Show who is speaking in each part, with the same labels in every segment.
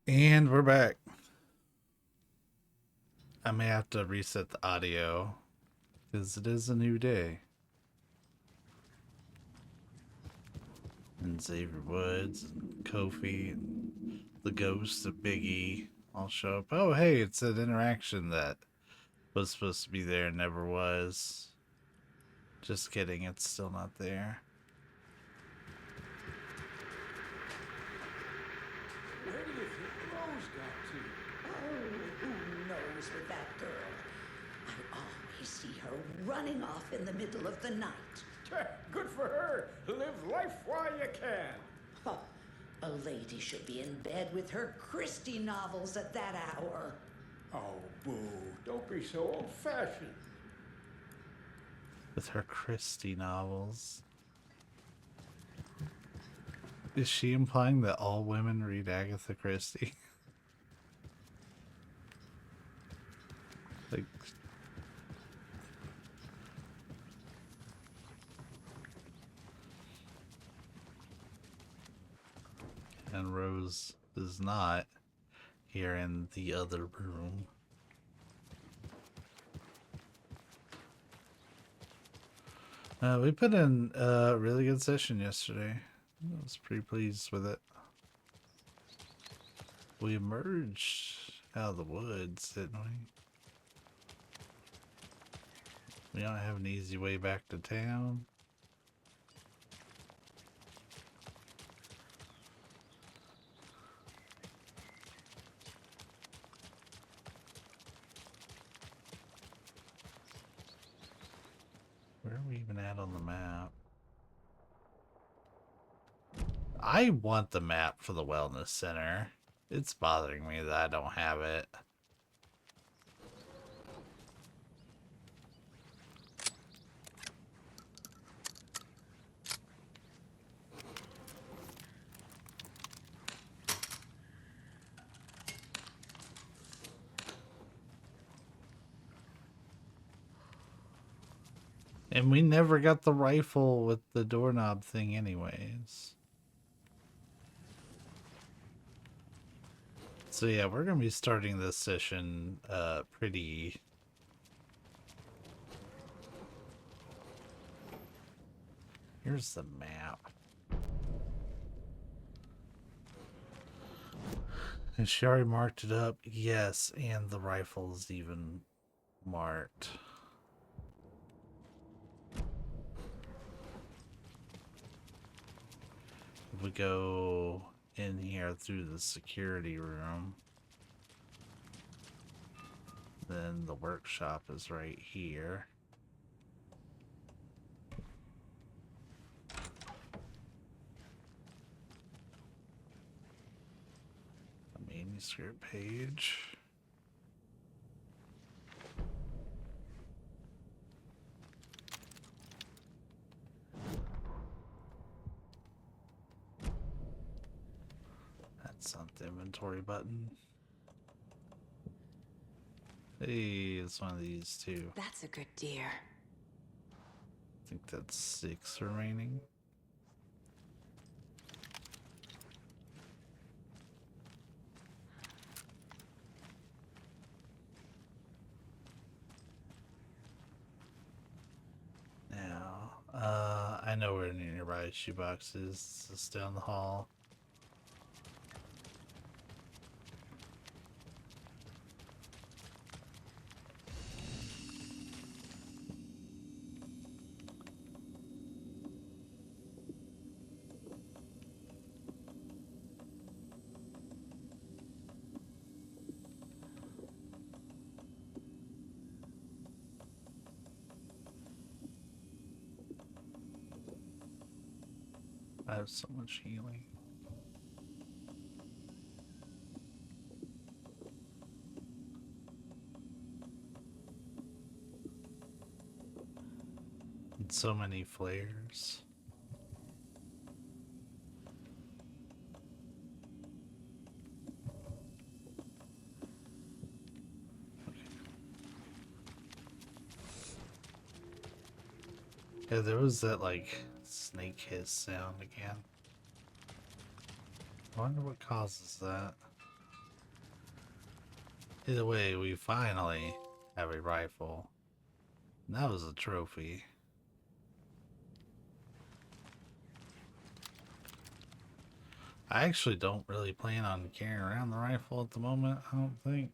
Speaker 1: And we're back. I may have to reset the audio because it is a new day. And Xavier Woods and Kofi and the ghost of Biggie all show up. Oh, hey, it's an interaction that was supposed to be there and never was. Just kidding, it's still not there.
Speaker 2: Where do you think Rose got to?
Speaker 3: Oh, who knows with that girl? I always see her running off in the middle of the night.
Speaker 2: Good for her. Live life while you can.
Speaker 3: Huh. A lady should be in bed with her Christie novels at that hour.
Speaker 2: Oh, boo. Don't be so old-fashioned.
Speaker 1: With her Christie novels. Is she implying that all women read Agatha Christie? Like, and Rose is not here in the other room. We put in a really good session yesterday. I was pretty pleased with it. We emerged out of the woods, didn't we? We don't have an easy way back to town. Where are we even at on the map? I want the map for the wellness center. It's bothering me that I don't have it. And we never got the rifle with the doorknob thing anyways. So yeah, we're gonna be starting this session pretty... Here's the map. And she already marked it up. Yes, and the rifle's even marked. If we go in here through the security room, then the workshop is right here. The manuscript page. That's not the inventory button. Hey, it's one of these two.
Speaker 4: That's a good deer.
Speaker 1: I think that's 6 remaining. Now, I know where the nearby shoebox is. It's down the hall. I have so much healing. And so many flares. Yeah, there was that like snake hiss sound again. I wonder what causes that. Either way, we finally have a rifle. And that was a trophy. I actually don't really plan on carrying around the rifle at the moment, I don't think.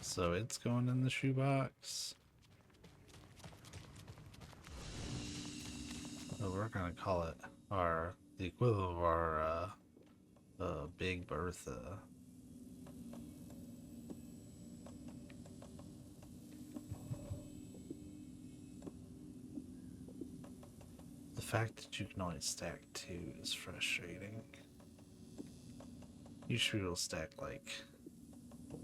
Speaker 1: So it's going in the shoebox. Oh, we're gonna call it the equivalent of our Big Bertha. The fact that you can only stack 2 is frustrating. You should be able to stack like 4.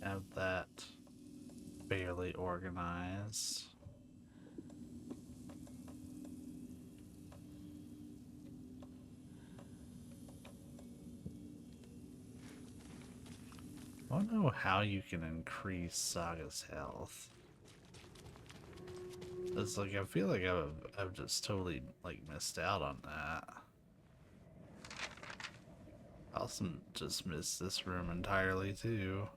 Speaker 1: Have that fairly organized. I don't know how you can increase Saga's health. It's like I feel like I've just totally like missed out on that. I also just missed this room entirely too.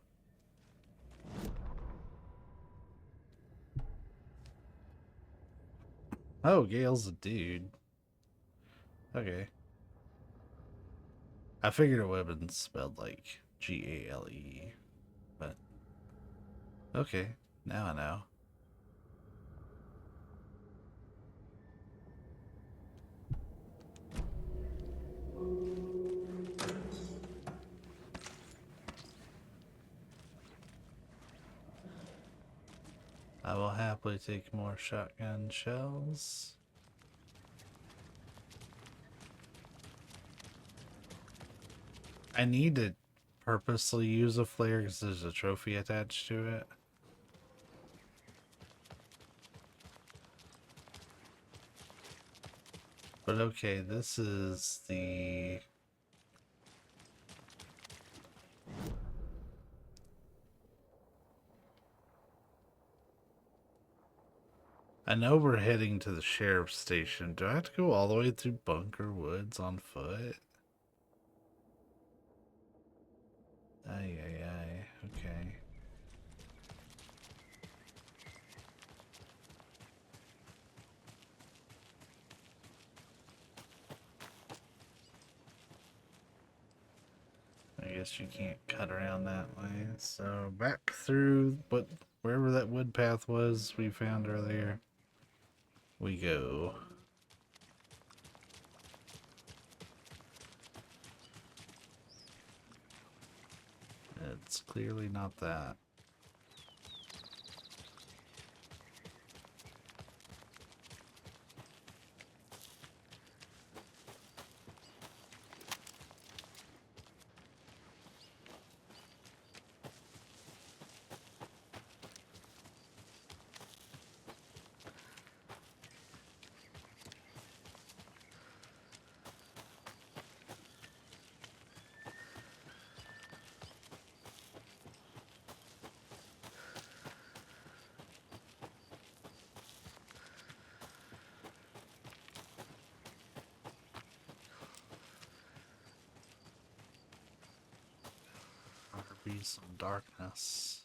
Speaker 1: Oh, Gale's a dude. Okay. I figured it would have been spelled like Gale, but okay, now I know. I will happily take more shotgun shells. I need to purposely use a flare because there's a trophy attached to it. But okay, this is the... I know we're heading to the sheriff's station. Do I have to go all the way through Bunker Woods on foot? Ay, okay. I guess you can't cut around that way. So back through wherever that wood path was we found earlier. We go. It's clearly not that. Be some darkness.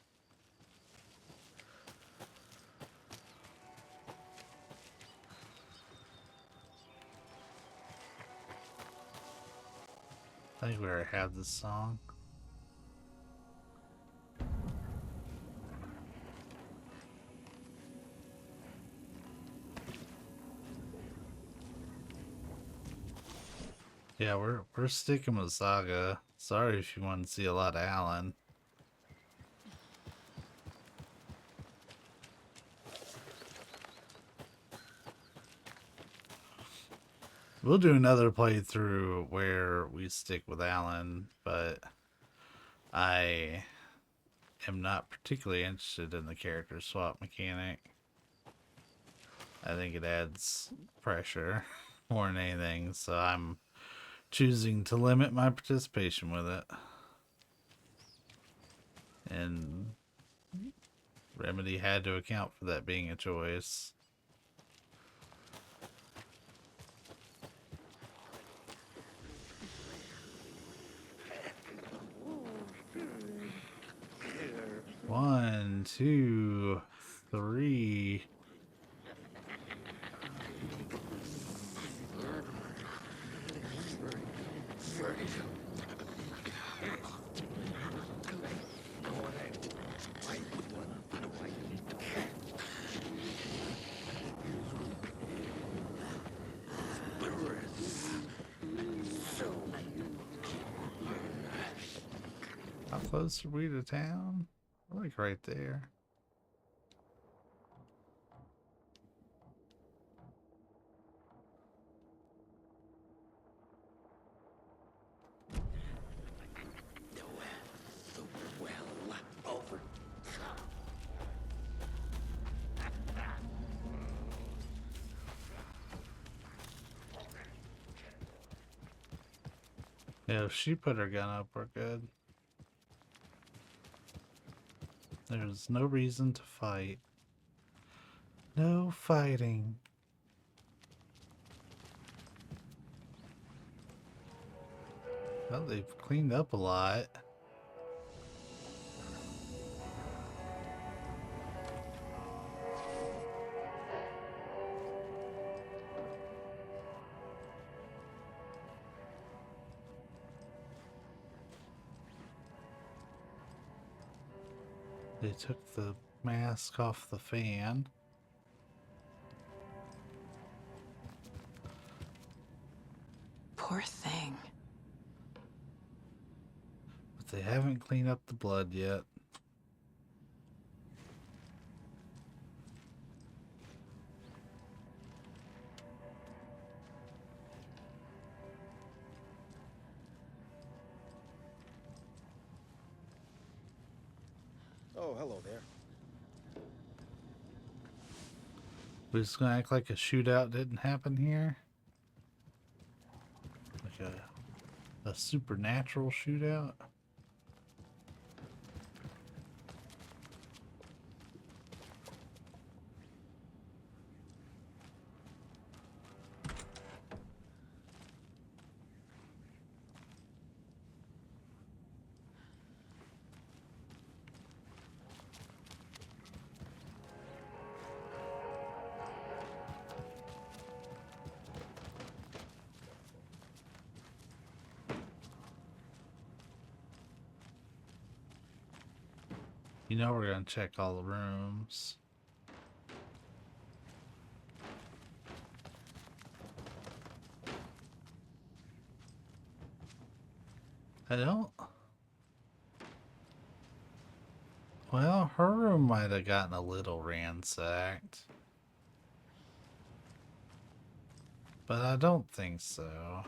Speaker 1: I think we already have this song. Yeah, we're sticking with Saga. Sorry if you want to see a lot of Alan. We'll do another playthrough where we stick with Alan, but I am not particularly interested in the character swap mechanic. I think it adds pressure more than anything, so I'm choosing to limit my participation with it. And Remedy had to account for that being a choice. One, two, three. How close are we to town? We're like right there.
Speaker 2: Over.
Speaker 1: Yeah, if she put her gun up, we're good. There's no reason to fight. No fighting. Well, they've cleaned up a lot. They took the mask off the fan.
Speaker 4: Poor thing.
Speaker 1: But they haven't cleaned up the blood yet.
Speaker 5: Oh, hello there.
Speaker 1: We're just gonna act like a shootout didn't happen here. Like a supernatural shootout. You know we're gonna check all the rooms. I don't... Well, her room might have gotten a little ransacked. But I don't think so.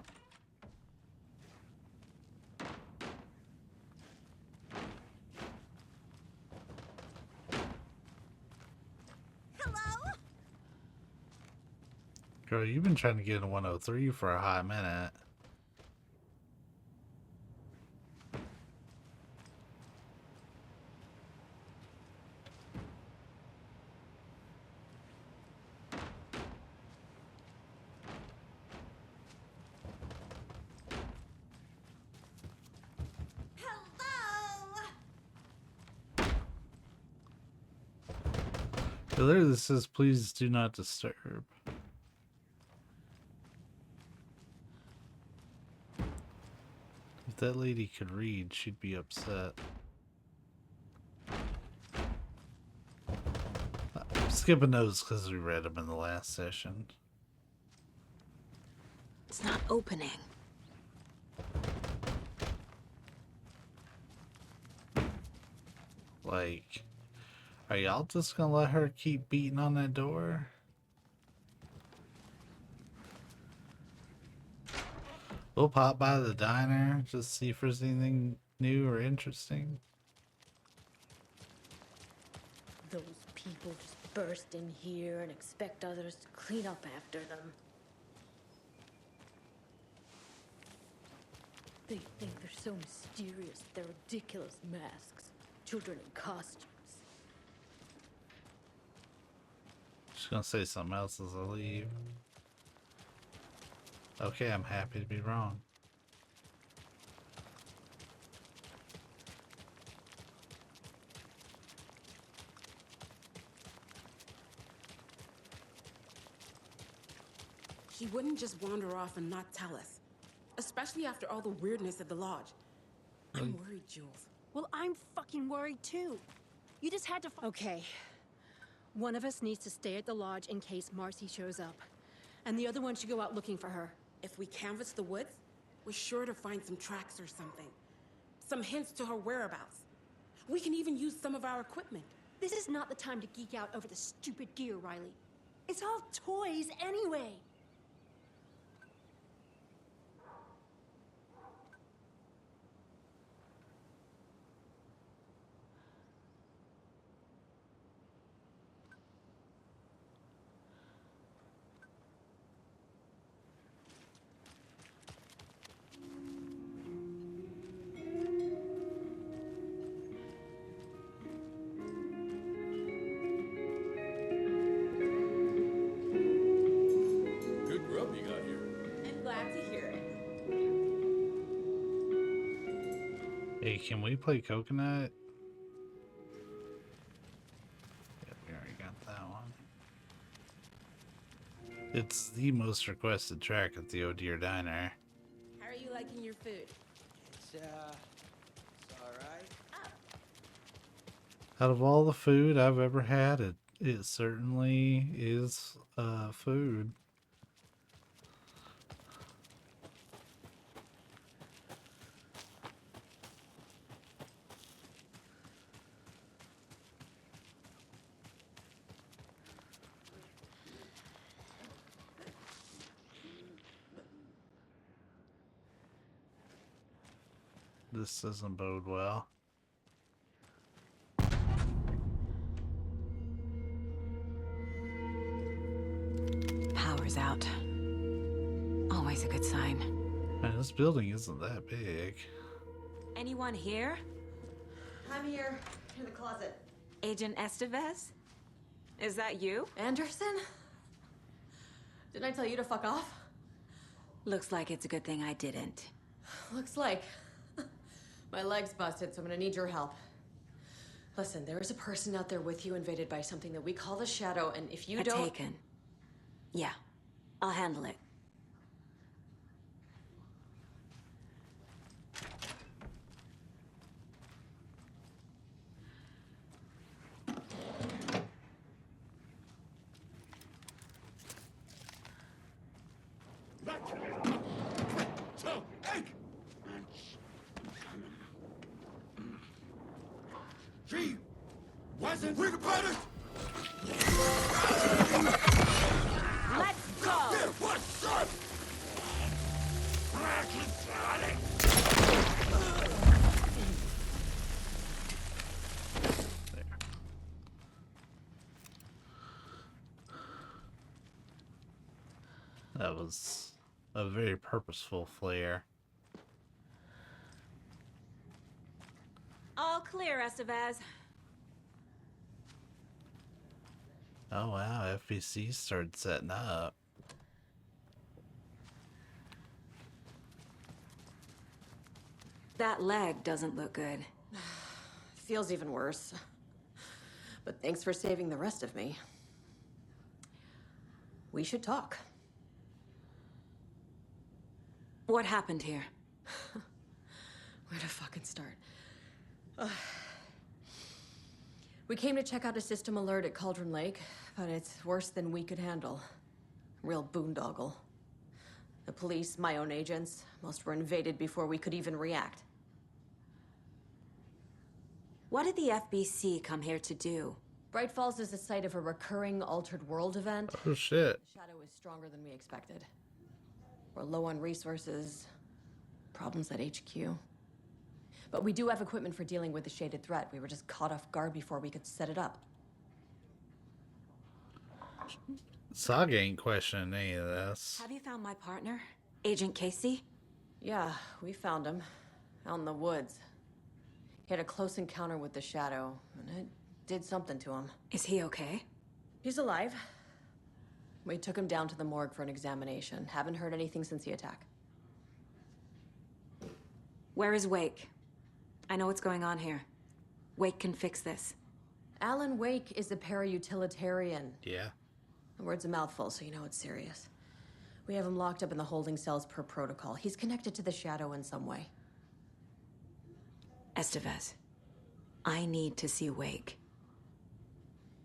Speaker 6: Hello?
Speaker 1: Girl, you've been trying to get in 103 for a hot minute.
Speaker 6: Hello?
Speaker 1: It literally says, please do not disturb. If that lady could read, she'd be upset. I'm skipping those because we read them in the last session.
Speaker 4: It's not opening.
Speaker 1: Like, are y'all just gonna let her keep beating on that door? We'll pop by the diner, just see if there's anything new or interesting.
Speaker 5: Those people just burst in here and expect others to clean up after them. They think they're so mysterious with their ridiculous masks. Children in costumes.
Speaker 1: Just gonna say something else as I leave. Okay, I'm happy to be wrong.
Speaker 7: She wouldn't just wander off and not tell us. Especially after all the weirdness at the lodge. I'm worried, Jules.
Speaker 8: Well, I'm fucking worried too. You just had to. Okay. One of us needs to stay at the lodge in case Marcy shows up. And the other one should go out looking for her.
Speaker 7: If we canvass the woods, we're sure to find some tracks or something. Some hints to her whereabouts. We can even use some of our equipment.
Speaker 8: This is not the time to geek out over the stupid gear, Riley. It's all toys anyway.
Speaker 2: Good grub you got here.
Speaker 7: I'm glad to hear it.
Speaker 1: Hey, can we play Coconut? Yeah, we already got that one. It's the most requested track at the Oh Dear Diner.
Speaker 7: How are you liking your food?
Speaker 9: It's alright.
Speaker 1: Out of all the food I've ever had, it certainly is food. This doesn't bode well.
Speaker 4: Power's out. Always a good sign.
Speaker 1: Man, this building isn't that big.
Speaker 10: Anyone here?
Speaker 11: I'm here, in the closet.
Speaker 10: Agent Estevez? Is that you?
Speaker 11: Anderson? Didn't I tell you to fuck off?
Speaker 10: Looks like it's a good thing I didn't.
Speaker 11: Looks like. My leg's busted, so I'm gonna need your help. Listen, there is a person out there with you invaded by something that we call the Shadow, and if you don't...
Speaker 10: Taken. Yeah, I'll handle it.
Speaker 2: She wasn't worried about it.
Speaker 10: Let's go!
Speaker 2: What's up?
Speaker 1: That was a very purposeful flare.
Speaker 10: All clear, Estevez.
Speaker 1: Oh wow, FBC started setting up.
Speaker 10: That leg doesn't look good.
Speaker 11: Feels even worse. But thanks for saving the rest of me. We should talk.
Speaker 10: What happened here?
Speaker 11: Where to fucking start? We came to check out a system alert at Cauldron Lake, but it's worse than we could handle. Real boondoggle. The police, my own agents, most were invaded before we could even react.
Speaker 4: What did the FBC come here to do?
Speaker 11: Bright Falls is the site of a recurring altered world event.
Speaker 1: Oh shit.
Speaker 11: The shadow is stronger than we expected. We're low on resources, problems at HQ. But we do have equipment for dealing with the shaded threat. We were just caught off guard before we could set it up.
Speaker 1: Saga ain't questioning any of this.
Speaker 4: Have you found my partner, Agent Casey?
Speaker 11: Yeah, we found him. Out in the woods. He had a close encounter with the shadow, and it did something to him.
Speaker 4: Is he okay?
Speaker 11: He's alive. We took him down to the morgue for an examination. Haven't heard anything since the attack.
Speaker 4: Where is Wake? I know what's going on here. Wake can fix this.
Speaker 11: Alan Wake is a para-utilitarian.
Speaker 1: Yeah.
Speaker 11: The word's a mouthful, so you know it's serious. We have him locked up in the holding cells per protocol. He's connected to the shadow in some way.
Speaker 4: Estevez, I need to see Wake.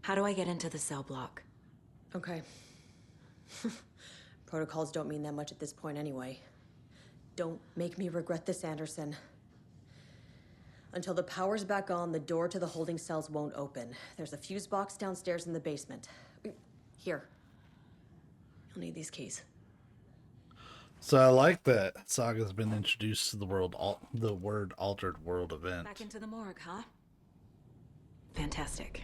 Speaker 4: How do I get into the cell block?
Speaker 11: Okay. Protocols don't mean that much at this point anyway. Don't make me regret this, Anderson. Until the power's back on, the door to the holding cells won't open. There's a fuse box downstairs in the basement. Here. You'll need these keys.
Speaker 1: So I like that Saga's been introduced to the word altered world event.
Speaker 4: Back into the morgue, huh? Fantastic.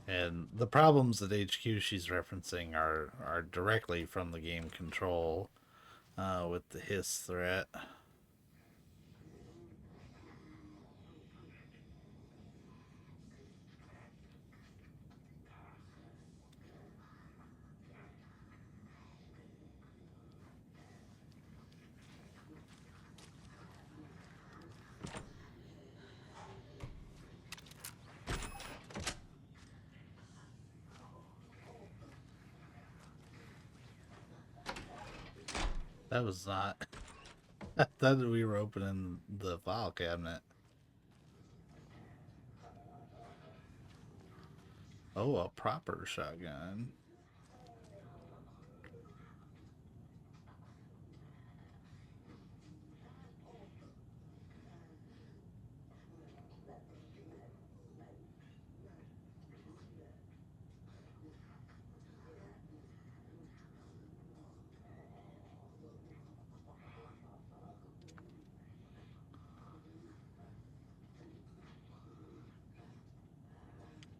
Speaker 1: And the problems at HQ she's referencing are directly from the game Control, with the hiss threat. That was not... I thought we were opening the file cabinet. Oh, a proper shotgun.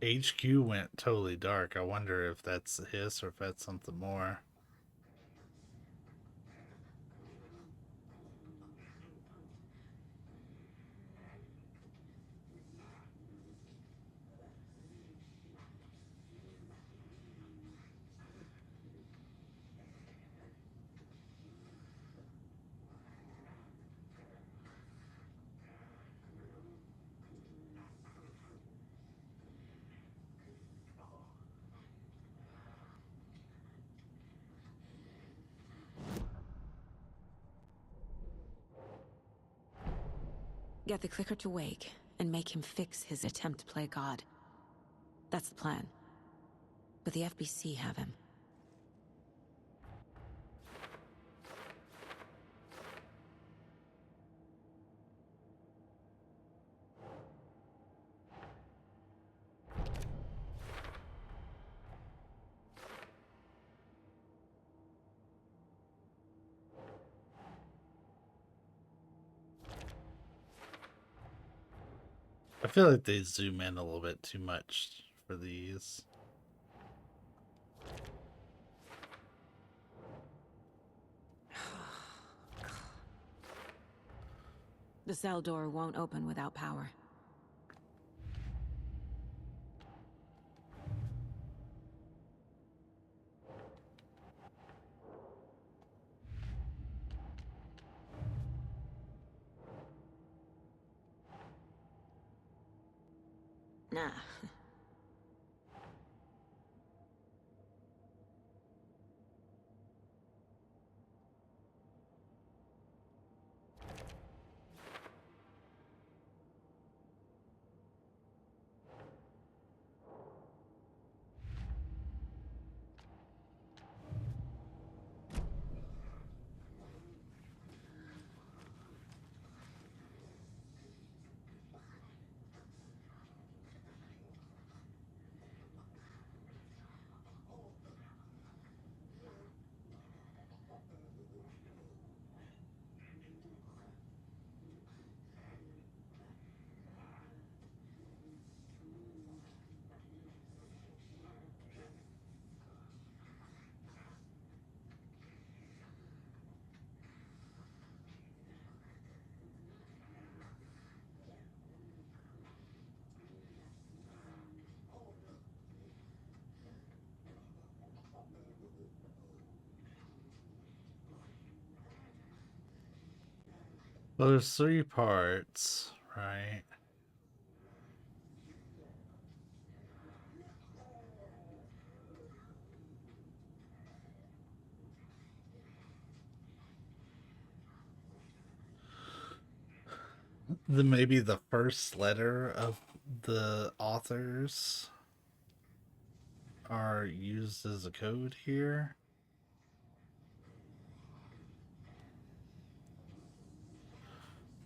Speaker 1: HQ went totally dark. I wonder if that's a hiss or if that's something more.
Speaker 4: Get the clicker to Wake and make him fix his attempt to play God. That's the plan. But the FBC have him.
Speaker 1: I feel like they zoom in a little bit too much for these.
Speaker 4: The cell door won't open without power. Nah.
Speaker 1: Well, there's 3 parts, right? Then maybe the first letter of the authors are used as a code here.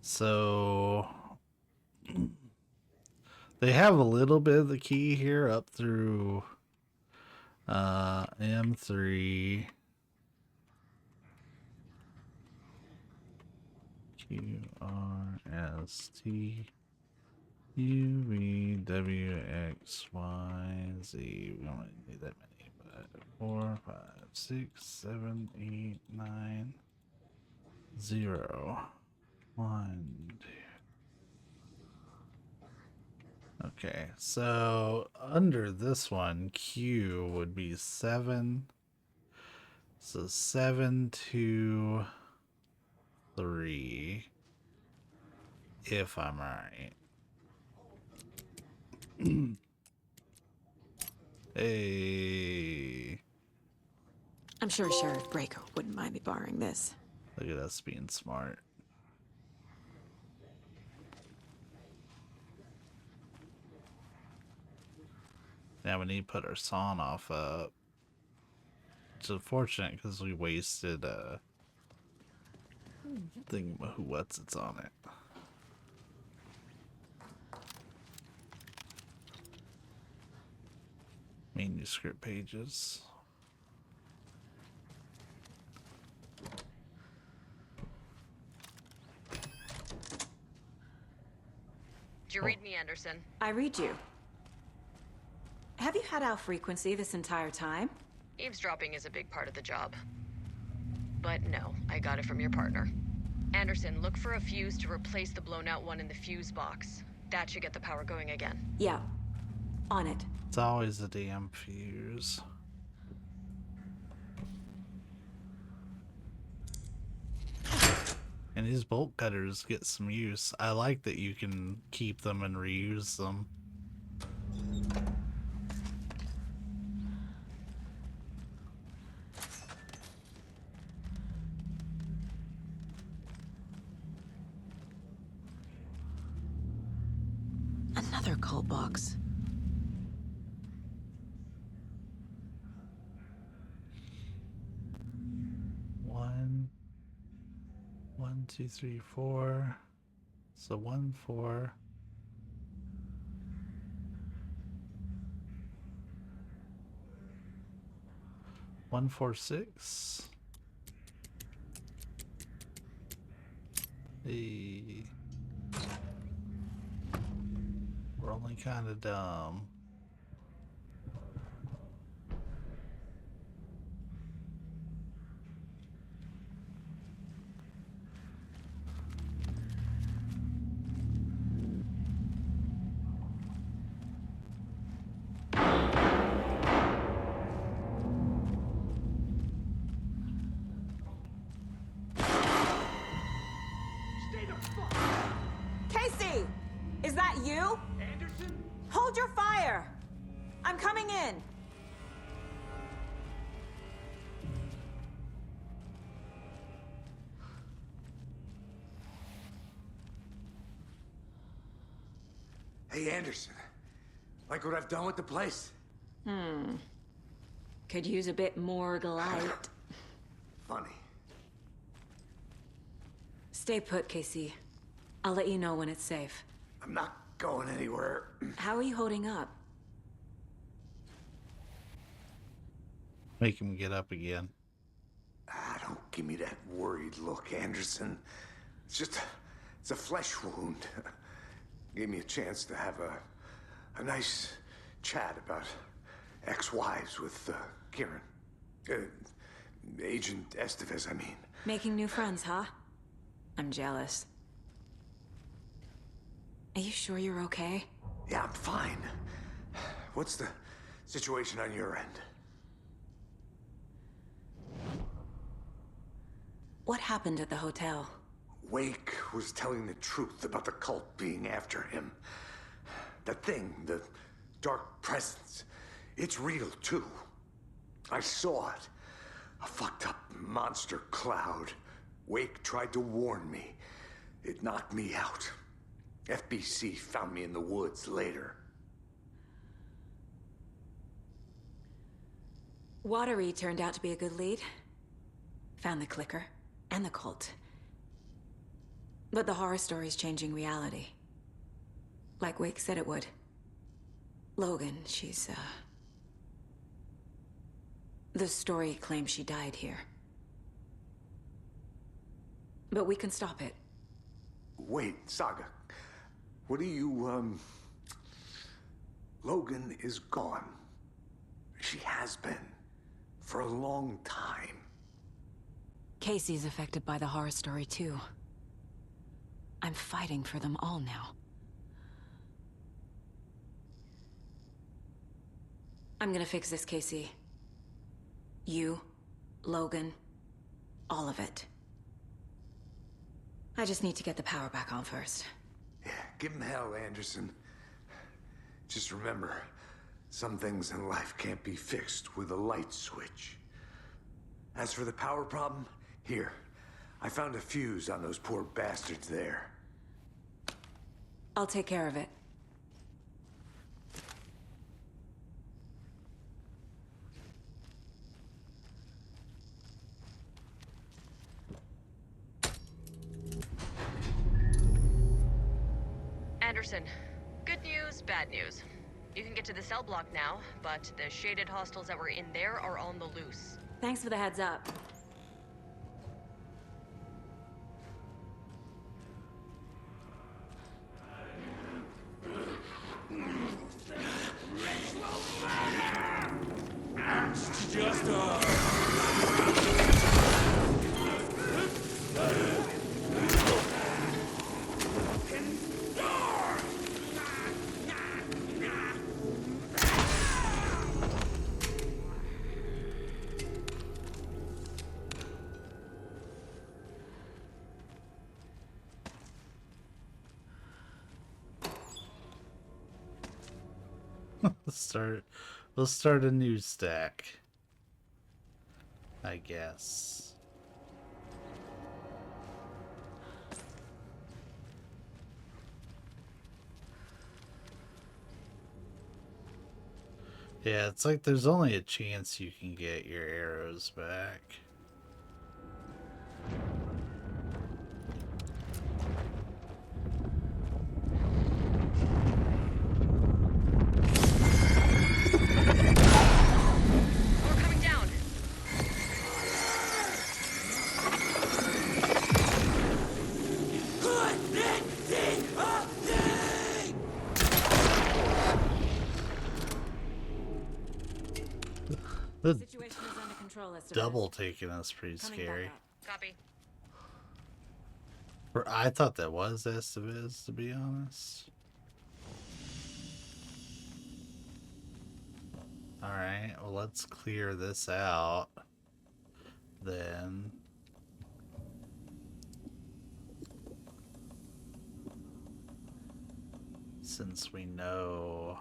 Speaker 1: So they have a little bit of the key here up through M3 QRST UVWXYZ. We don't really need that many, but 4, 5, 6, 7, 8, 9, 0, 1, 2. Okay, so under this one, Q would be 7. So 7, 2, 3. If I'm right. Hey.
Speaker 4: I'm sure Sheriff Braco wouldn't mind me borrowing this.
Speaker 1: Look at us being smart. Now we need to put our sawn off up. It's unfortunate because we wasted a thing what's it's on it. Manuscript pages.
Speaker 11: Do you read me, Anderson?
Speaker 10: I read you. Have you had our frequency this entire time?
Speaker 11: Eavesdropping is a big part of the job. But no, I got it from your partner. Anderson, look for a fuse to replace the blown out one in the fuse box. That should get the power going again.
Speaker 10: Yeah. On it.
Speaker 1: It's always a damn fuse. And these bolt cutters get some use. I like that you can keep them and reuse them.
Speaker 4: Another cold box. One, 2, 3, 4. So 1, 4. One, 4, 6. Hey. We're only kind of dumb.
Speaker 10: Casey! Is that you?
Speaker 2: Anderson?
Speaker 10: Hold your fire! I'm coming in!
Speaker 2: Hey, Anderson. Like what I've done with the place?
Speaker 10: Could use a bit more light.
Speaker 2: Funny.
Speaker 10: Stay put, Casey. I'll let you know when it's safe.
Speaker 2: I'm not going anywhere.
Speaker 10: How are you holding up?
Speaker 1: Make him get up again.
Speaker 2: Don't give me that worried look, Anderson. It's a flesh wound. Gave me a chance to have a nice chat about ex-wives with Kieran. Agent Estevez, I mean.
Speaker 10: Making new friends, huh? I'm jealous. Are you sure you're okay?
Speaker 2: Yeah, I'm fine. What's the situation on your end?
Speaker 10: What happened at the hotel?
Speaker 2: Wake was telling the truth about the cult being after him. That thing, the dark presence, it's real too. I saw it. A fucked up monster cloud. Wake tried to warn me. It knocked me out. FBC found me in the woods later.
Speaker 10: Watery turned out to be a good lead. Found the clicker and the cult. But the horror story's changing reality. Like Wake said it would. Logan, she's, the story claims she died here. But we can stop it.
Speaker 2: Wait, Saga. What do you, Logan is gone. She has been. For a long time.
Speaker 4: Casey's affected by the horror story too. I'm fighting for them all now.
Speaker 10: I'm gonna fix this, Casey. You, Logan, all of it. I just need to get the power back on first.
Speaker 2: Yeah, give him hell, Anderson. Just remember, some things in life can't be fixed with a light switch. As for the power problem, here. I found a fuse on those poor bastards there.
Speaker 10: I'll take care of it.
Speaker 12: Anderson, good news, bad news. You can get to the cell block now, but the shaded hostiles that were in there are on the loose.
Speaker 10: Thanks for the heads up.
Speaker 1: We'll start a new stack, I guess. Yeah, it's like there's only a chance you can get your arrows back. The
Speaker 10: Situation is under control, Estevez.
Speaker 1: double taking us pretty
Speaker 10: Coming
Speaker 1: scary.
Speaker 10: back up.
Speaker 12: Copy.
Speaker 1: I thought that was Estevez, to be honest. Alright, well, let's clear this out. Then. Since we know.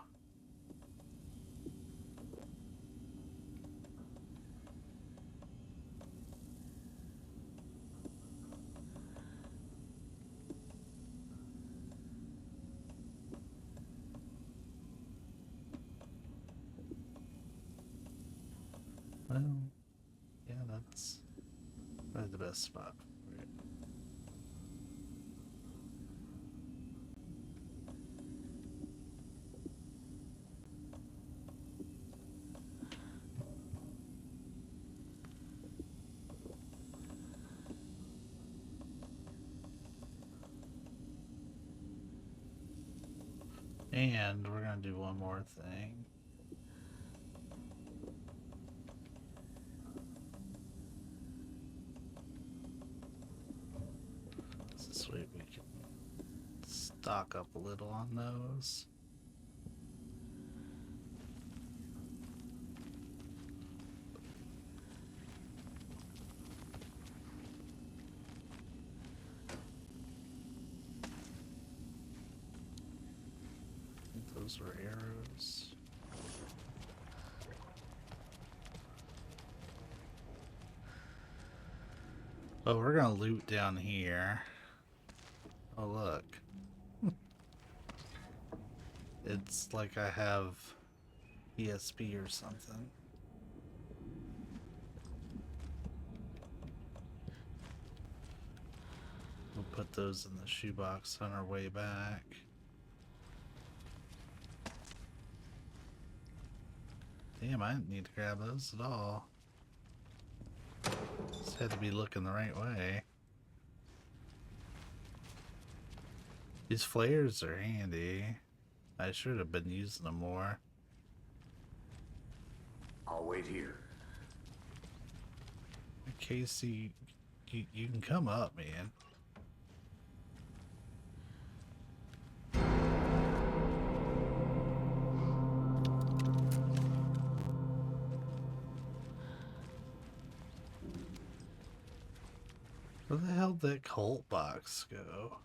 Speaker 1: Well, yeah, that's probably the best spot. And we're gonna do one more thing. This way we can stock up a little on those. those were arrows. Oh, we're gonna loot down here. Oh, look. It's like I have ESP or something. We'll put those in the shoebox on our way back. Damn, I didn't need to grab those at all. Just had to be looking the right way. These flares are handy. I should have been using them more.
Speaker 2: I'll wait here.
Speaker 1: Casey, you can come up, man. Where the hell did that cult box go?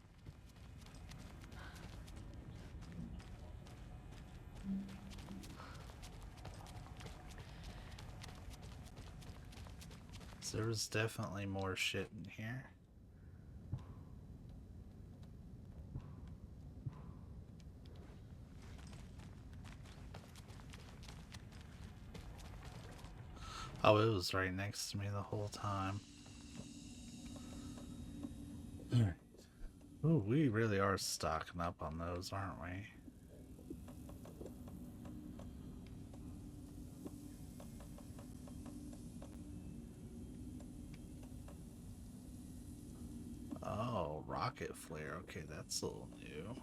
Speaker 1: There was definitely more shit in here. Oh, it was right next to me the whole time. Alright. Ooh, we really are stocking up on those, aren't we? Oh, rocket flare. Okay, that's a little new.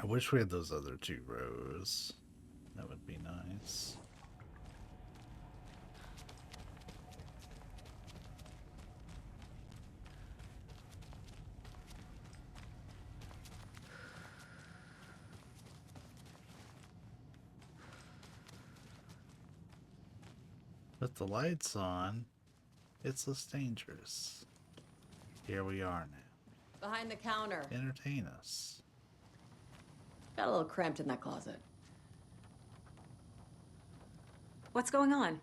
Speaker 1: I wish we had those other 2 rows. That would be nice. With the lights on, it's less dangerous. Here we are now.
Speaker 11: Behind the counter.
Speaker 1: Entertain us.
Speaker 11: Got a little cramped in that closet.
Speaker 10: What's going on?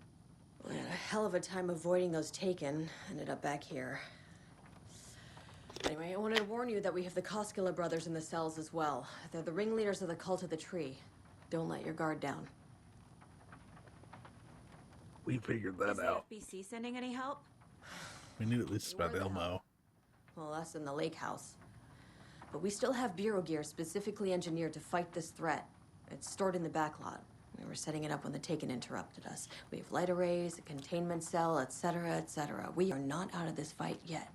Speaker 11: We had a hell of a time avoiding those taken. Ended up back here. Anyway, I wanted to warn you that we have the Koskela brothers in the cells as well. They're the ringleaders of the Cult of the Tree. Don't let your guard down.
Speaker 1: We figured that out.
Speaker 10: Is the FBC sending any help?
Speaker 1: We knew at least about Elmo.
Speaker 11: Well, that's in the lake house. But we still have Bureau gear specifically engineered to fight this threat. It's stored in the back lot. We were setting it up when the Taken interrupted us. We have light arrays, a containment cell, etc., etc. We are not out of this fight yet.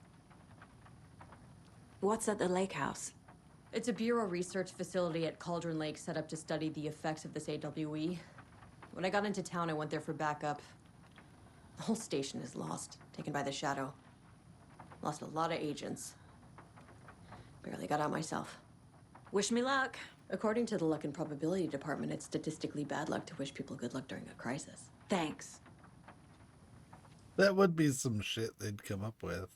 Speaker 10: What's at the lake house?
Speaker 11: It's a Bureau research facility at Cauldron Lake set up to study the effects of this AWE. When I got into town, I went there for backup. The whole station is lost, taken by the Shadow. Lost a lot of agents. Barely got out myself.
Speaker 10: Wish me luck.
Speaker 11: According to the Luck and Probability Department, it's statistically bad luck to wish people good luck during a crisis.
Speaker 10: Thanks.
Speaker 1: That would be some shit they'd come up with.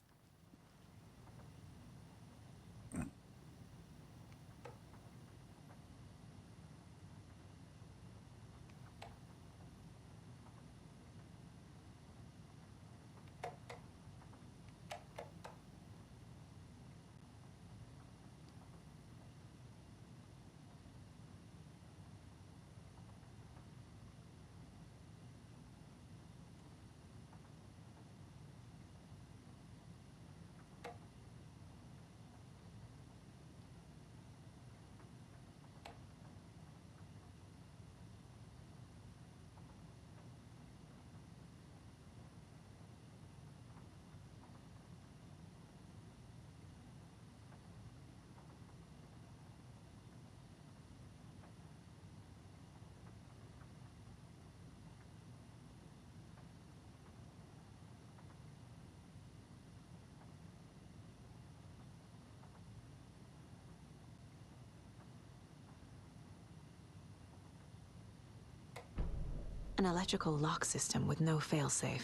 Speaker 4: An electrical lock system with no failsafe.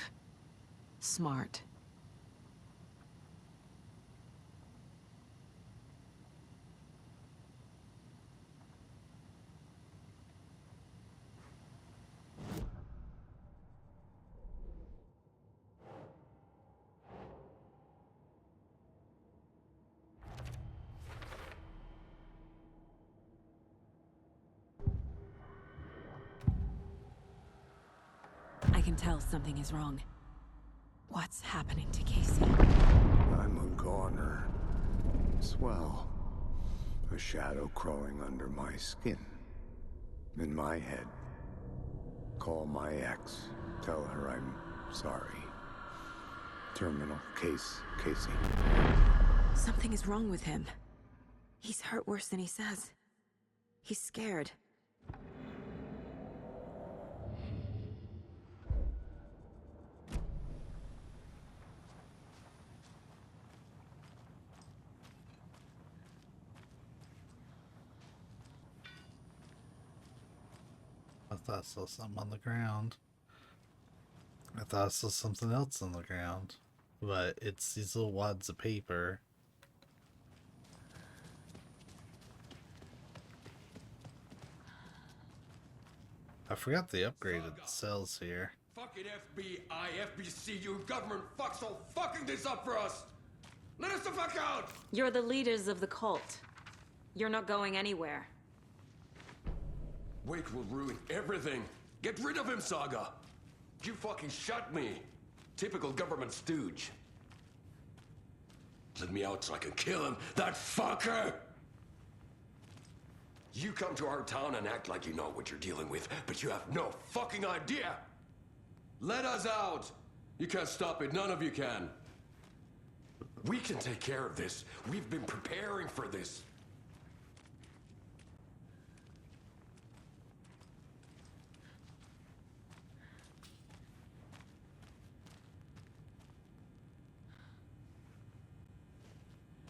Speaker 4: Smart. can tell something is wrong. What's happening to Casey?
Speaker 2: I'm a goner. Swell. A shadow crawling under my skin. In my head. Call my ex. Tell her I'm sorry. Terminal case, Casey.
Speaker 4: Something is wrong with him. He's hurt worse than he says. He's scared.
Speaker 1: I thought I saw something on the ground. I thought I saw something else on the ground. But it's these little wads of paper. I forgot they upgraded the cells here.
Speaker 13: Fucking FBI, FBC, you government fucks all fucking this up for us! Let us the fuck out!
Speaker 10: You're the leaders of the cult. You're not going anywhere.
Speaker 13: Wake will ruin everything. Get rid of him, Saga! You fucking shot me! Typical government stooge. Let me out so I can kill him, that fucker! You come to our town and act like you know what you're dealing with, but you have no fucking idea! Let us out! You can't stop it, none of you can. We can take care of this. We've been preparing for this.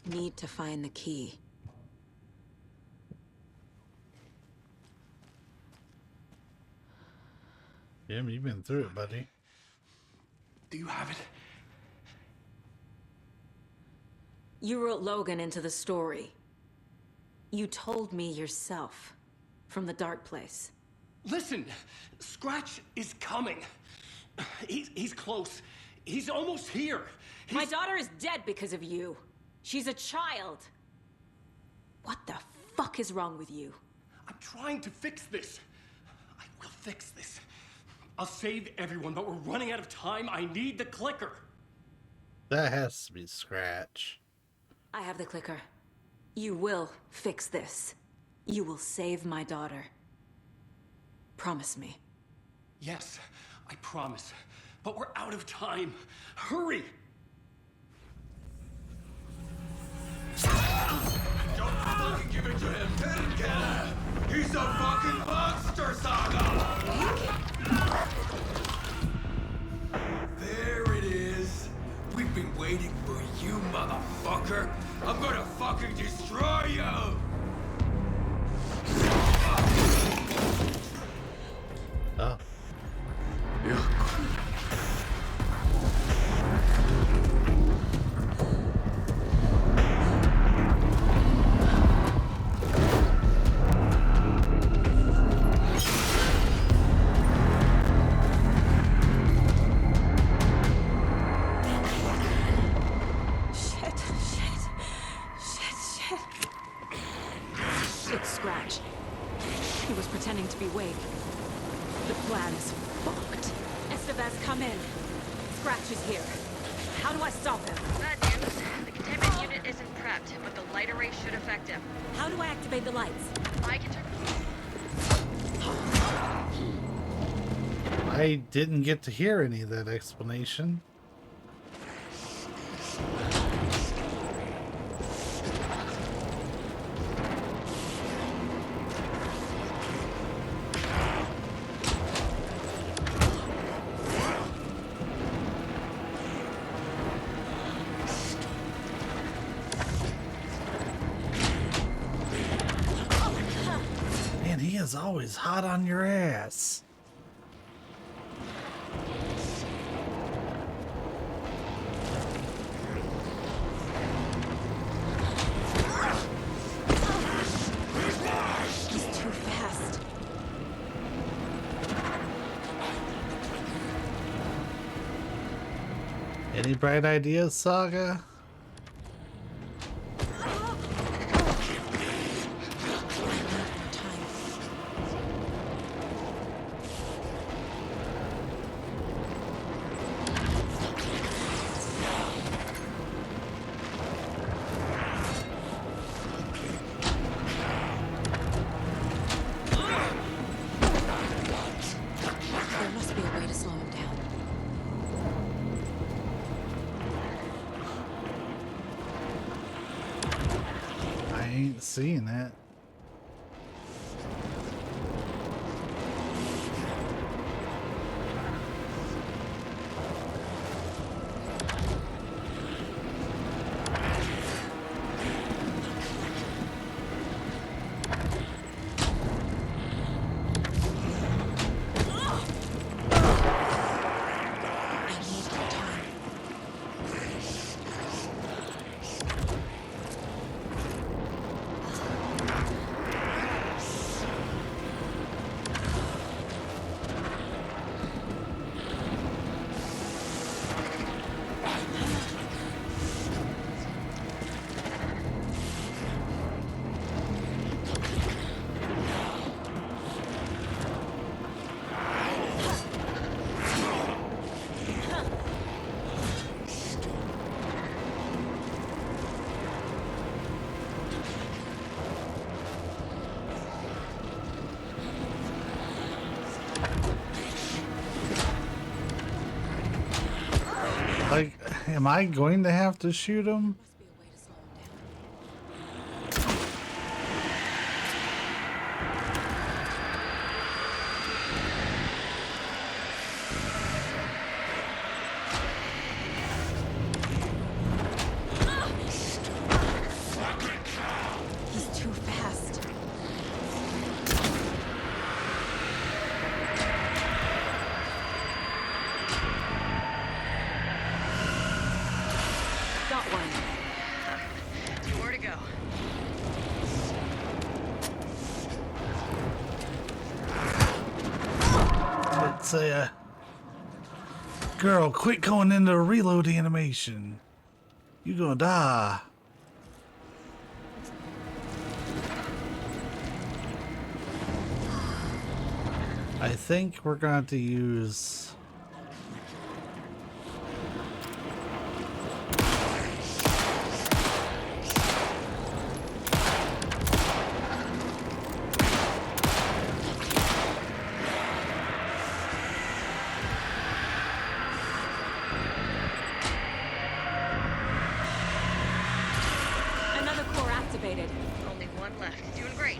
Speaker 10: Need to find the key.
Speaker 1: Jim, you've been through it, buddy.
Speaker 13: Do you have it?
Speaker 10: You wrote Logan into the story. You told me yourself. From the dark place.
Speaker 13: Listen, Scratch is coming. He's close. He's almost here.
Speaker 10: My daughter is dead because of you. She's a child. What the fuck is wrong with you?
Speaker 13: I'm trying to fix this. I will fix this. I'll save everyone, but we're running out of time. I need the clicker.
Speaker 1: That has to be Scratch.
Speaker 10: I have the clicker. You will fix this. You will save my daughter. Promise me.
Speaker 13: Yes, I promise. But we're out of time. Hurry! Don't fucking give it to him! Didn't get it! He's a fucking monster, Saga! There it is! We've been waiting for you, motherfucker! I'm gonna fucking destroy you!
Speaker 1: Oh.
Speaker 2: Yeah.
Speaker 10: It's Scratch. He was pretending to be Wake. The plan is fucked. Estevez, come in. Scratch is here. How do I stop him?
Speaker 12: Bad news. The containment unit isn't prepped, but the light array should affect him.
Speaker 10: How do I activate the lights?
Speaker 12: I can turn...
Speaker 1: I didn't get to hear any of that explanation. Man, he is always hot on your ass.
Speaker 10: He's too fast.
Speaker 1: Any bright ideas, Saga? seeing it. Like, am I going to have to shoot him?
Speaker 10: He's too fast. Got one.
Speaker 12: Two more to go.
Speaker 1: Let's say, girl, quit going into a reload animation. You gonna die. I think we're going to use...
Speaker 10: Another core activated.
Speaker 12: Only one left. Doing great.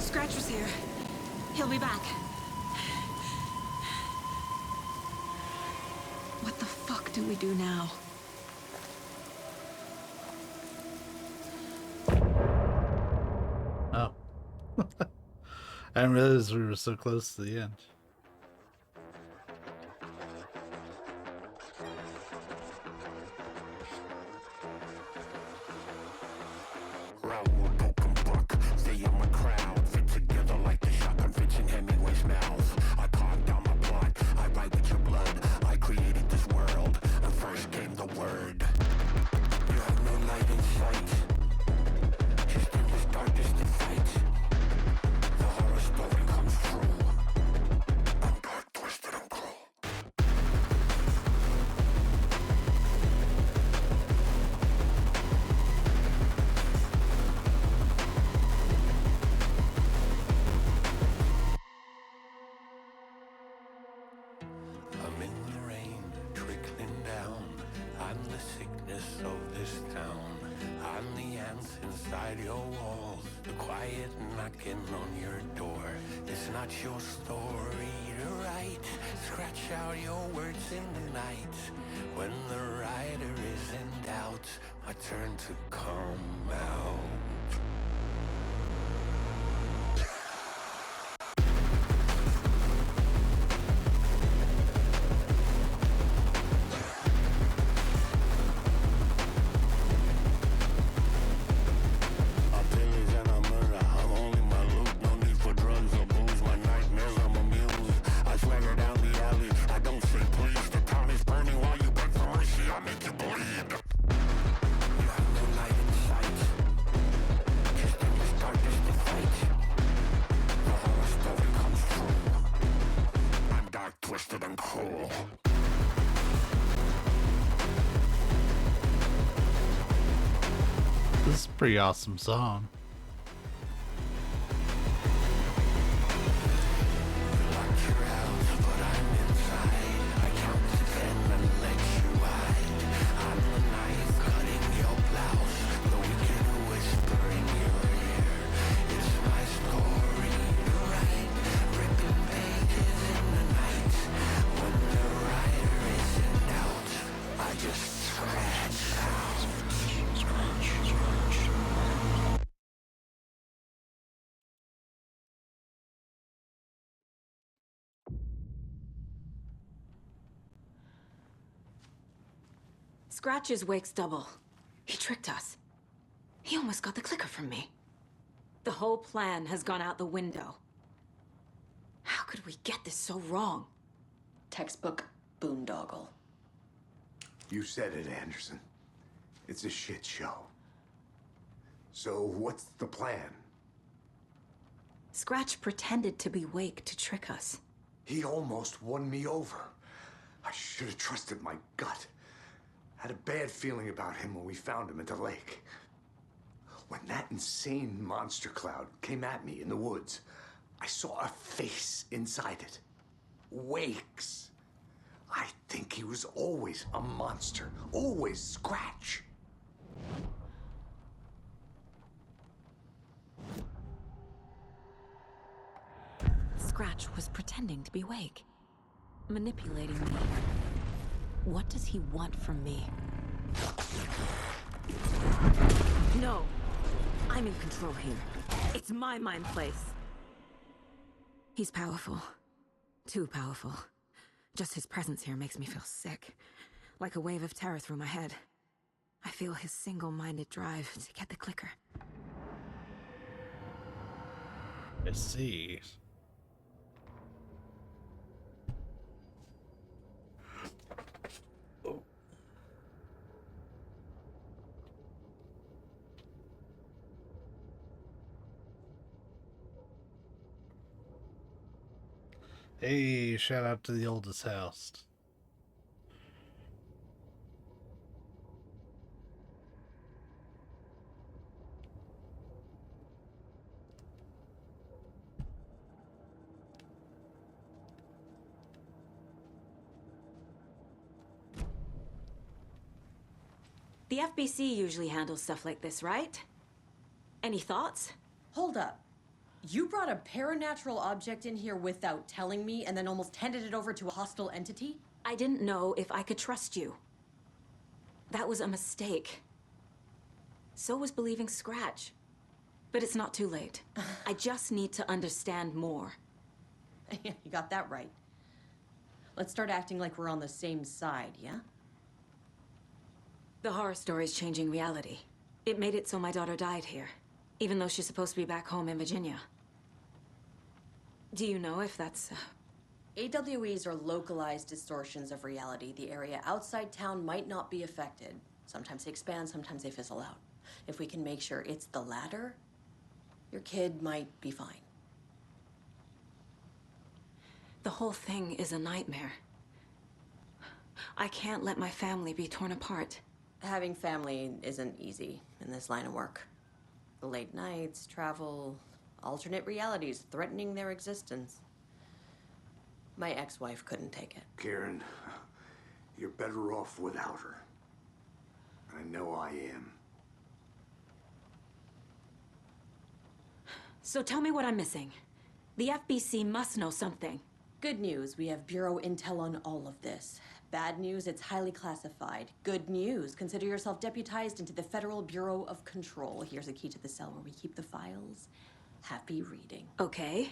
Speaker 10: Scratcher's here. He'll be back. What the fuck do we do now?
Speaker 1: Oh. I didn't realize we were so close to the end.
Speaker 14: I'm in the rain, trickling down. I'm the sickness of this town. I'm the ants inside your walls, the quiet knocking on your door. It's not your story to write. Scratch out your words in the night. When the writer is in doubt, I turn to come out. Swagger down
Speaker 1: Pretty awesome song.
Speaker 10: Scratch is Wake's double. He tricked us. He almost got the clicker from me. The whole plan has gone out the window. How could we get this so wrong?
Speaker 11: Textbook boondoggle.
Speaker 2: You said it, Anderson. It's a shit show. So what's the plan?
Speaker 10: Scratch pretended to be Wake to trick us.
Speaker 2: He almost won me over. I should have trusted my gut. Had a bad feeling about him when we found him at the lake. When that insane monster cloud came at me in the woods, I saw a face inside it. Wake's. I think he was always a monster. Always Scratch.
Speaker 4: Scratch was pretending to be Wake. Manipulating me. What does he want from me? No! I'm in control here. It's my mind place. He's powerful. Too powerful. Just his presence here makes me feel sick. Like a wave of terror through my head. I feel his single-minded drive to get the clicker.
Speaker 1: I see. Oh. Hey, shout out to the oldest house.
Speaker 10: The FBC usually handles stuff like this, right? Any thoughts?
Speaker 11: Hold up. You brought a paranatural object in here without telling me and then almost handed it over to a hostile entity?
Speaker 10: I didn't know if I could trust you. That was a mistake. So was believing Scratch. But it's not too late. I just need to understand more.
Speaker 11: Yeah, you got that right. Let's start acting like we're on the same side, yeah?
Speaker 10: The horror story's changing reality. It made it so my daughter died here, even though she's supposed to be back home in Virginia. Do you know if that's...
Speaker 11: AWEs are localized distortions of reality. The area outside town might not be affected. Sometimes they expand, sometimes they fizzle out. If we can make sure it's the latter, your kid might be fine.
Speaker 10: The whole thing is a nightmare. I can't let my family be torn apart.
Speaker 11: Having family isn't easy in this line of work. The late nights, travel, alternate realities threatening their existence. My ex-wife couldn't take it.
Speaker 2: Karen, you're better off without her. I know I am.
Speaker 10: So tell me what I'm missing. The FBC must know something.
Speaker 11: Good news, we have Bureau intel on all of this. Bad news, it's highly classified. Good news, consider yourself deputized into the Federal Bureau of Control. Here's a key to the cell where we keep the files. Happy reading.
Speaker 10: Okay.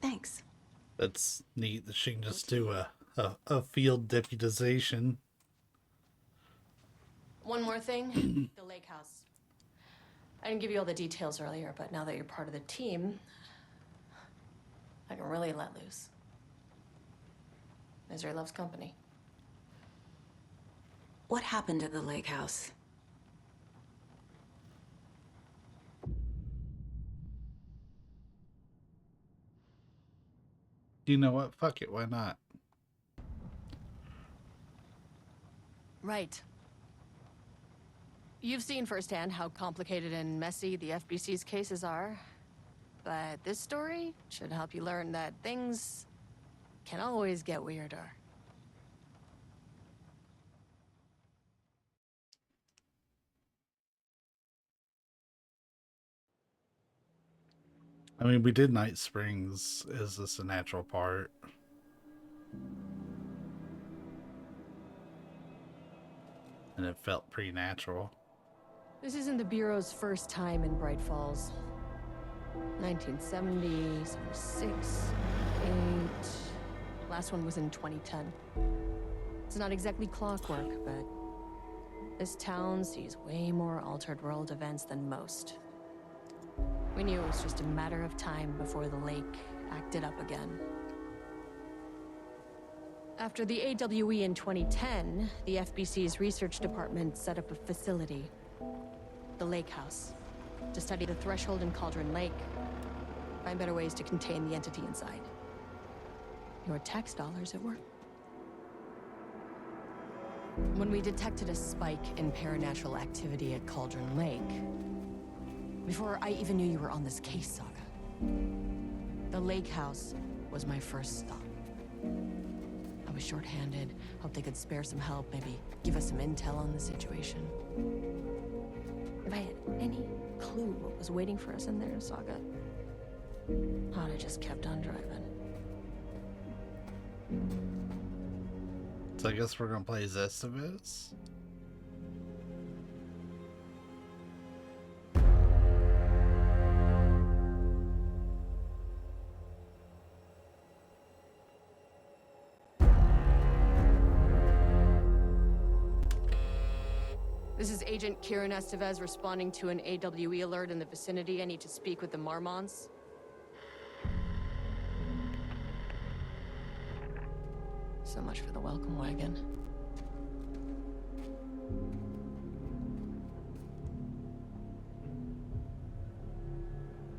Speaker 10: Thanks.
Speaker 1: That's neat that she can just do a field deputization.
Speaker 11: One more thing, the lake house. I didn't give you all the details earlier, but now that you're part of the team, I can really let loose. Misery loves company.
Speaker 10: What happened at the lake house?
Speaker 1: You know what? Fuck it. Why not?
Speaker 11: Right.
Speaker 12: You've seen firsthand how complicated and messy the FBC's cases are. But this story should help you learn that things can always get weirder.
Speaker 1: I mean, we did Night Springs. Is this a natural part? And it felt pretty natural.
Speaker 12: This isn't the Bureau's first time in Bright Falls. 1970, 76, 8. Last one was in 2010. It's not exactly clockwork, but this town sees way more altered world events than most. We knew it was just a matter of time before the lake acted up again. After the AWE in 2010, the FBC's research department set up a facility, the Lake House, to study the threshold in Cauldron Lake, find better ways to contain the entity inside. Your tax dollars at work. When we detected a spike in paranatural activity at Cauldron Lake, before I even knew you were on this case, Saga, the Lake House was my first stop. I was short-handed, hoped they could spare some help, maybe give us some intel on the situation. If I had any clue what was waiting for us in there, Saga, I'd have just kept on driving.
Speaker 1: So I guess we're gonna play Zestivis.
Speaker 12: This is Agent Kieran Estevez responding to an AWE alert in the vicinity. I need to speak with the Marmonts. So much for the welcome wagon.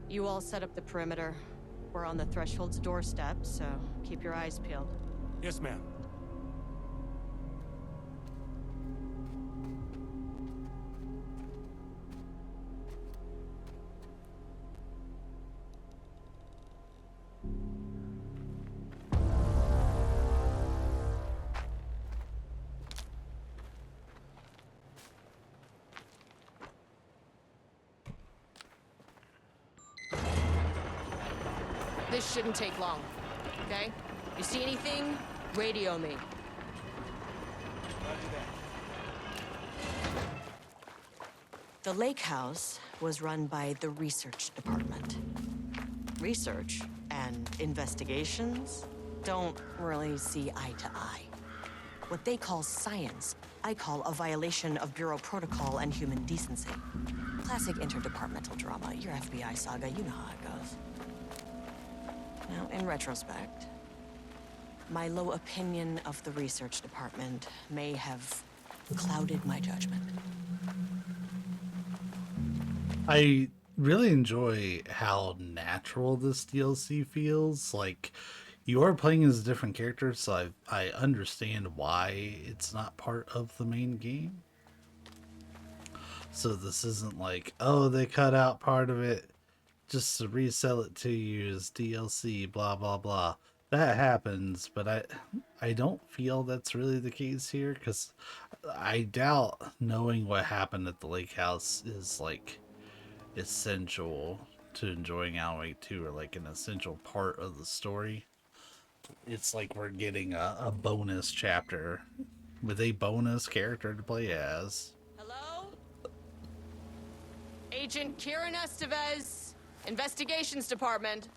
Speaker 12: You all set up the perimeter. We're on the Threshold's doorstep, so keep your eyes peeled.
Speaker 15: Yes, ma'am.
Speaker 12: This shouldn't take long, okay? You see anything, radio me. The Lake House was run by the research department. Research and investigations don't really see eye to eye. What they call science, I call a violation of Bureau protocol and human decency. Classic interdepartmental drama. Your FBI saga, you know how it goes. Now, in retrospect, my low opinion of the research department may have clouded my judgment.
Speaker 1: I really enjoy how natural this DLC feels. Like, you are playing as a different character, so I understand why it's not part of the main game. So this isn't like, oh, they cut out part of it just to resell it to you as DLC, blah blah blah. That happens, but I don't feel that's really the case here, because I doubt knowing what happened at the lake house is like essential to enjoying Alan Wake 2, or like an essential part of the story. It's like we're getting a bonus chapter with a bonus character to play as.
Speaker 12: Hello? Agent Kieran Estevez, Investigations Department.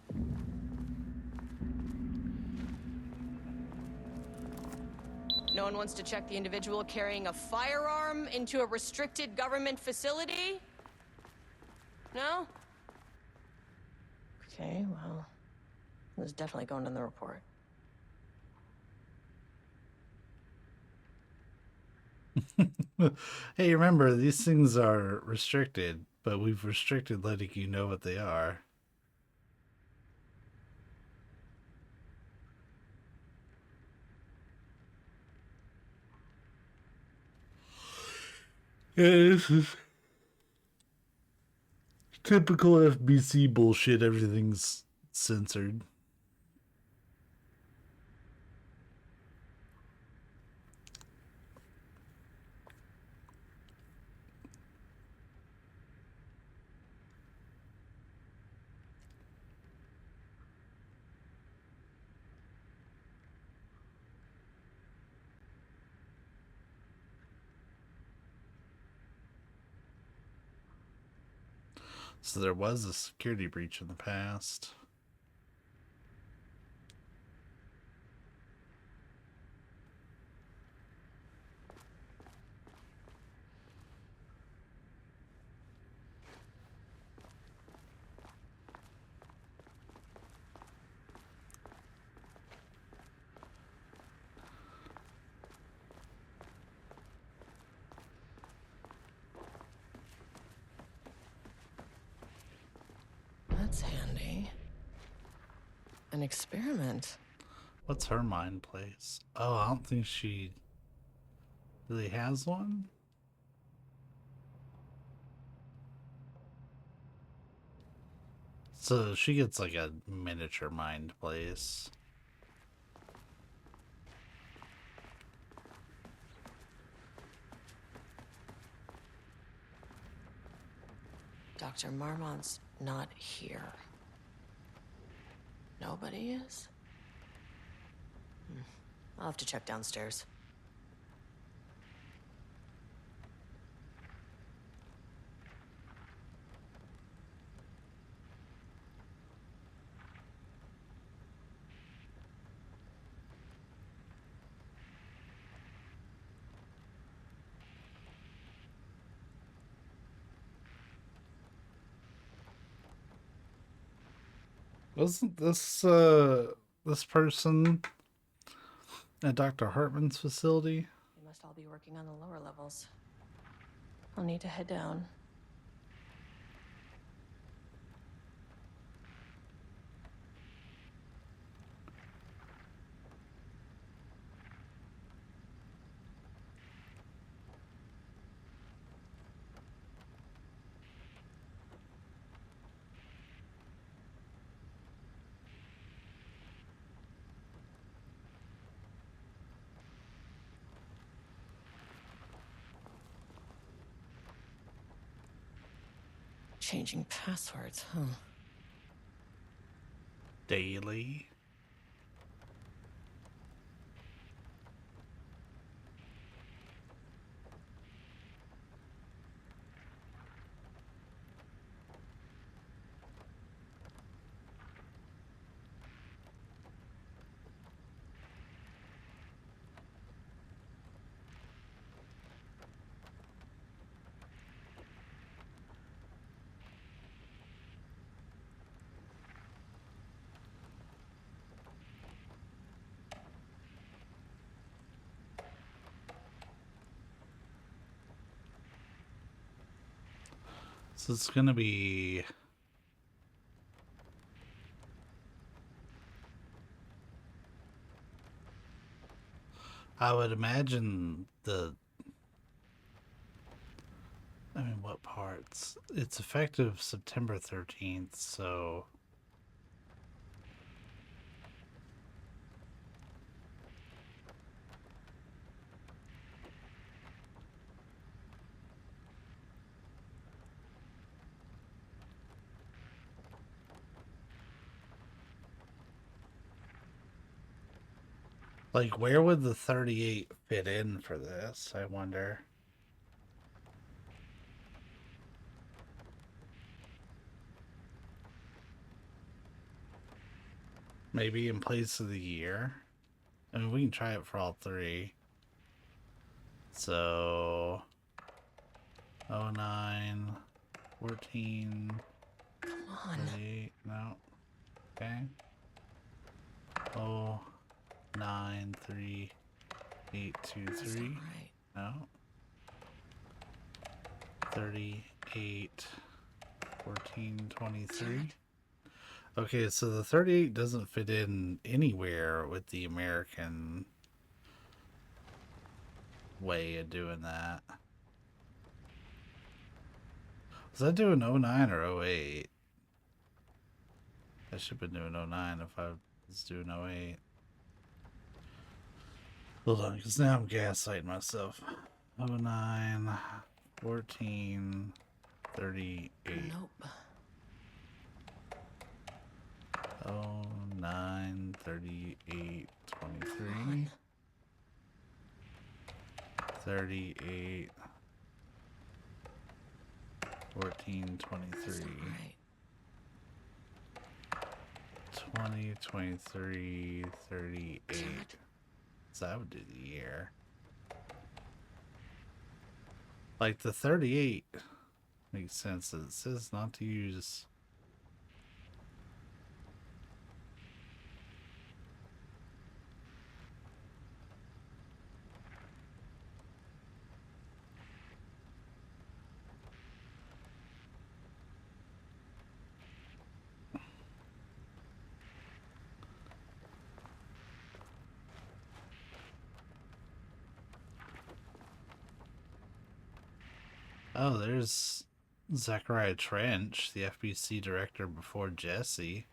Speaker 12: No one wants to check the individual carrying a firearm into a restricted government facility? No? Okay, well, this is definitely going in the report.
Speaker 1: Hey, remember, these things are restricted, but we've restricted letting you know what they are. Yeah, this is typical FBC bullshit. Everything's censored. So there was a security breach in the past.
Speaker 12: That's handy. An experiment.
Speaker 1: What's her mind place? Oh, I don't think she really has one. So she gets like a miniature mind place.
Speaker 12: Dr. Marmont's not here. Nobody is? I'll have to check downstairs.
Speaker 1: Wasn't this person at Dr. Hartman's facility?
Speaker 12: They must all be working on the lower levels. I'll need to head down. Changing passwords, huh?
Speaker 1: Daily. So it's gonna be I would imagine what parts? It's effective September 13th, so like where would the 38 fit in for this, I wonder? Maybe in place of the year? I mean, we can try it for all three. So, 09, 14,
Speaker 12: Come on.
Speaker 1: 38, no. Okay. Oh, 9, 3, 8, 2, 3.
Speaker 12: Right.
Speaker 1: No. 38, 14, 23. Okay, so the 38 doesn't fit in anywhere with the American way of doing that. Was I doing 09 or 08? I should have been doing 09 if I was doing 08. Hold on, because now I'm gaslighting myself. 09, 14, 38.
Speaker 12: Nope.
Speaker 1: 09, 38, 23. 38, 14, 23. 20, 23, 38. So that would do the year. Like the 38 makes sense. It says not to use. Oh, there's Zachariah Trench, the FBC director before Jesse.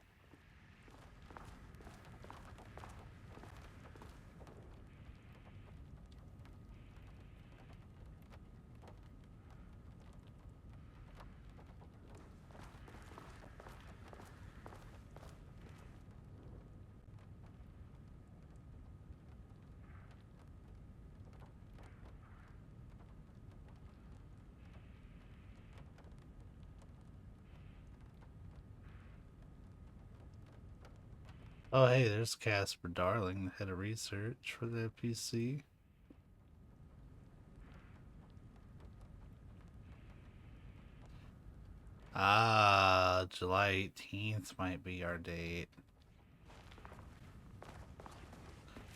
Speaker 1: Oh, hey, there's Casper Darling, head of research for the FPC. Ah, July 18th might be our date.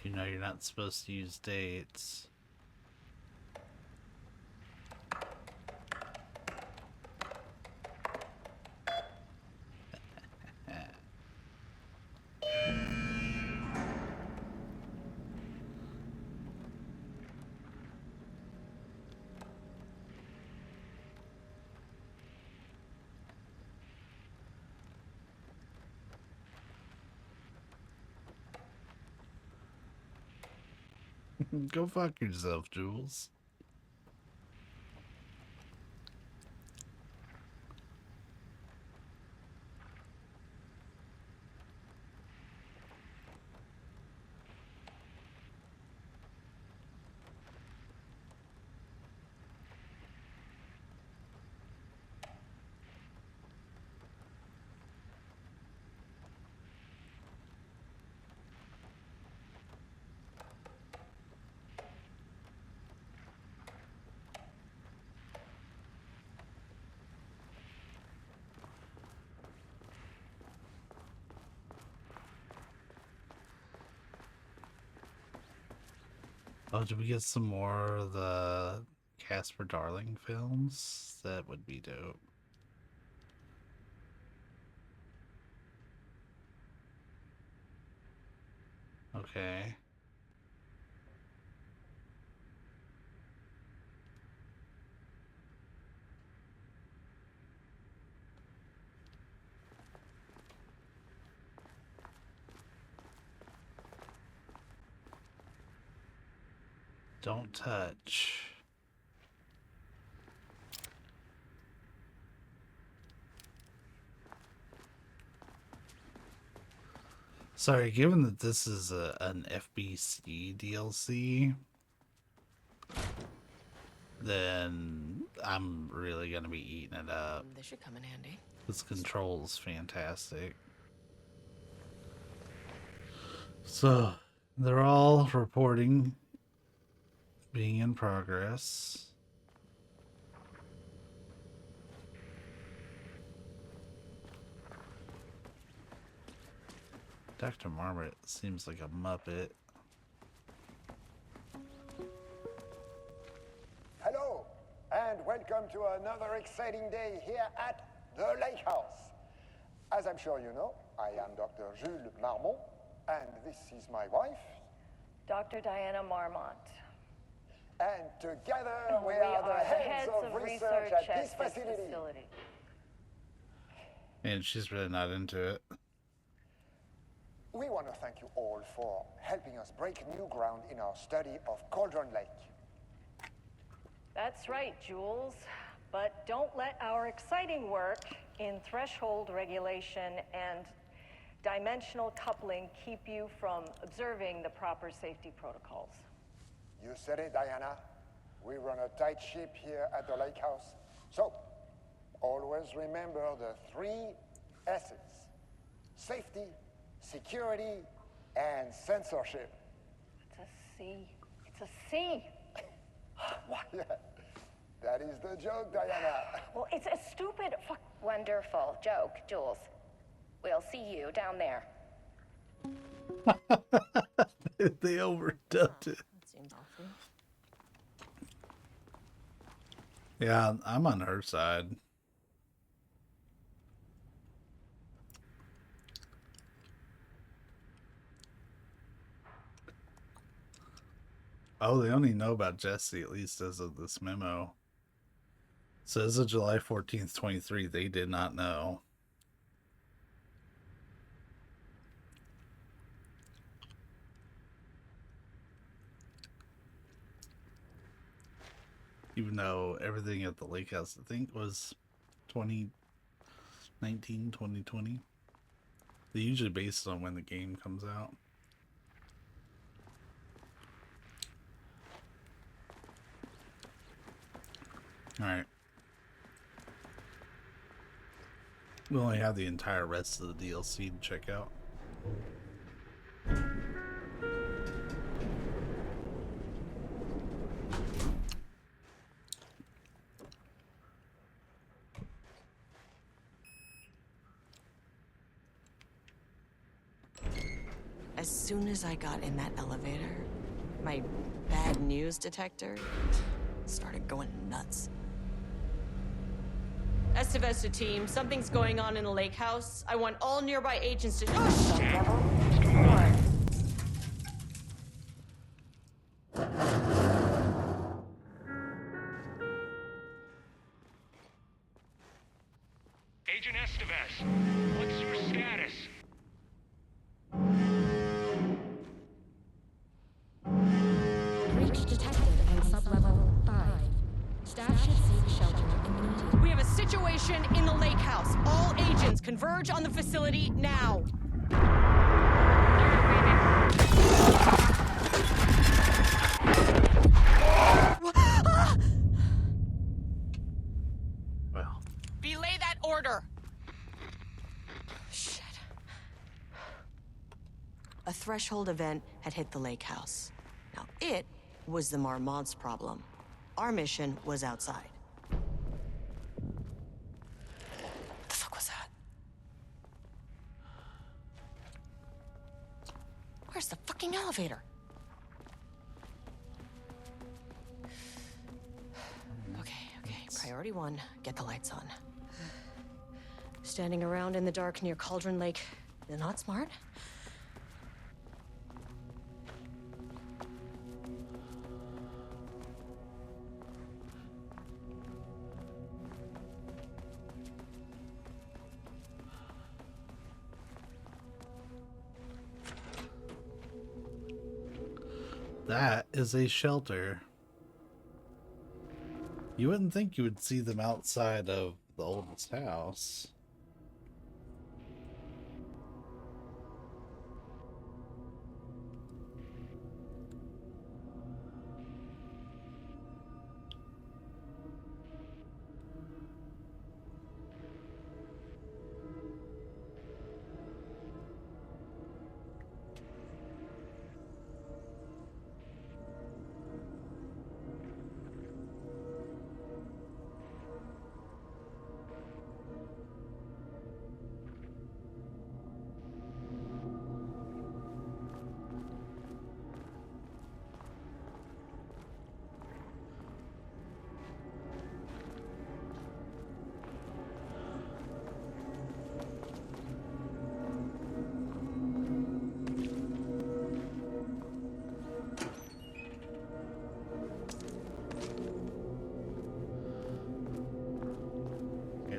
Speaker 1: You know you're not supposed to use dates. Go fuck yourself, Jules. Oh, did we get some more of the Casper Darling films? That would be dope. Okay. Don't touch. Sorry, given that this is an FBC DLC, then I'm really gonna be eating it up.
Speaker 12: This should come in handy.
Speaker 1: This control's fantastic. So, they're all reporting being in progress. Dr. Marmot seems like a Muppet.
Speaker 15: Hello, and welcome to another exciting day here at the Lake House. As I'm sure you know, I am Dr. Jules Marmont, and this is my wife,
Speaker 16: Dr. Diana Marmont.
Speaker 15: And together we are the heads of research at this facility.
Speaker 1: And she's really not into it.
Speaker 15: We want to thank you all for helping us break new ground in our study of Cauldron Lake.
Speaker 16: That's right, Jules. But don't let our exciting work in threshold regulation and dimensional coupling keep you from observing the proper safety protocols.
Speaker 15: You said it, Diana. We run a tight ship here at the lake house. So, always remember the 3 S's. Safety, security, and censorship.
Speaker 16: It's a C. It's a C.
Speaker 15: What? Yeah, that is the joke, Diana.
Speaker 6: Well, it's a stupid, wonderful joke, Jules. We'll see you down there.
Speaker 1: They overdubbed it.
Speaker 12: That seems awful.
Speaker 1: Yeah, I'm on her side. Oh, they only know about Jesse, at least as of this memo. So as of July 14th, 23, they did not know. Even though everything at the lake house, I think, was 2019, 2020. They usually based on when the game comes out. Alright. We only have the entire rest of the DLC to check out.
Speaker 12: As soon as I got in that elevator, my bad news detector started going nuts. Estevesta team, something's going on in the lake house. I want all nearby agents to— oh, shit!
Speaker 17: Agent Estevez, what's your status?
Speaker 5: Breach detected on sublevel 5. Staff should seek shelter immediately.
Speaker 12: We have a situation in the lake house. All agents converge on the facility now.
Speaker 1: Well.
Speaker 12: Belay that order. Shit. A threshold event had hit the lake house. Now, it was the Marmont's problem. Our mission was outside. What the fuck was that? Where's the fucking elevator? Okay. Priority 1, get the lights on. Standing around in the dark near Cauldron Lake, they're not smart.
Speaker 1: That is a shelter. You wouldn't think you would see them outside of the oldest house.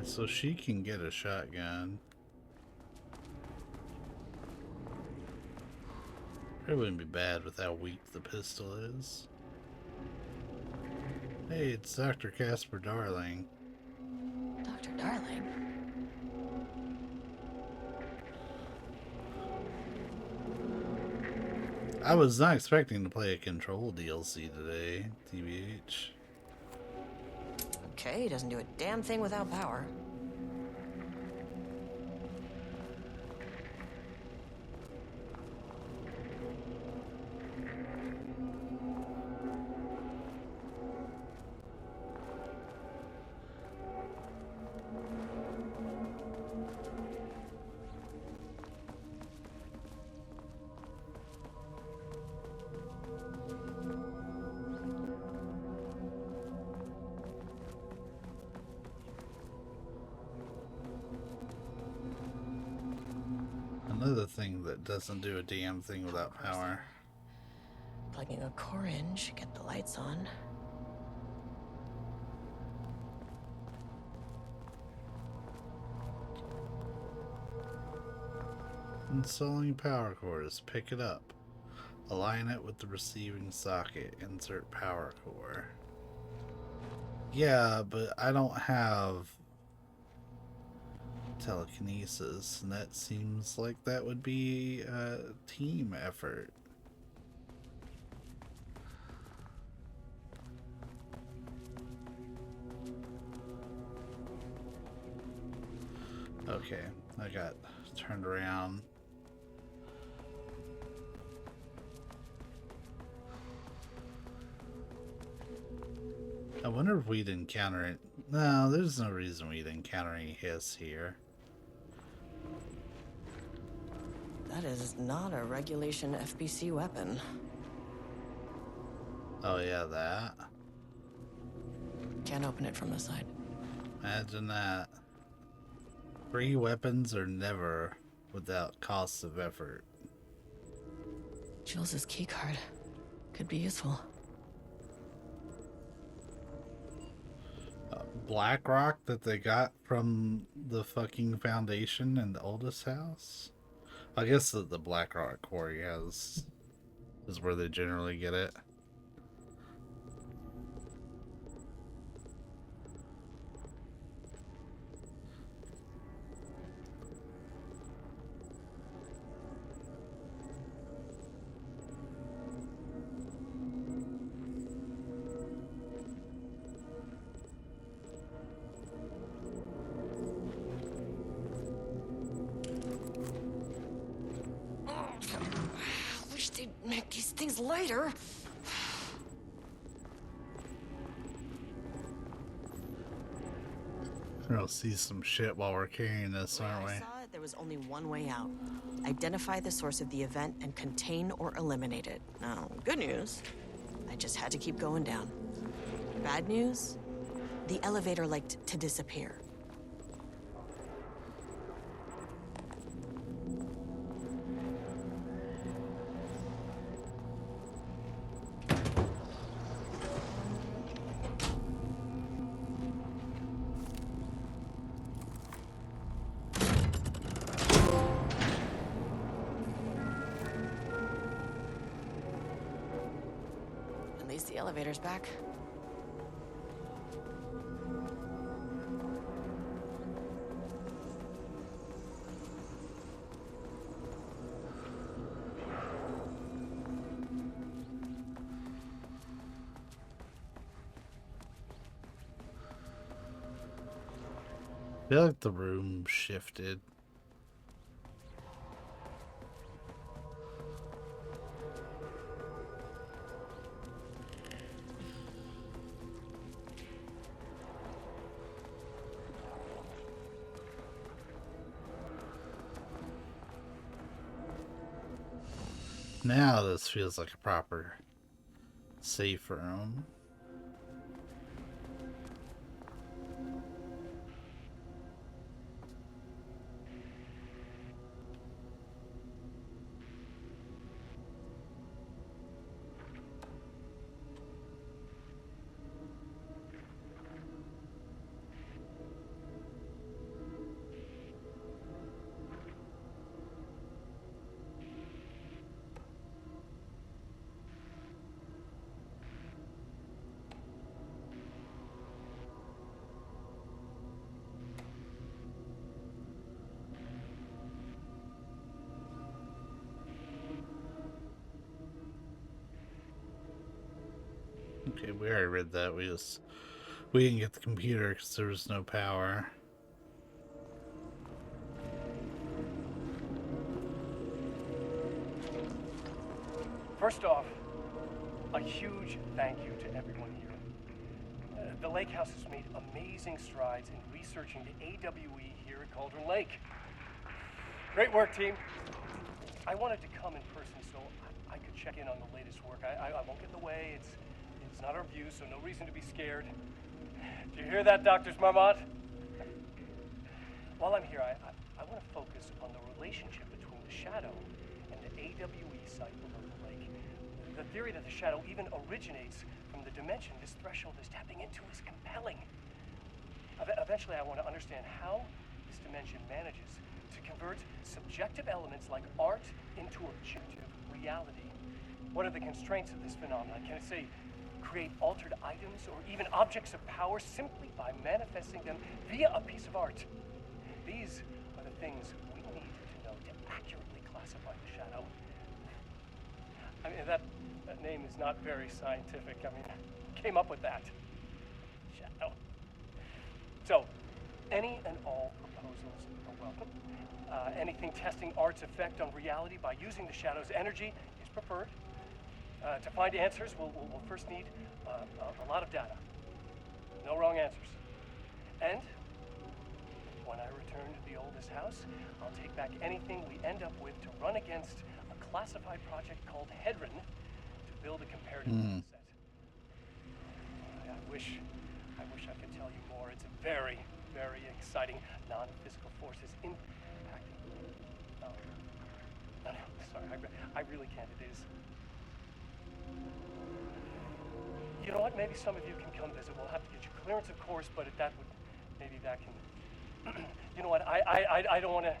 Speaker 1: Alright, so she can get a shotgun. It wouldn't be bad with how weak the pistol is. Hey, it's Dr. Casper Darling.
Speaker 12: Dr. Darling?
Speaker 1: I was not expecting to play a Control DLC today, TBH.
Speaker 12: Okay, he doesn't do a damn thing without power.
Speaker 1: Another thing that doesn't do a damn thing without power.
Speaker 12: Plugging a core in should get the lights on.
Speaker 1: Installing power cores. Pick it up. Align it with the receiving socket. Insert power core. Yeah, but I don't have telekinesis, and that seems like that would be a team effort. Okay, I got turned around. I wonder if we'd encounter it. No, there's no reason we'd encounter any hiss here.
Speaker 12: That is not a regulation FBC weapon.
Speaker 1: Oh yeah, that.
Speaker 12: Can't open it from the side.
Speaker 1: Imagine that. Free weapons are never without costs of effort.
Speaker 12: Jules' keycard could be useful.
Speaker 1: Black rock that they got from the fucking foundation in the oldest house? I guess that the black rock quarry is where they generally get it.
Speaker 12: Wish they'd make these things lighter.
Speaker 1: We'll see some shit while we're carrying this, aren't we?
Speaker 12: I saw it, there was only one way out. Identify the source of the event and contain or eliminate it. Now, good news, I just had to keep going down. Bad news, the elevator liked to disappear. At least the elevator's back.
Speaker 1: I feel like the room shifted. Now this feels like a proper safe room. Okay, we already read that. We didn't get the computer because there was no power.
Speaker 18: First off, a huge thank you to everyone here. The Lake House has made amazing strides in researching the AWE here at Cauldron Lake. Great work, team. I wanted to come in person so I could check in on the latest work. I won't get in the way. It's not our view, so no reason to be scared. Do you hear that, Dr. Marmont? While I'm here, I want to focus on the relationship between the Shadow and the AWE site below the lake. The theory that the Shadow even originates from the dimension this threshold is tapping into is compelling. Eventually, I want to understand how this dimension manages to convert subjective elements like art into objective reality. What are the constraints of this phenomenon? Can it, say, create altered items or even objects of power simply by manifesting them via a piece of art? These are the things we need to know to accurately classify the Shadow. I mean, that name is not very scientific. I mean, came up with that. Shadow. So, any and all proposals are welcome. Anything testing art's effect on reality by using the Shadow's energy is preferred. To find answers, we'll first need a lot of data. No wrong answers. And when I return to the oldest house, I'll take back anything we end up with to run against a classified project called Hedron to build a comparative data set. I wish I could tell you more. It's a very, very exciting non-physical forces impacting. No, sorry, I really can't. It is. You know what? Maybe some of you can come visit. We'll have to get you clearance, of course, but maybe that can. You know what? I don't want to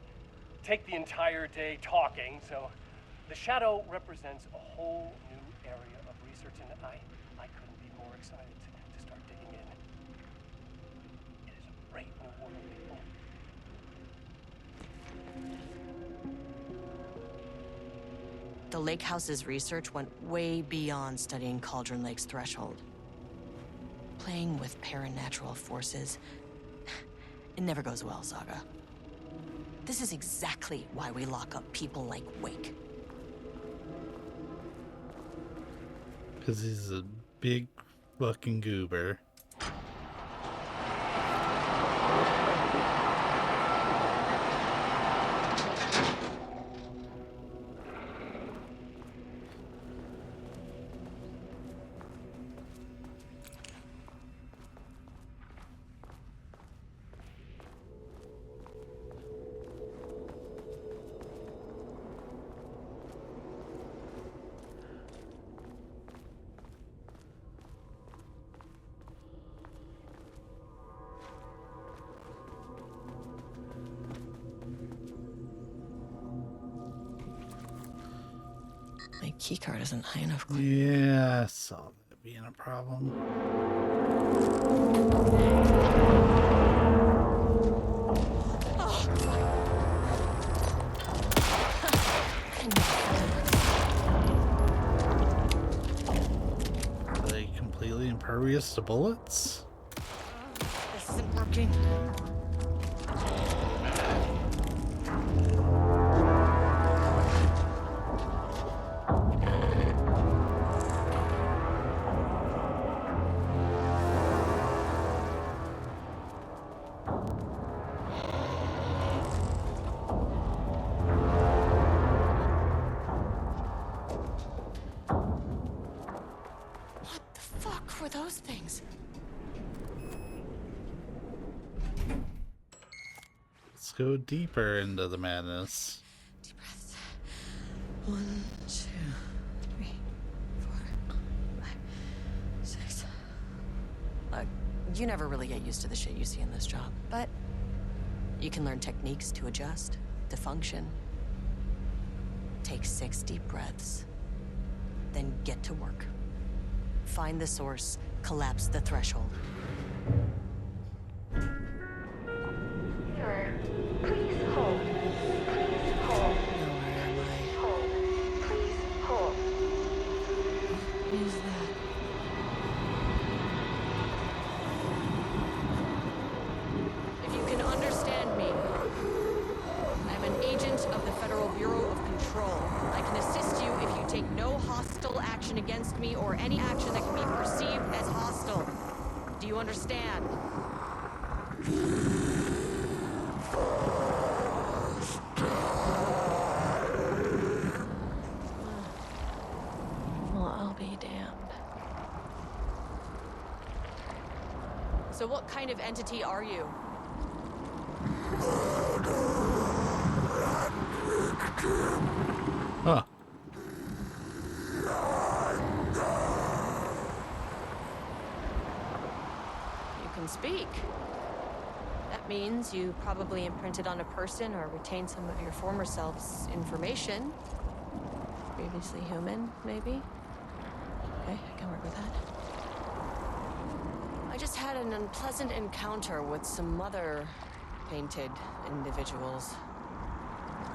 Speaker 18: take the entire day talking. So, the Shadow represents a whole new area of research, and I couldn't be more excited to start digging in. It is a great new world, people.
Speaker 12: The Lake House's research went way beyond studying Cauldron Lake's threshold. Playing with paranatural forces, it never goes well, Saga. This is exactly why we lock up people like Wake.
Speaker 1: Because he's a big fucking goober.
Speaker 12: My keycard isn't high enough.
Speaker 1: Yeah, I saw that being a problem. Are they completely impervious to bullets?
Speaker 12: This isn't working. Those things.
Speaker 1: Let's go deeper into the madness.
Speaker 12: Deep breaths. 1, 2, 3, 4, 5, 6. Look, you never really get used to the shit you see in this job, but you can learn techniques to adjust, to function. Take 6 deep breaths, then get to work. Find the source, collapse the threshold.
Speaker 6: Sir, please hold. Please hold.
Speaker 12: Where am I?
Speaker 6: Hold. Please hold.
Speaker 12: What is that? you understand? Well, I'll be damned. So what kind of entity are you?
Speaker 1: Huh.
Speaker 12: You can speak. That means you probably imprinted on a person or retained some of your former self's information. Previously human, maybe? Okay, I can work with that. I just had an unpleasant encounter with some other painted individuals.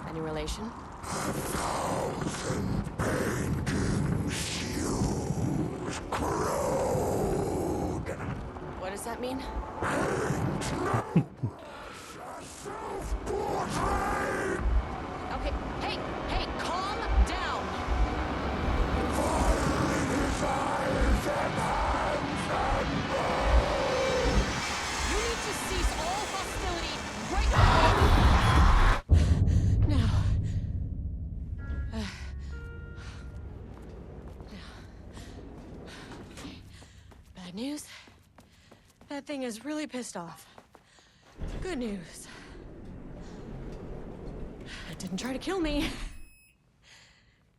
Speaker 12: Any relation?
Speaker 14: 1,000 painting shoes corrode.
Speaker 12: What does that mean?
Speaker 14: Self-portrait.
Speaker 12: Okay, hey, calm down.
Speaker 14: His eyes and hands and bones.
Speaker 12: You need to cease all hostility right now. Bad news. That thing is really pissed off. Good news. It didn't try to kill me.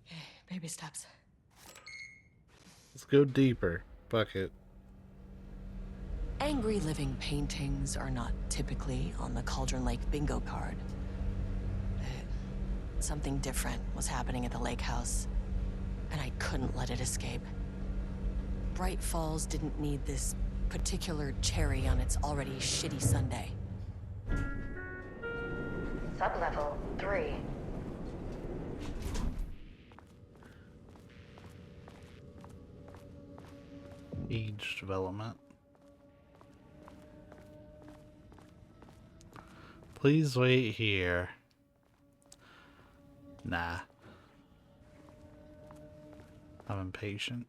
Speaker 12: Okay, baby steps.
Speaker 1: Let's go deeper. Fuck it.
Speaker 12: Angry living paintings are not typically on the Cauldron Lake bingo card. Something different was happening at the lake house, and I couldn't let it escape. Bright Falls didn't need this particular cherry on its already shitty sundae.
Speaker 6: Sublevel 3.
Speaker 1: Age development. Please wait here. Nah. I'm impatient.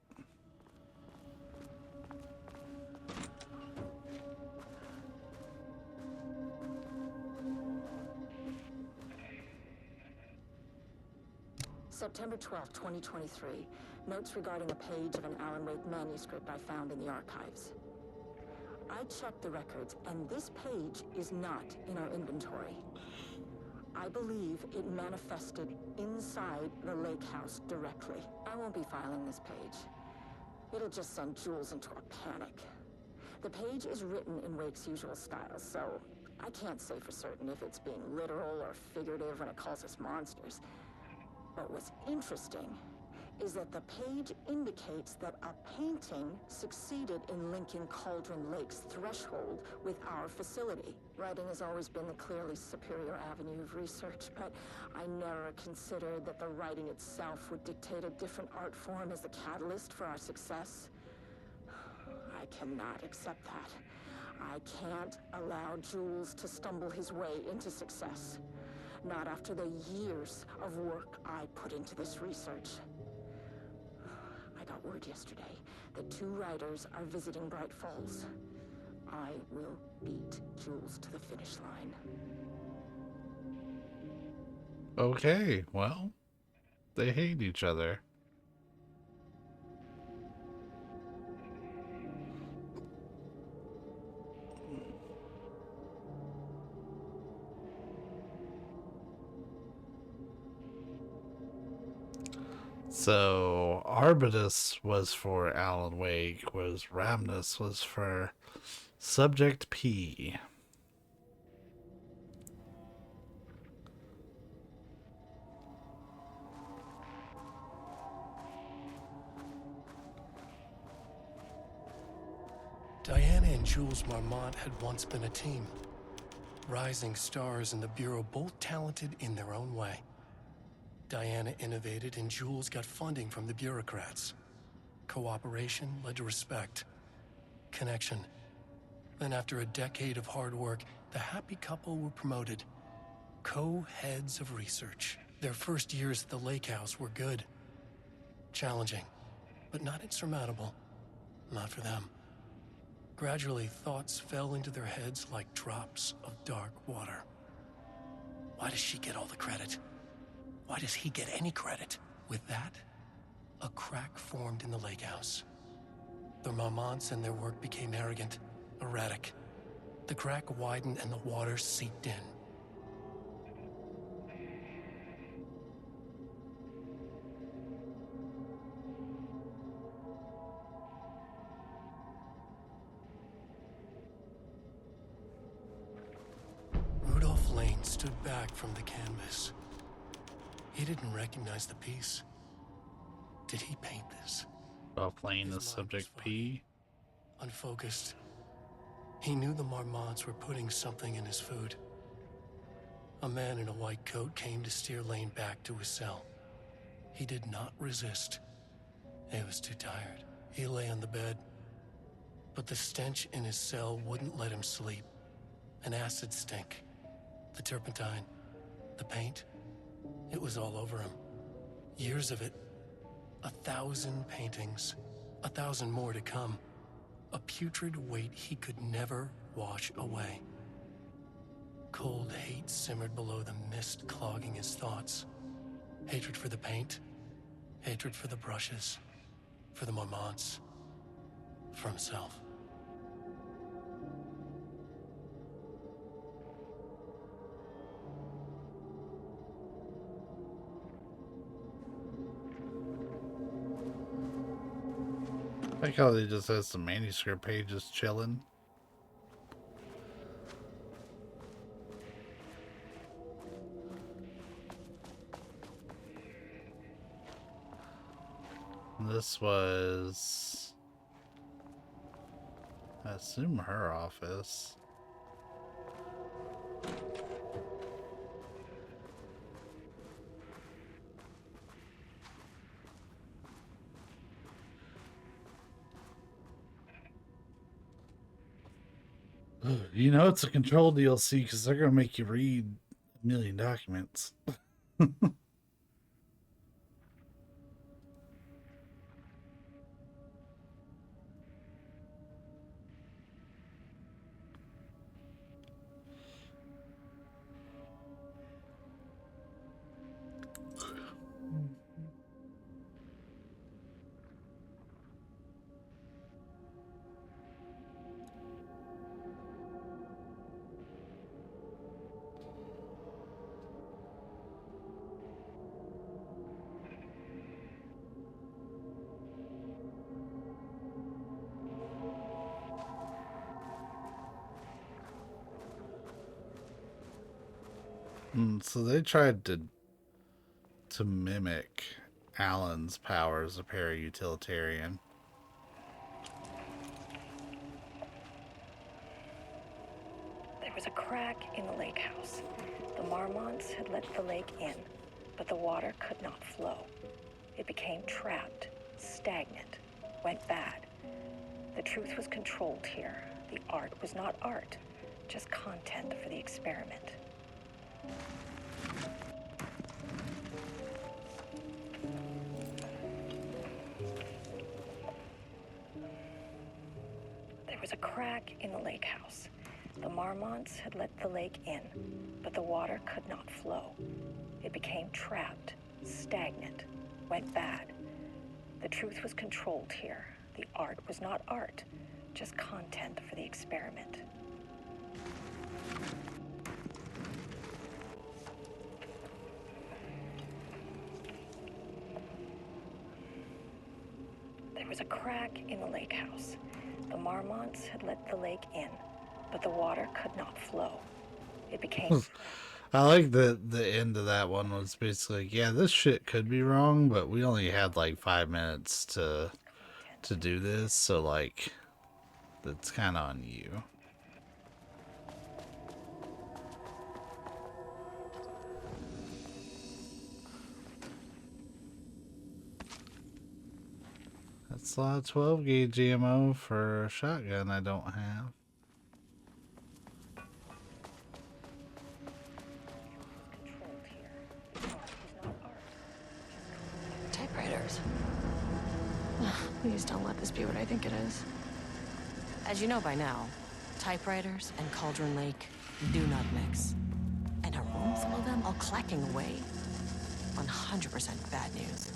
Speaker 19: September 12, 2023. Notes regarding a page of an Alan Wake manuscript I found in the archives. I checked the records, and this page is not in our inventory. I believe it manifested inside the lake house directly. I won't be filing this page. It'll just send Jules into a panic. The page is written in Wake's usual style, so I can't say for certain if it's being literal or figurative when it calls us monsters. But what's interesting is that the page indicates that a painting succeeded in linking Cauldron Lake's threshold with our facility. Writing has always been the clearly superior avenue of research, but I never considered that the writing itself would dictate a different art form as the catalyst for our success. I cannot accept that. I can't allow Jules to stumble his way into success. Not after the years of work I put into this research. I got word yesterday that 2 writers are visiting Bright Falls. I will beat Jules to the finish line.
Speaker 1: Okay, well, they hate each other. So Arbitus was for Alan Wake, whereas Ramnus was for Subject P.
Speaker 18: Diana and Jules Marmont had once been a team. Rising stars in the Bureau, both talented in their own way. Diana innovated and Jules got funding from the bureaucrats. Cooperation led to respect. Connection. Then after a decade of hard work, the happy couple were promoted. Co-heads of research. Their first years at the lake house were good. Challenging, but not insurmountable. Not for them. Gradually, thoughts fell into their heads like drops of dark water. Why does she get all the credit? Why does he get any credit? With that, a crack formed in the lake house. The Marmonts and their work became arrogant, erratic. The crack widened and the water seeped in. Rudolph Lane stood back from the canvas. He didn't recognize the piece. Did he paint this?
Speaker 1: While playing the subject P.
Speaker 18: Unfocused. He knew the Marmonts were putting something in his food. A man in a white coat came to steer Lane back to his cell. He did not resist. He was too tired. He lay on the bed. But the stench in his cell wouldn't let him sleep. An acid stink. The turpentine. The paint. It was all over him. Years of it. 1,000 paintings. 1,000 more to come. A putrid weight he could never wash away. Cold hate simmered below the mist clogging his thoughts. Hatred for the paint. Hatred for the brushes. For the Marmonts. For himself.
Speaker 1: I like how they just has some manuscript pages chilling. This was, I assume, her office. You know it's a control DLC because they're going to make you read a million documents. So they tried to mimic Alan's power as a para-utilitarian.
Speaker 16: There was a crack in the lake house. The Marmonts had let the lake in, but the water could not flow. It became trapped, stagnant, went bad. The truth was controlled here. The art was not art, just content for the experiment. There was a crack in the lake house. The Marmonts had let the lake in, but the water could not flow. It became trapped, stagnant, went bad. The truth was controlled here. The art was not art, just content for the experiment. There was a crack in the lake house. The Marmonts had let the lake in, but the water could not flow. It became...
Speaker 1: I like the end of that one was basically, yeah, this shit could be wrong, but we only had like 5 minutes to do this, so like, that's kind of on you. That's a lot of 12 gauge ammo for a shotgun I don't have.
Speaker 19: Typewriters. Please don't let this be what I think it is.
Speaker 12: As you know by now, typewriters and Cauldron Lake do not mix. And a room full of them all clacking away? 100% bad news.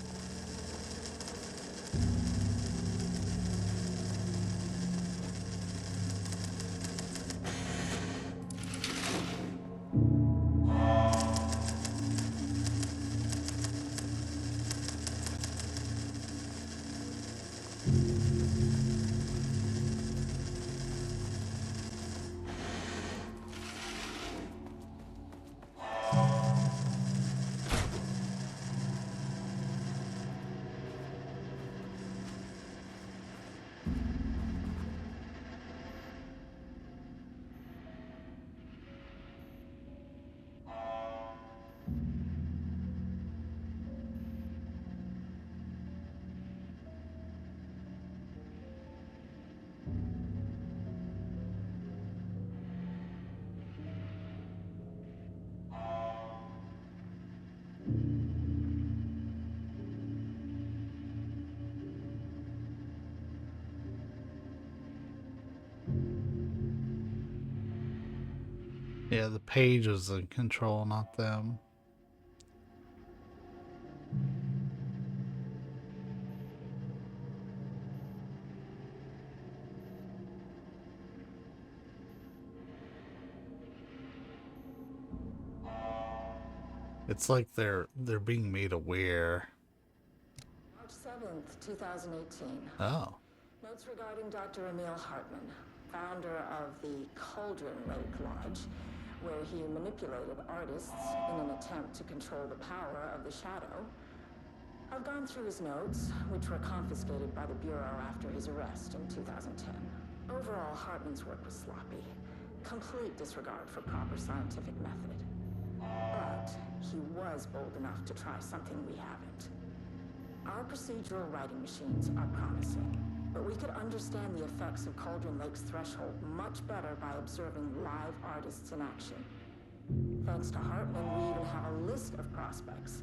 Speaker 1: Yeah, the page was in control, not them. It's like they're being made aware.
Speaker 19: March 7th, 2018.
Speaker 1: Oh.
Speaker 19: Notes regarding Dr. Emil Hartman, founder of the Cauldron Lake Lodge, where he manipulated artists in an attempt to control the power of the Shadow. I've gone through his notes, which were confiscated by the Bureau after his arrest in 2010. Overall, Hartman's work was sloppy. Complete disregard for proper scientific method. But he was bold enough to try something we haven't. Our procedural writing machines are promising, but we could understand the effects of Cauldron Lake's threshold much better by observing live artists in action. Thanks to Hartman, we even have a list of prospects.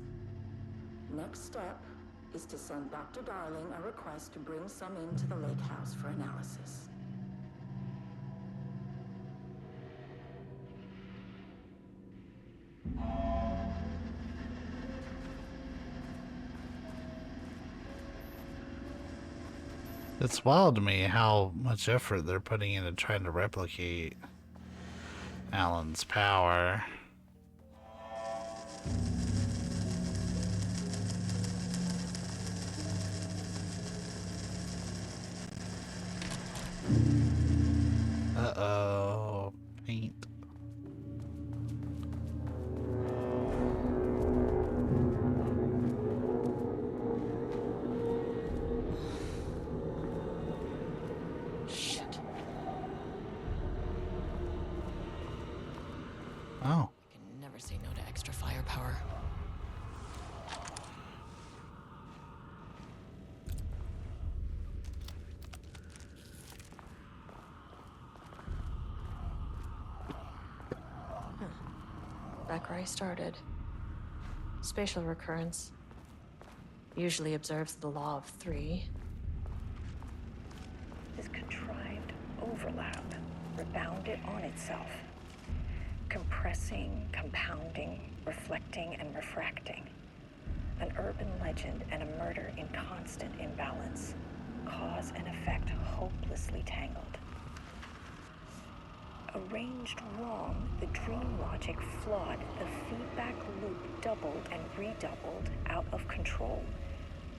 Speaker 19: Next step is to send Dr. Darling a request to bring some into the lake house for analysis.
Speaker 1: It's wild to me how much effort they're putting into trying to replicate Alan's power. Uh-oh. Paint. Oh.
Speaker 12: You can never say no to extra firepower. Back where I started. Spatial recurrence. Usually observes the law of 3.
Speaker 6: This contrived overlap rebounded on itself, compressing, compounding, reflecting, and refracting. An urban legend and a murder in constant imbalance. Cause and effect hopelessly tangled. Arranged wrong, the dream logic flawed, the feedback loop doubled and redoubled, out of control.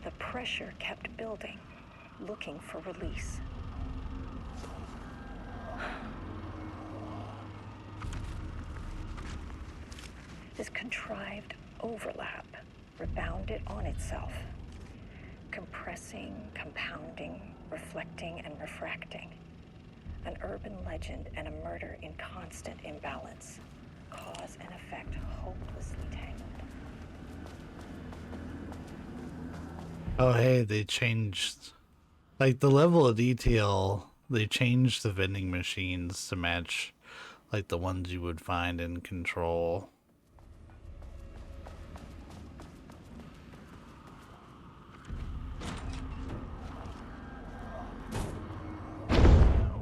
Speaker 6: The pressure kept building, looking for release. This contrived overlap rebounded on itself, compressing, compounding, reflecting, and refracting. An urban legend and a murder in constant imbalance. Cause and effect hopelessly tangled.
Speaker 1: Oh, hey, they changed, like, the level of detail. They changed the vending machines to match, like, the ones you would find in Control.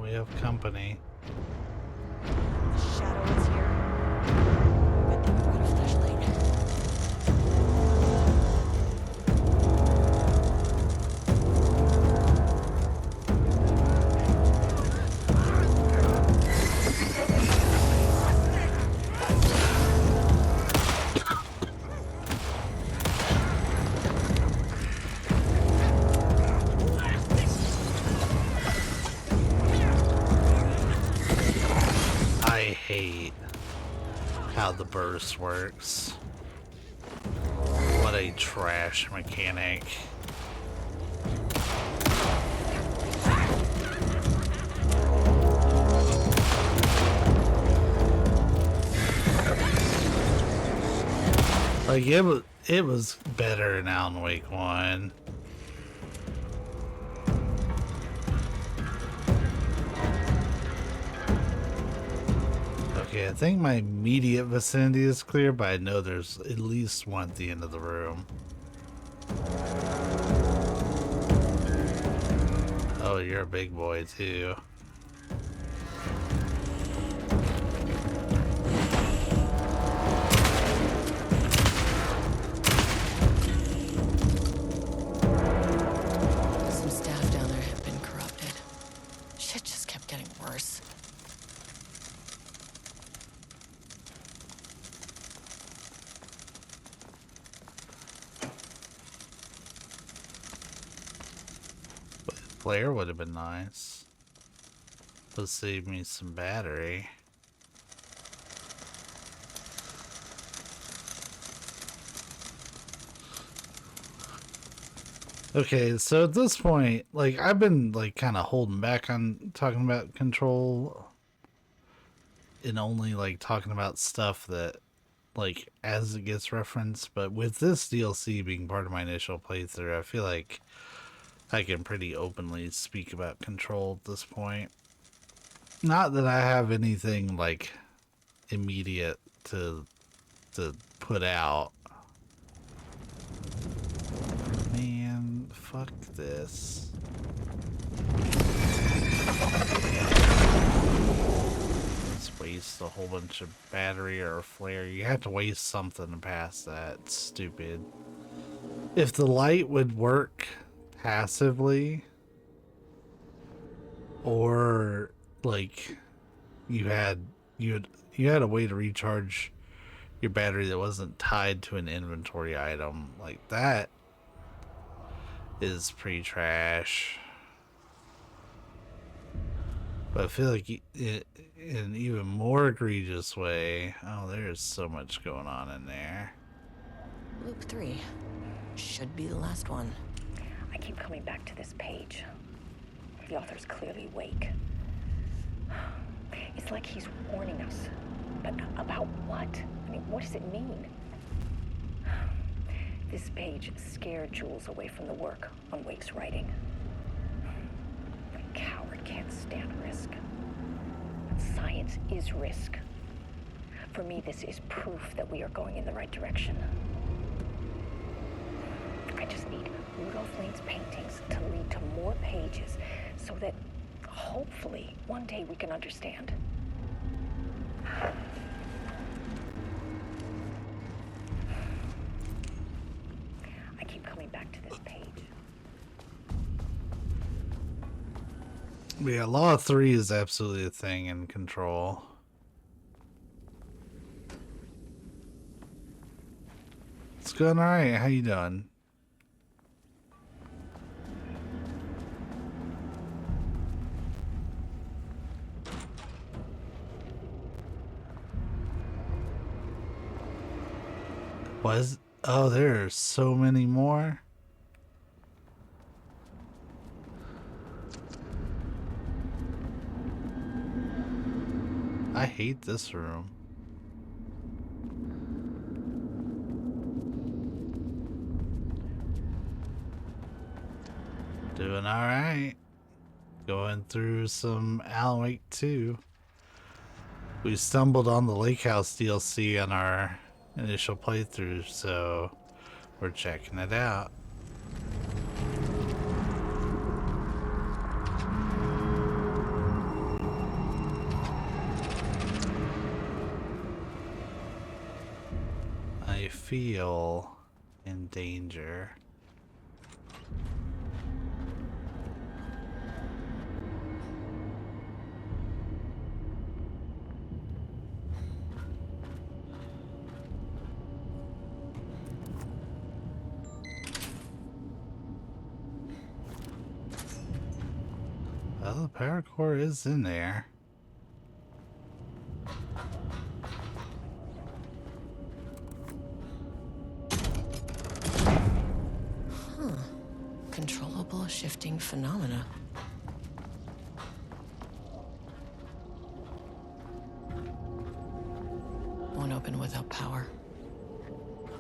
Speaker 1: we have company.
Speaker 12: The shadow is here. Good thing we've got a flashlight.
Speaker 1: I hate how the burst works. What a trash mechanic. Like it was better in Alan Wake 1. Okay, I think my immediate vicinity is clear, but I know there's at least one at the end of the room. Oh, you're a big boy too.
Speaker 12: Some staff down there have been corrupted. Shit just kept getting worse.
Speaker 1: Flare would have been nice. Would save me some battery. Okay, so at this point, like, I've been like kind of holding back on talking about Control and only like talking about stuff that like as it gets referenced, but with this DLC being part of my initial playthrough, I feel like I can pretty openly speak about Control at this point. Not that I have anything like immediate to put out. Man, fuck this. Just waste a whole bunch of battery or flare. You have to waste something to pass that. It's stupid. If the light would work passively, or like you had a way to recharge your battery that wasn't tied to an inventory item, like that is pretty trash. But I feel like in an even more egregious way, oh, there's so much going on in there.
Speaker 12: Loop 3 should be the last one.
Speaker 6: I keep coming back to this page. The author's clearly awake. It's like he's warning us. But about what? I mean, what does it mean? This page scared Jules away from the work on Wake's writing. A coward can't stand risk. But science is risk. For me, this is proof that we are going in the right direction. I just need Rudolph Lane's paintings to lead to more pages so that hopefully one day we can understand. I keep coming back to this page.
Speaker 1: Yeah, Law 3 is absolutely a thing in Control. It's going alright. How you doing? Was oh, there are so many more. I hate this room. Doing all right. Going through some Alan Wake 2. We stumbled on the Lake House DLC on our initial playthrough, so we're checking it out. I feel in danger. Well, the power core is in there.
Speaker 12: Huh. Controllable shifting phenomena. Won't open without power.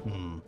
Speaker 1: Hmm.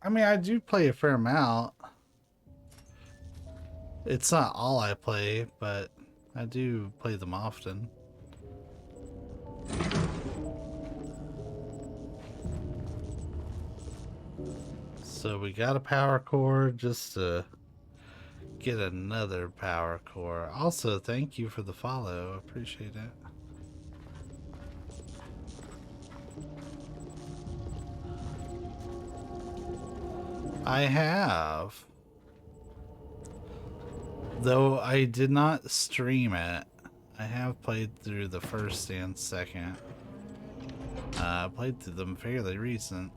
Speaker 1: I mean, I do play a fair amount. It's not all I play, but I do play them often. So we got a power core just to get another power core. Also, thank you for the follow. Appreciate it. I have. Though I did not stream it, I have played through the first and second. I played through them fairly recent.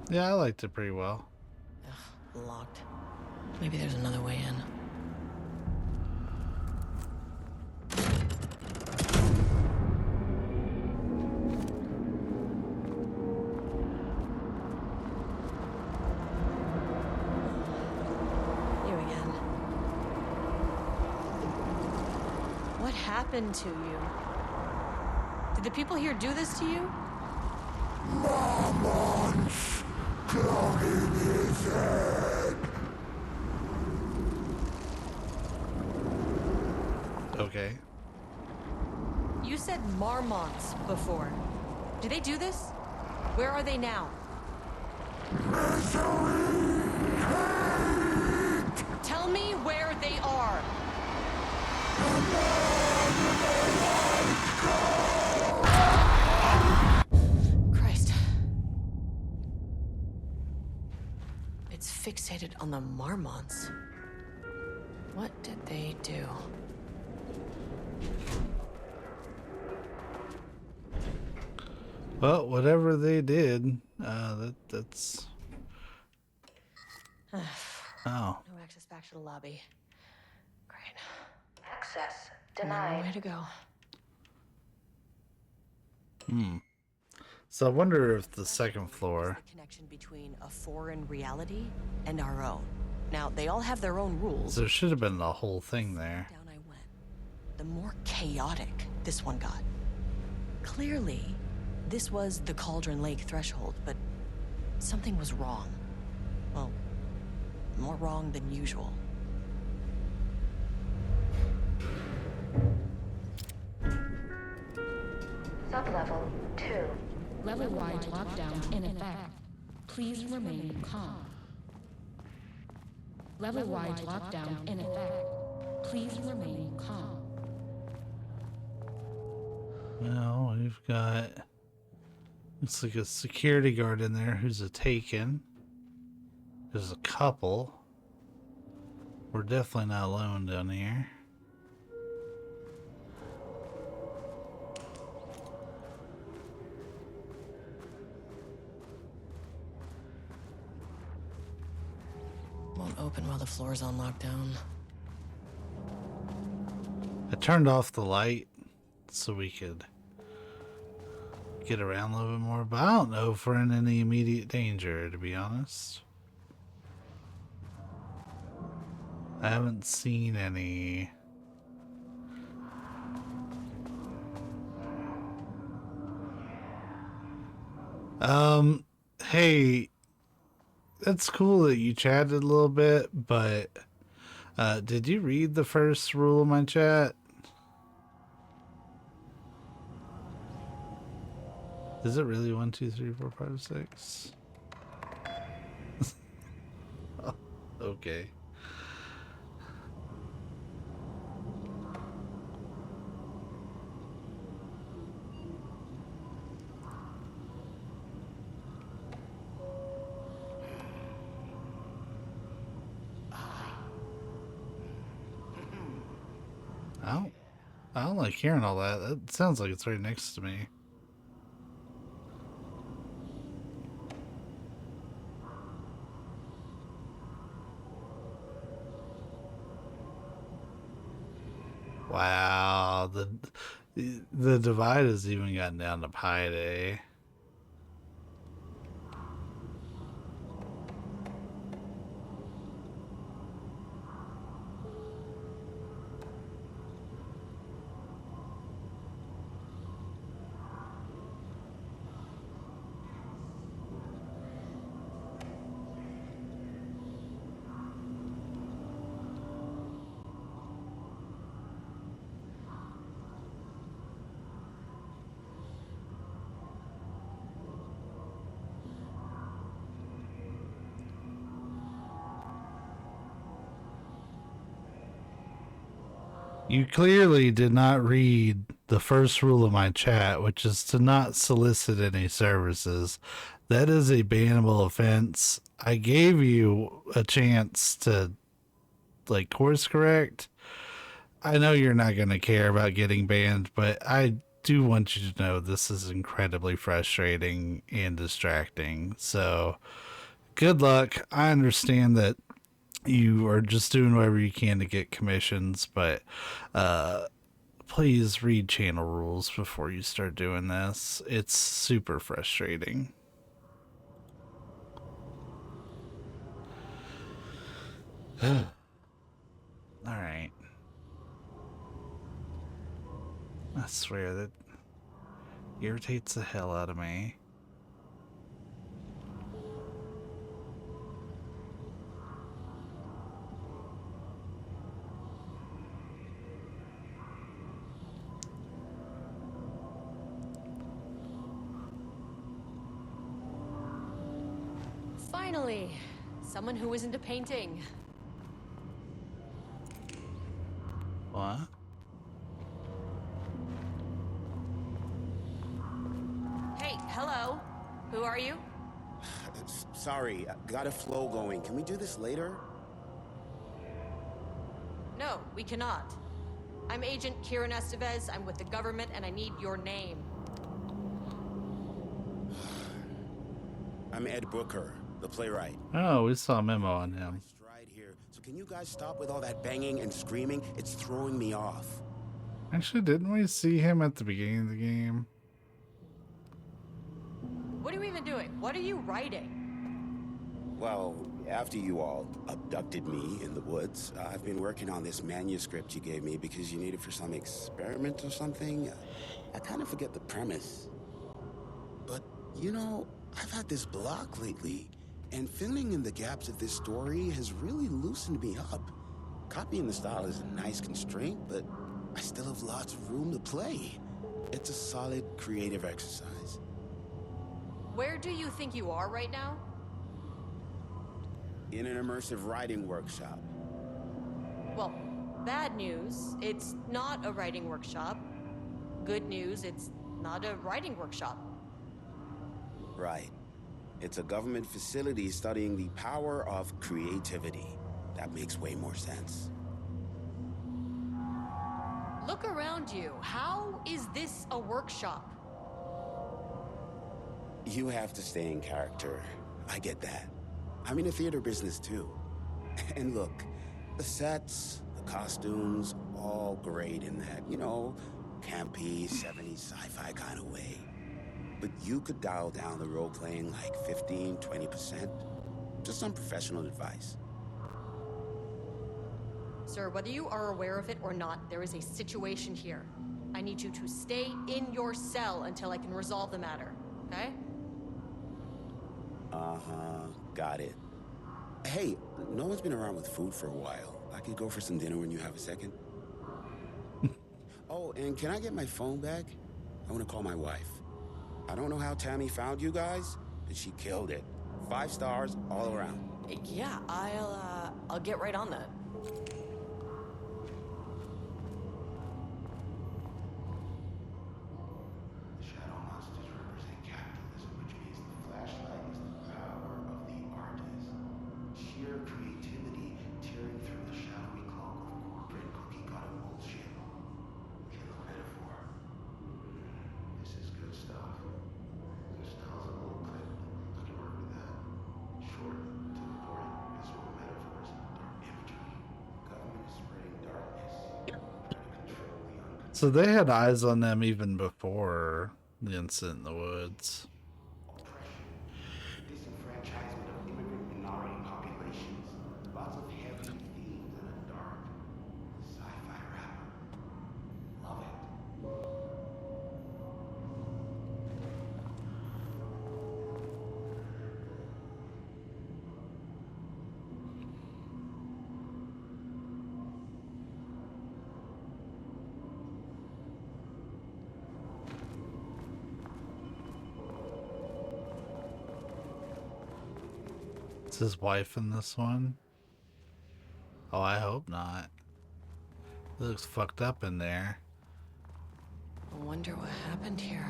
Speaker 1: Yeah, I liked it pretty well.
Speaker 12: Ugh, locked. Maybe there's another way in. You again. What happened to you? Did the people here do this to you?
Speaker 14: Marmon's down in his head.
Speaker 1: Okay.
Speaker 12: You said marmots before. Do they do this? Where are they now?
Speaker 14: Misery, hate.
Speaker 12: Tell me where they are. Christ. It's fixated on the marmots. What did they do?
Speaker 1: Well, whatever they did, that's... Oh.
Speaker 12: No access back to the lobby. Great.
Speaker 19: Access
Speaker 12: No
Speaker 19: denied.
Speaker 12: way to go.
Speaker 1: So I wonder if the second floor...
Speaker 12: The connection between a foreign reality and our own. Now, they all have their own rules.
Speaker 1: There should have been the whole thing there.
Speaker 12: Down I went. The more chaotic this one got. Clearly, this was the Cauldron Lake threshold, but something was wrong. Well, more wrong than usual.
Speaker 19: Sublevel 2.
Speaker 20: Level-wide lockdown in effect. Please remain calm. Level-wide lockdown in effect. Please remain calm.
Speaker 1: Well, we've got... Looks like a security guard in there who's a taken. There's a couple. We're definitely not alone down here.
Speaker 12: won't open while the floor's on lockdown.
Speaker 1: I turned off the light so we could get around a little bit more, but I don't know if we're in any immediate danger, to be honest. I haven't seen any. Hey, that's cool that you chatted a little bit, but did you read the first rule of my chat? Is it really 1, 2, 3, 4, 5, 6? Oh, okay. I don't like hearing all that. That sounds like it's right next to me. Wow, the divide has even gotten down to Pi Day. You clearly did not read the first rule of my chat, which is to not solicit any services. That is a bannable offense. I gave you a chance to, like, course correct. I know you're not going to care about getting banned, but I do want you to know this is incredibly frustrating and distracting. So, good luck. I understand that you are just doing whatever you can to get commissions, but please read channel rules before you start doing this. It's super frustrating. All right. I swear that irritates the hell out of me.
Speaker 11: Finally, someone who isn't a painting.
Speaker 1: What?
Speaker 11: Hey, hello. Who are you?
Speaker 21: Sorry, got a flow going. Can we do this later?
Speaker 11: No, we cannot. I'm Agent Kieran Estevez. I'm with the government, and I need your name.
Speaker 21: I'm Ed Booker, the playwright.
Speaker 1: Oh, we saw a memo on him.
Speaker 21: Right here. So can you guys stop with all that banging and screaming? It's throwing me off.
Speaker 1: Actually, didn't we see him at the beginning of the game?
Speaker 11: What are you even doing? What are you writing?
Speaker 21: Well, after you all abducted me in the woods, I've been working on this manuscript you gave me because you need it for some experiment or something. I kind of forget the premise. But, you know, I've had this block lately, and filling in the gaps of this story has really loosened me up. Copying the style is a nice constraint, but I still have lots of room to play. It's a solid creative exercise.
Speaker 11: Where do you think you are right now?
Speaker 21: In an immersive writing workshop.
Speaker 11: Well, bad news, it's not a writing workshop. Good news, it's not a writing workshop.
Speaker 21: Right. It's a government facility studying the power of creativity. That makes way more sense.
Speaker 11: Look around you. How is this a workshop?
Speaker 21: You have to stay in character. I get that. I'm in the theater business too. And look, the sets, the costumes, all great in that, campy, 70s sci-fi kind of way. But you could dial down the role-playing like 15, 20%. Just some professional advice.
Speaker 12: Sir, whether you are aware of it or not, there is a situation here. I need you to stay in your cell until I can resolve the matter, okay?
Speaker 21: Uh-huh, got it. Hey, no one's been around with food for a while. I could go for some dinner when you have a second. Oh, and can I get my phone back? I want to call my wife. I don't know how Tammy found you guys, but she killed it. 5 stars all around.
Speaker 12: Yeah, I'll get right on that.
Speaker 21: Shadow monsters represent capitalism, which means the flashlight is the power of the artist. Sheer creativity tearing through the shadowy cloak of corporate cookie-cutter bullshit. Kill a metaphor. This is good stuff. There's tons of little clip. I can work with that. Short, to the point, visual metaphors, dark imagery. Government is spreading darkness. Trying to control the uncontrolled.
Speaker 1: So they had eyes on them even before the incident in the woods.
Speaker 21: Disenfranchisement of immigrant minority populations. Lots of heavy themes and a dark sci-fi wrapper. Love it.
Speaker 1: Is his wife in this one? Oh, I hope not. It looks fucked up in there.
Speaker 12: I wonder what happened here.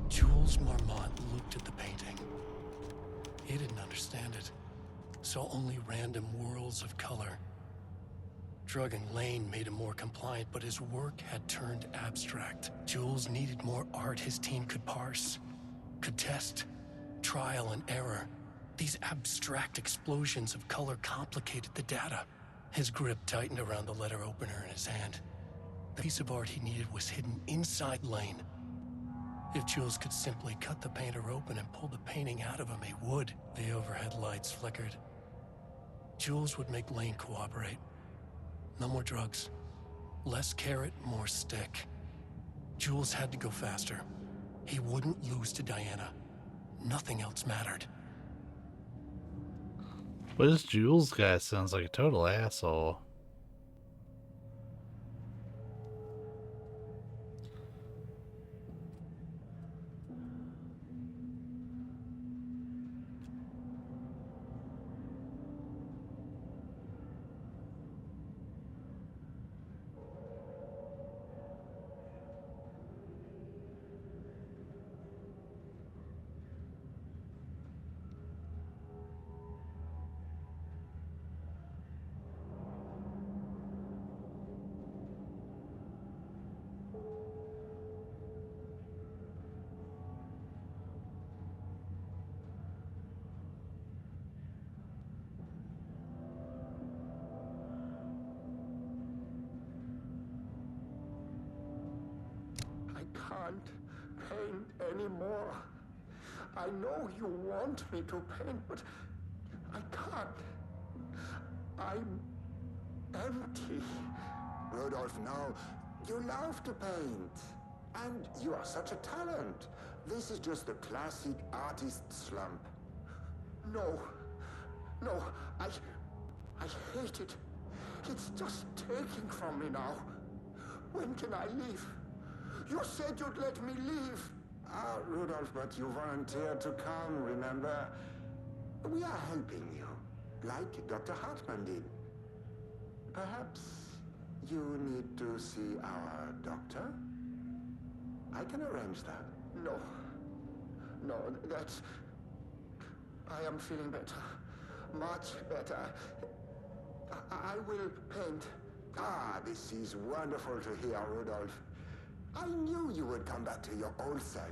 Speaker 18: Jules Marmont looked at the painting. He didn't understand it, saw only random whirls of color. Drugging Lane made him more compliant, but his work had turned abstract. Jules needed more art his team could parse, could test, trial and error. These abstract explosions of color complicated the data. His grip tightened around the letter opener in his hand. The piece of art he needed was hidden inside Lane. If Jules could simply cut the painter open and pull the painting out of him, he would. The overhead lights flickered. Jules would make Lane cooperate. No more drugs. Less carrot, more stick. Jules had to go faster. He wouldn't lose to Diana. Nothing else mattered.
Speaker 1: But this Jules guy sounds like a total asshole.
Speaker 15: I can't paint anymore. I know you want me to paint, but I can't. I'm empty. Rudolph, now, you love to paint. And you are such a talent. This is just the classic artist slump. No, I hate it. It's just taking from me now. When can I leave? You said you'd let me leave. Ah, Rudolph, but you volunteered to come, remember? We are helping you, like Dr. Hartman did. Perhaps you need to see our doctor? I can arrange that. No, that's... I am feeling better. Much better. I will paint. Ah, this is wonderful to hear, Rudolph. I knew you would come back to your old self.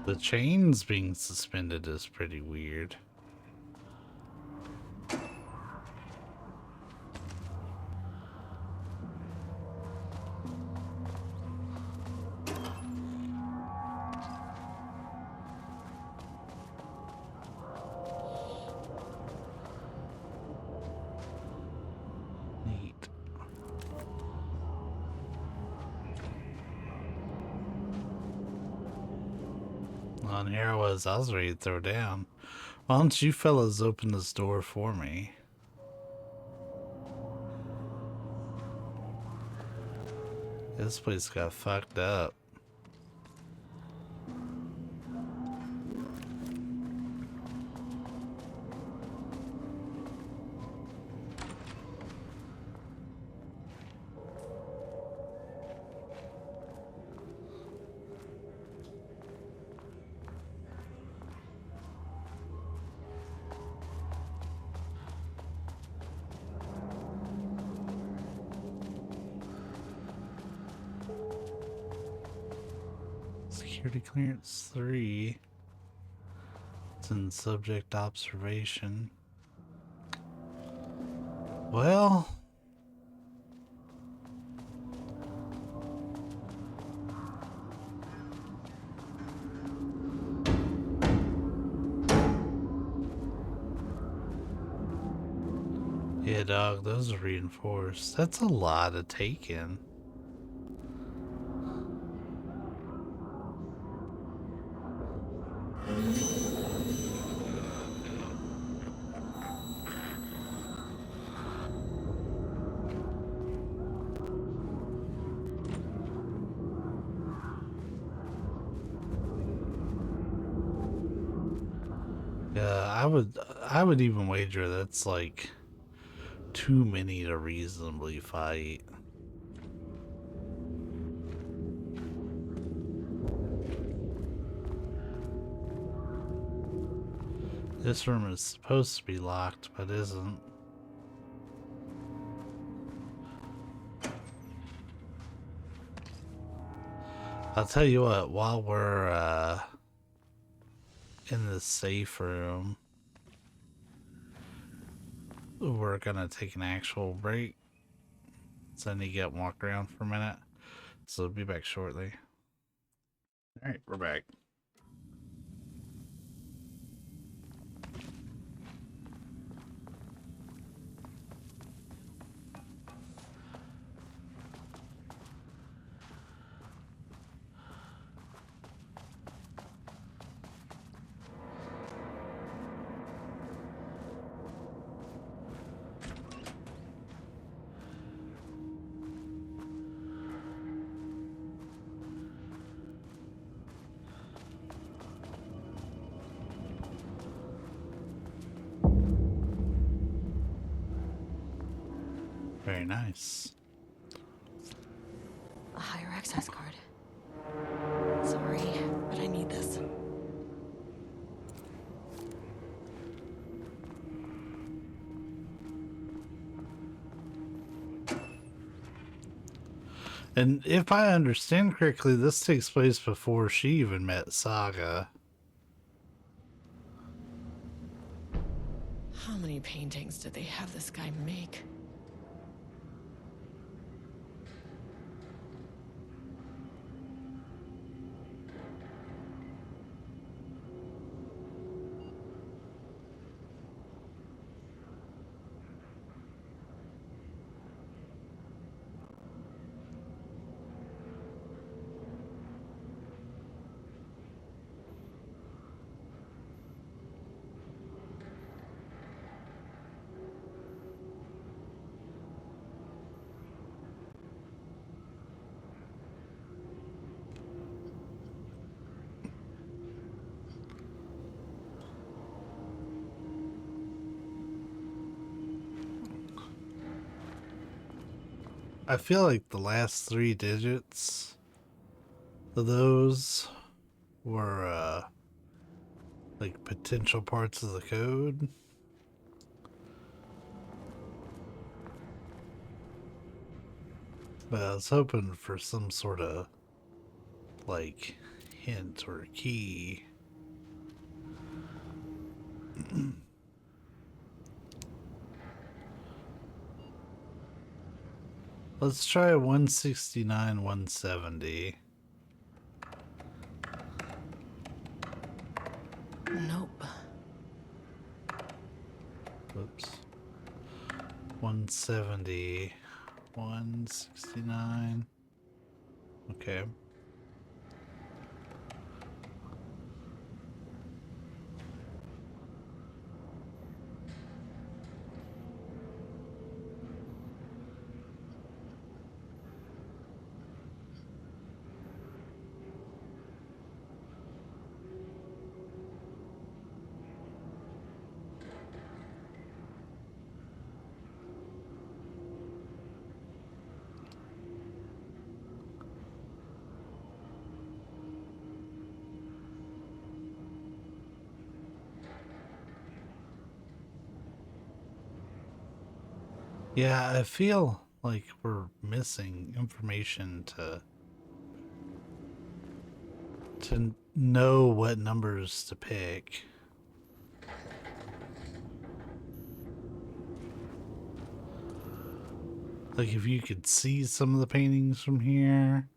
Speaker 1: The chains being suspended is pretty weird. Neat. On here I was ready to throw down. Why don't you fellas open this door for me? This place got fucked up. Security clearance 3. It's in subject observation. Well, yeah, dog, those are reinforced. That's a lot to take in. Yeah, I would even wager that's like too many to reasonably fight. This room is supposed to be locked, but isn't. I'll tell you what, while we're in the safe room, we're gonna take an actual break. So I need to get walk around for a minute. So I'll be back shortly. Alright, we're back. Very nice.
Speaker 12: A higher access card. Sorry, but I need this.
Speaker 1: And if I understand correctly, this takes place before she even met Saga.
Speaker 12: How many paintings did they have this guy make?
Speaker 1: I feel like the last 3 digits of those were like potential parts of the code. But I was hoping for some sort of like hint or key. Let's try 169, 170.
Speaker 12: Nope.
Speaker 1: Whoops. 170. 169. Okay. Yeah, I feel like we're missing information to know what numbers to pick. Like if you could see some of the paintings from here.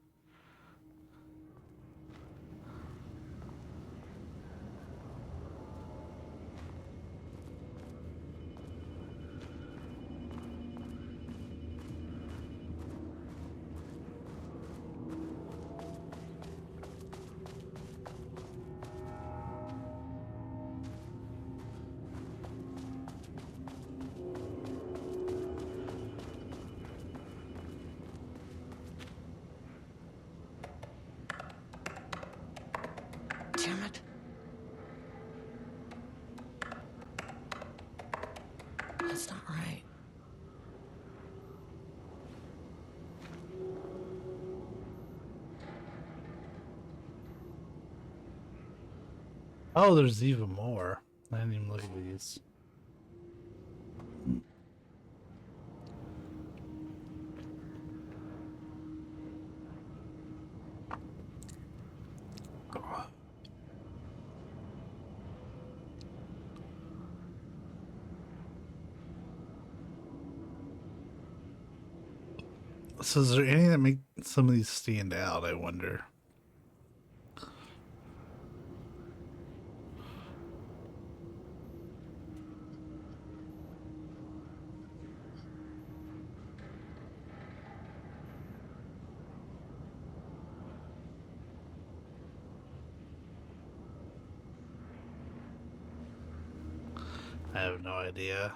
Speaker 12: Damn it. That's not right.
Speaker 1: Oh, there's even more. I didn't even look at these. So is there anything that make some of these stand out, I wonder? I have no idea.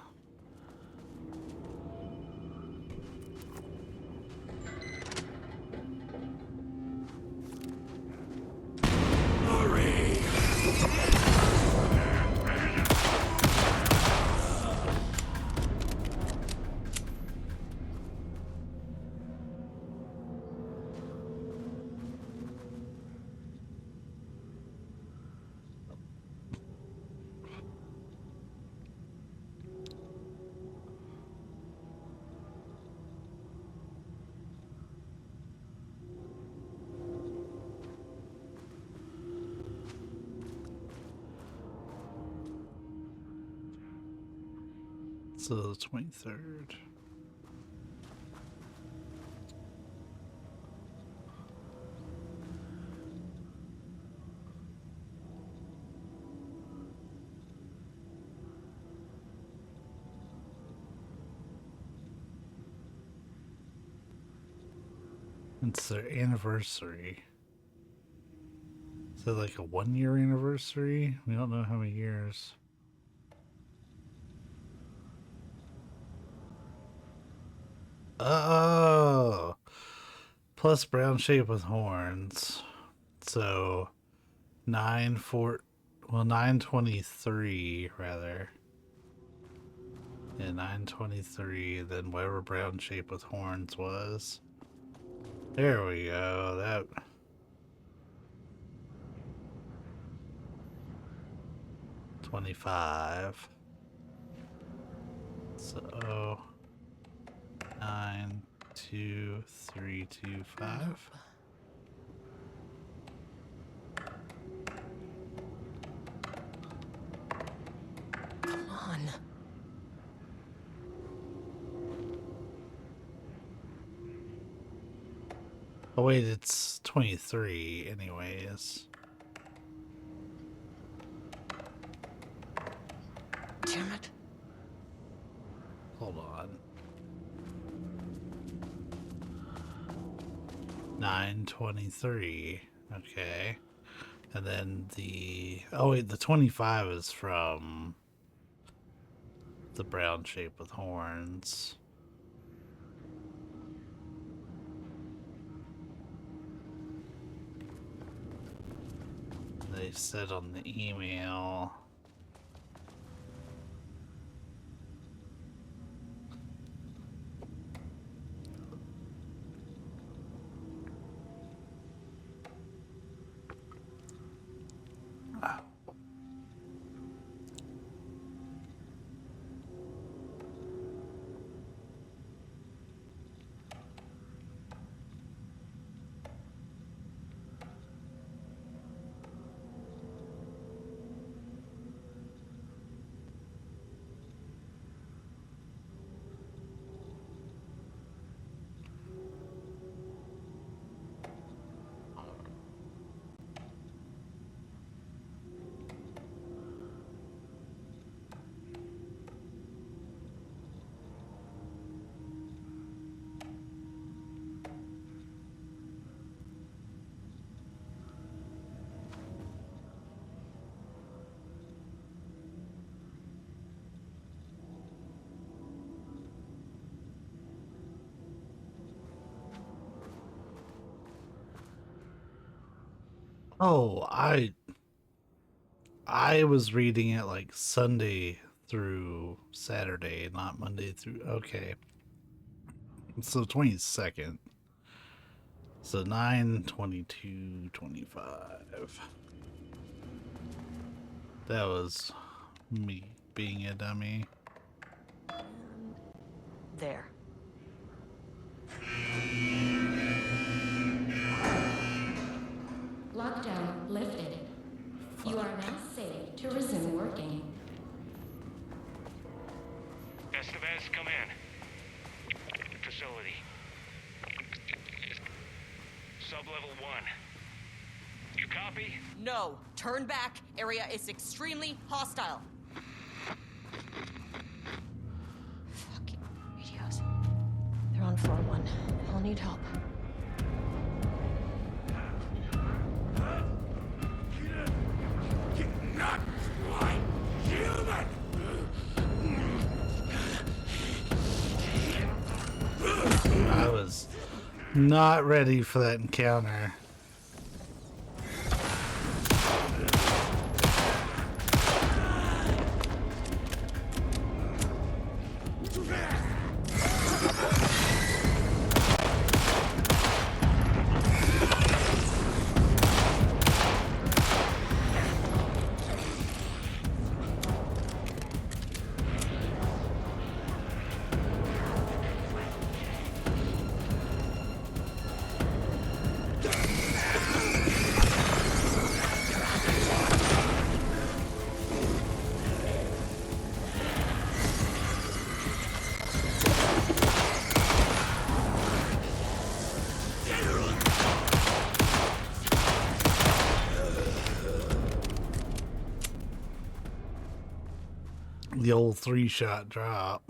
Speaker 1: So the 23rd. It's their anniversary. Is it like a 1-year anniversary? We don't know how many years. Oh! Plus brown shape with horns. So 923 rather. Yeah, 923, then whatever brown shape with horns was. There we go. That 25. So 92325. Oh wait, it's 23 anyways.
Speaker 12: Damn it.
Speaker 1: Hold on. 9:23. Okay. And then the... Oh wait, the 25 is from the brown shape with horns. They said on the email... Oh, I was reading it like Sunday through Saturday, not Monday through... Okay. So 22nd. So 9/22/25. That was me being a dummy.
Speaker 12: There.
Speaker 20: Lockdown lifted. You are now safe to resume working.
Speaker 17: Estevez, come in. Facility. Sub-level 1. You copy?
Speaker 12: No. Turn back. Area is extremely hostile. Fucking radios. They're on floor 1. I'll need help.
Speaker 2: Not like human!
Speaker 1: I was not ready for that encounter. The old 3-shot drop.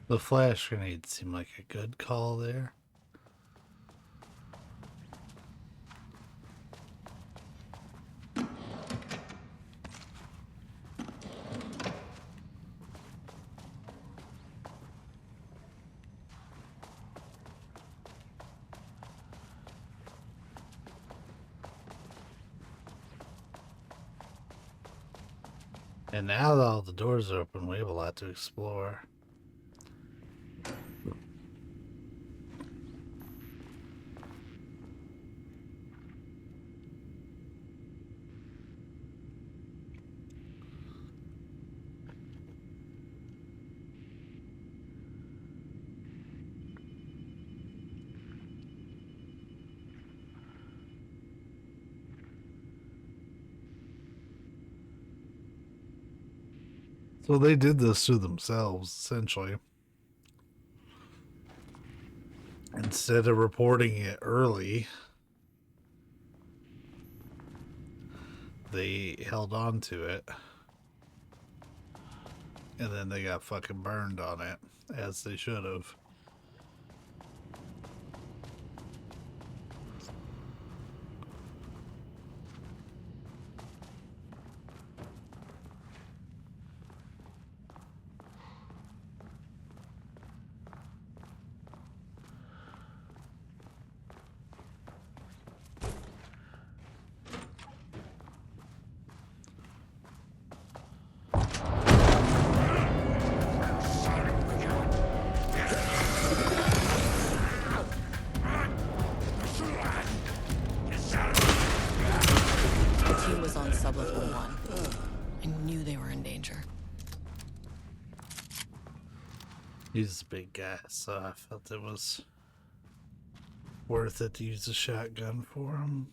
Speaker 1: The flash grenade seemed like a good call there. And now that all the doors are open, we have a lot to explore. So they did this to themselves, essentially. Instead of reporting it early, they held on to it. And then they got fucking burned on it, as they should have.
Speaker 12: Sublevel 1. I knew they were in danger.
Speaker 1: He's a big guy, so I felt it was worth it to use a shotgun for him.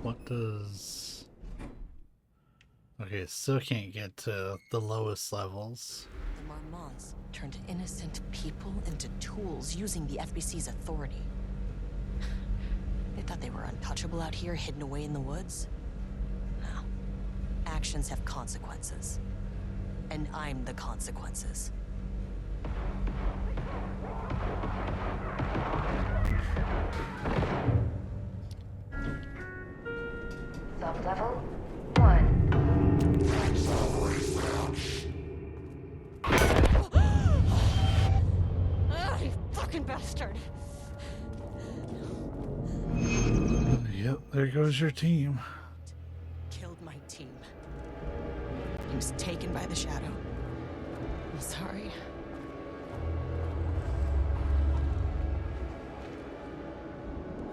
Speaker 1: What does... Okay, still can't get to the lowest levels.
Speaker 12: The Marmonts turned innocent people into tools using the FBC's authority. They thought they were untouchable out here, hidden away in the woods? No. Actions have consequences. And I'm the consequences.
Speaker 6: Sublevel 1.
Speaker 12: Ah, you fucking bastard!
Speaker 1: Yep, there goes your team.
Speaker 12: Killed my team. He was taken by the shadow. I'm sorry.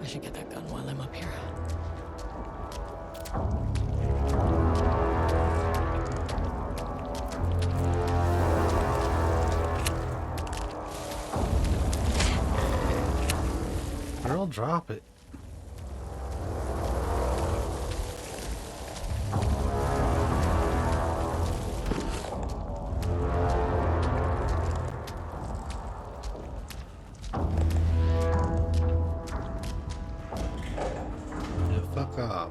Speaker 12: I should get that gun while I'm up here.
Speaker 1: Girl, drop it. Yeah, fuck off.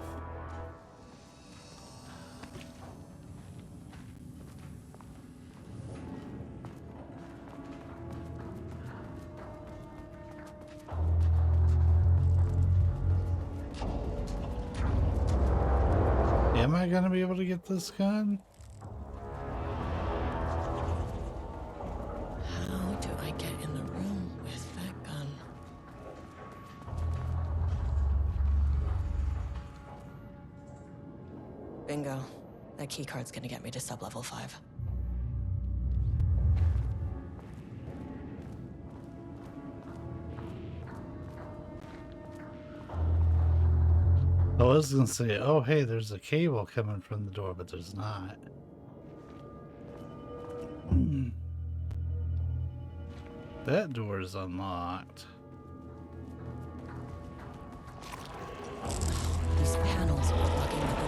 Speaker 1: Am I gonna be able to get this gun?
Speaker 12: How do I get in the room with that gun? Bingo. That keycard's gonna get me to sublevel 5.
Speaker 1: I was gonna say, oh hey, there's a cable coming from the door, but there's not. That door is unlocked.
Speaker 11: These panels are blocking the door.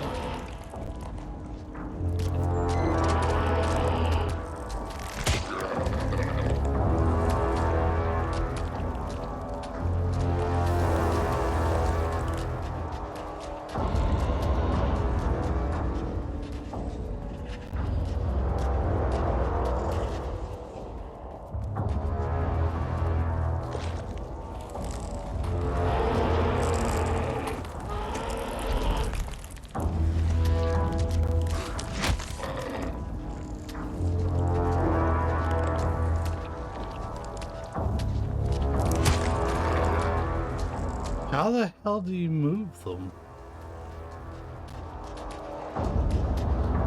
Speaker 1: How the hell do you move them?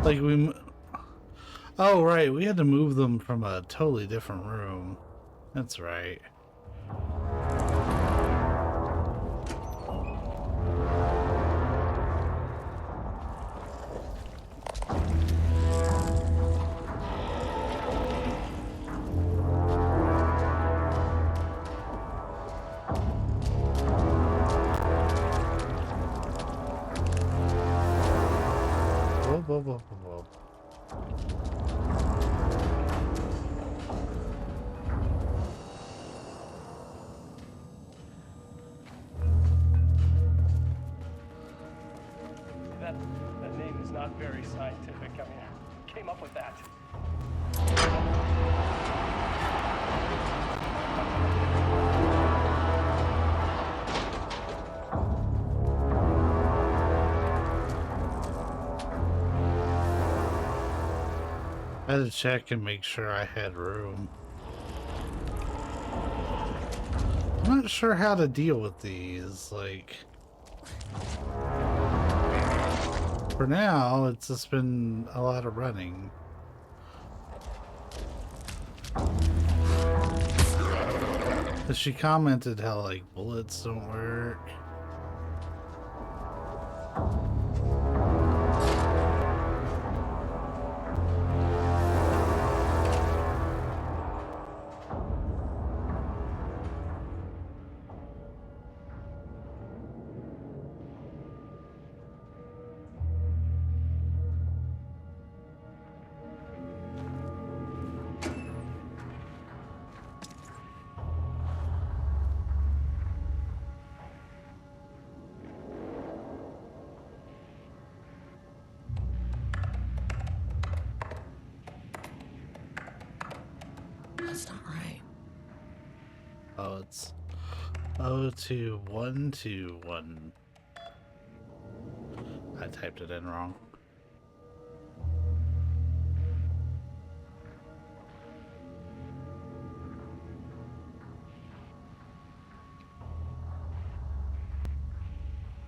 Speaker 1: Like oh right, we had to move them from a totally different room. That's right. Whoa, whoa, whoa, whoa.
Speaker 18: That name is not very scientific. I mean, who came up with that?
Speaker 1: I had to check and make sure I had room. I'm not sure how to deal with these, like... For now, it's just been a lot of running. But she commented how, like, bullets don't work.
Speaker 11: That's not right.
Speaker 1: Oh, it's 02121. I typed it in wrong.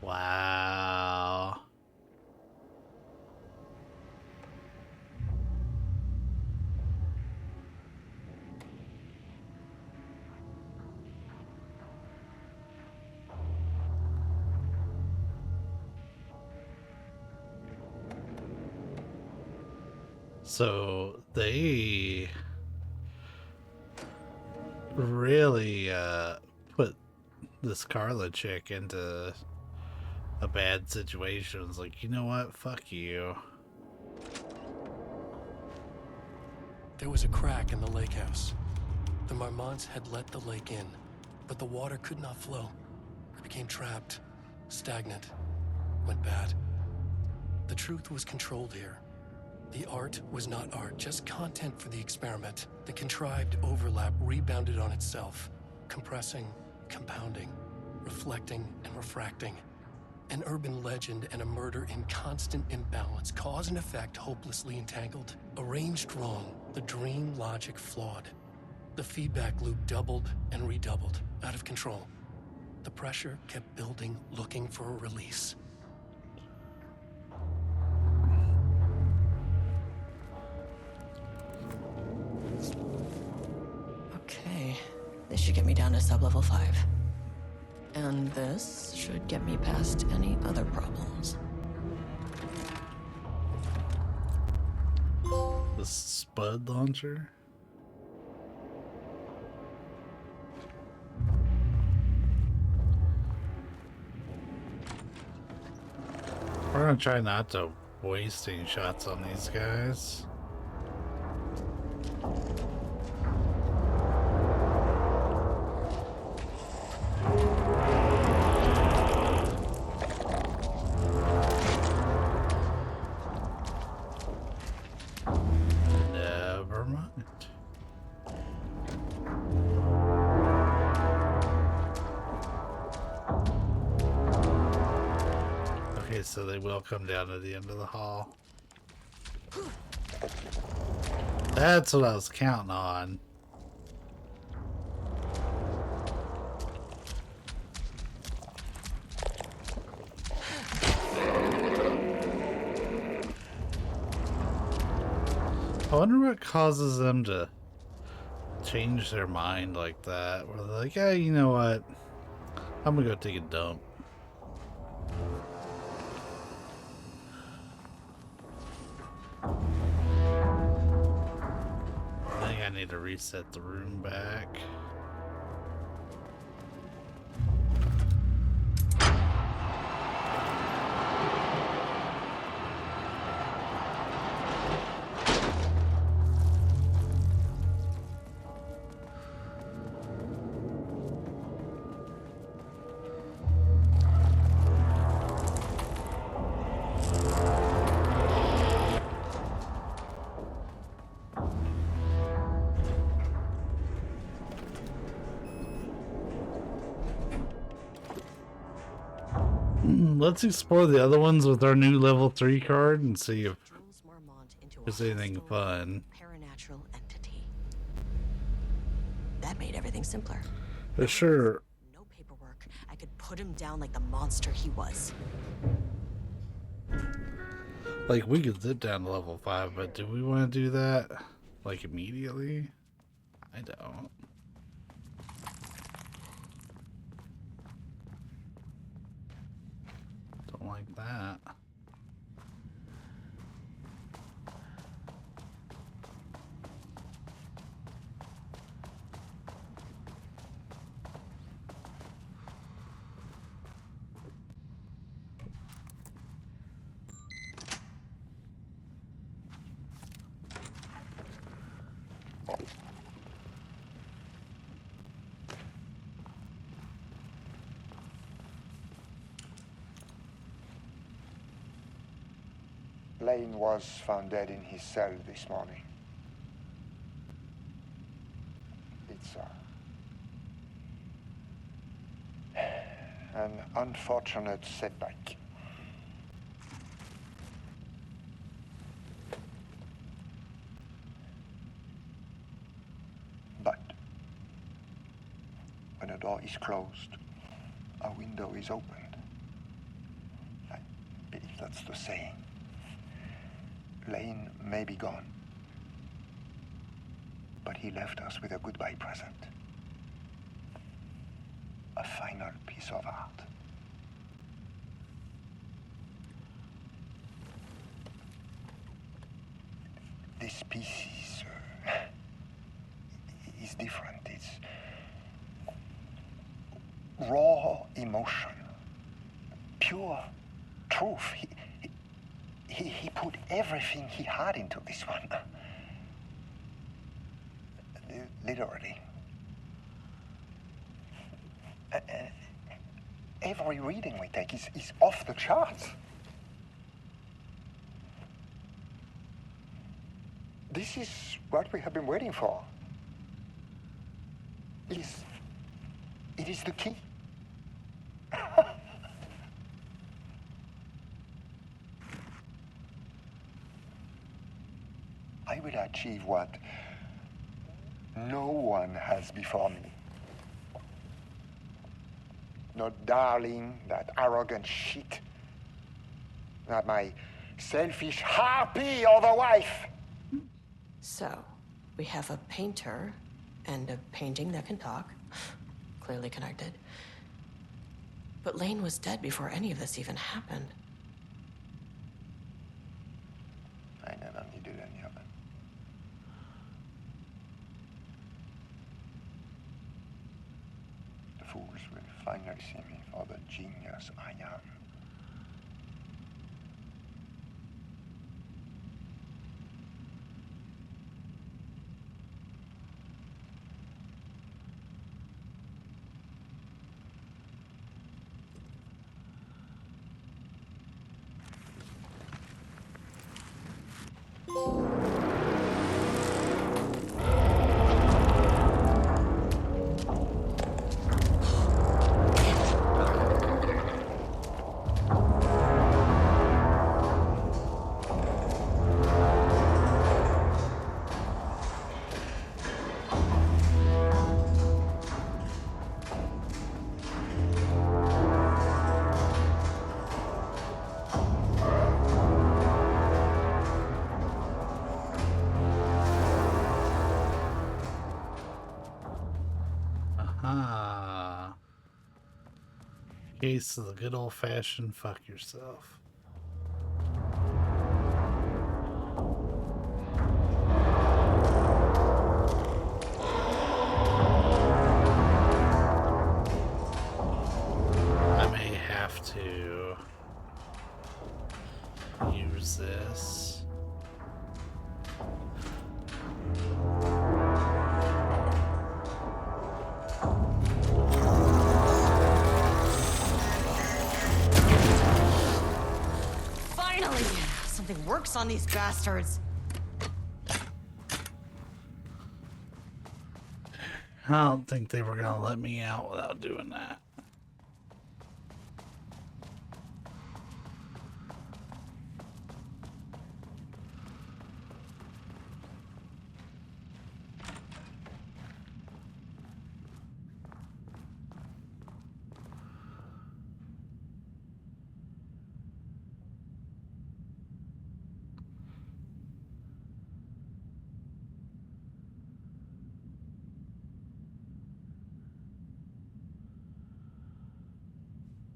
Speaker 1: Wow. So they really put this Carla chick into a bad situation. It's like, you know what? Fuck you.
Speaker 3: There was a crack in the lake house. The Marmonts had let the lake in, but the water could not flow. It became trapped, stagnant, went bad. The truth was controlled here. The art was not art, just content for the experiment. The contrived overlap rebounded on itself, compressing, compounding, reflecting, and refracting. An urban legend and a murder in constant imbalance, cause and effect hopelessly entangled. Arranged wrong, the dream logic flawed. The feedback loop doubled and redoubled, out of control. The pressure kept building, looking for a release.
Speaker 11: Okay, this should get me down to sub-level 5.
Speaker 12: And this should get me past any other problems.
Speaker 1: The Spud launcher? We're gonna try not to waste any shots on these guys. Never mind. Okay, so they will come down to the end of the hall. That's what I was counting on. I wonder what causes them to change their mind like that. Where they're like, hey, you know what? I'm gonna go take a dump. I think I need to reset the room back. Let's explore the other ones with our new level 3 card and see if there's anything fun.
Speaker 12: Paranatural entity. That made everything simpler.
Speaker 1: Sure.
Speaker 12: No paperwork. I could put him down like the monster he was.
Speaker 1: Like, we could zip down to level 5, but do we want to do that? Like, immediately? I don't. Don't like that.
Speaker 15: Lane was found dead in his cell this morning. It's an unfortunate setback. But when a door is closed, a window is opened. I believe that's the saying. Lane may be gone, but he left us with a goodbye present. A final piece of art. This piece is different. It's raw emotion, pure truth. He put everything he had into this one. Literally. Every reading we take is off the charts. This is what we have been waiting for. It is the key. I will achieve what no one has before me. Not darling, that arrogant shit. Not my selfish harpy or the wife.
Speaker 12: So, we have a painter and a painting that can talk. Clearly connected. But Lane was dead before any of this even happened.
Speaker 15: I never needed any of it. The fools will finally see me for the genius I am.
Speaker 1: Aha. Case of the good old-fashioned fuck yourself. I may have to use this.
Speaker 12: Finally! Something works on these bastards.
Speaker 1: I don't think they were gonna let me out without doing that.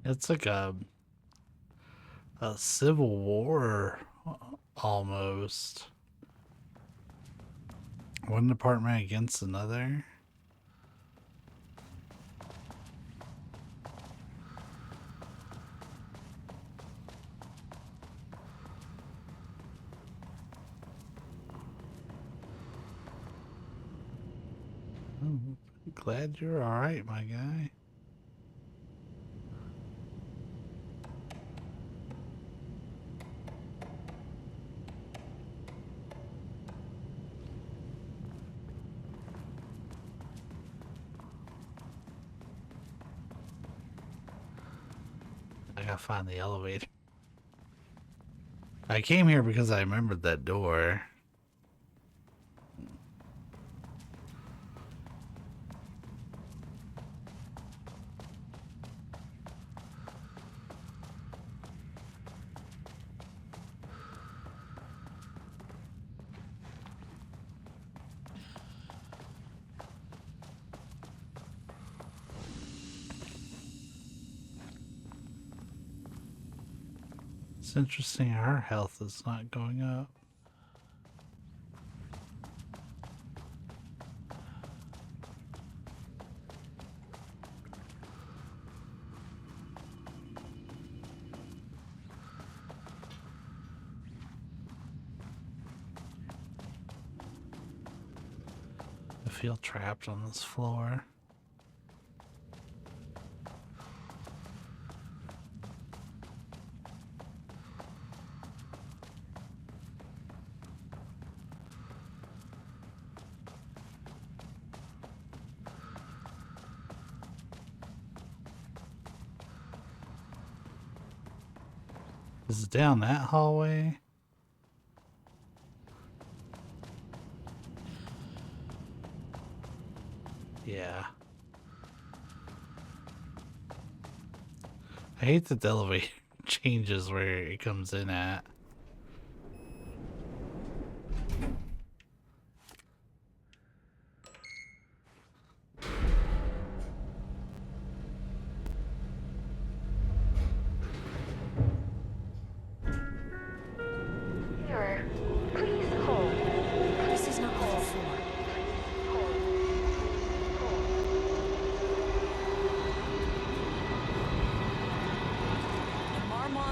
Speaker 1: It's like a civil war almost. One department against another. Oh, glad you're all right, my guy. I gotta find the elevator. I came here because I remembered that door. It's interesting our health is not going up. I feel trapped on this floor. Is it down that hallway? Yeah. I hate that the elevator changes where it comes in at.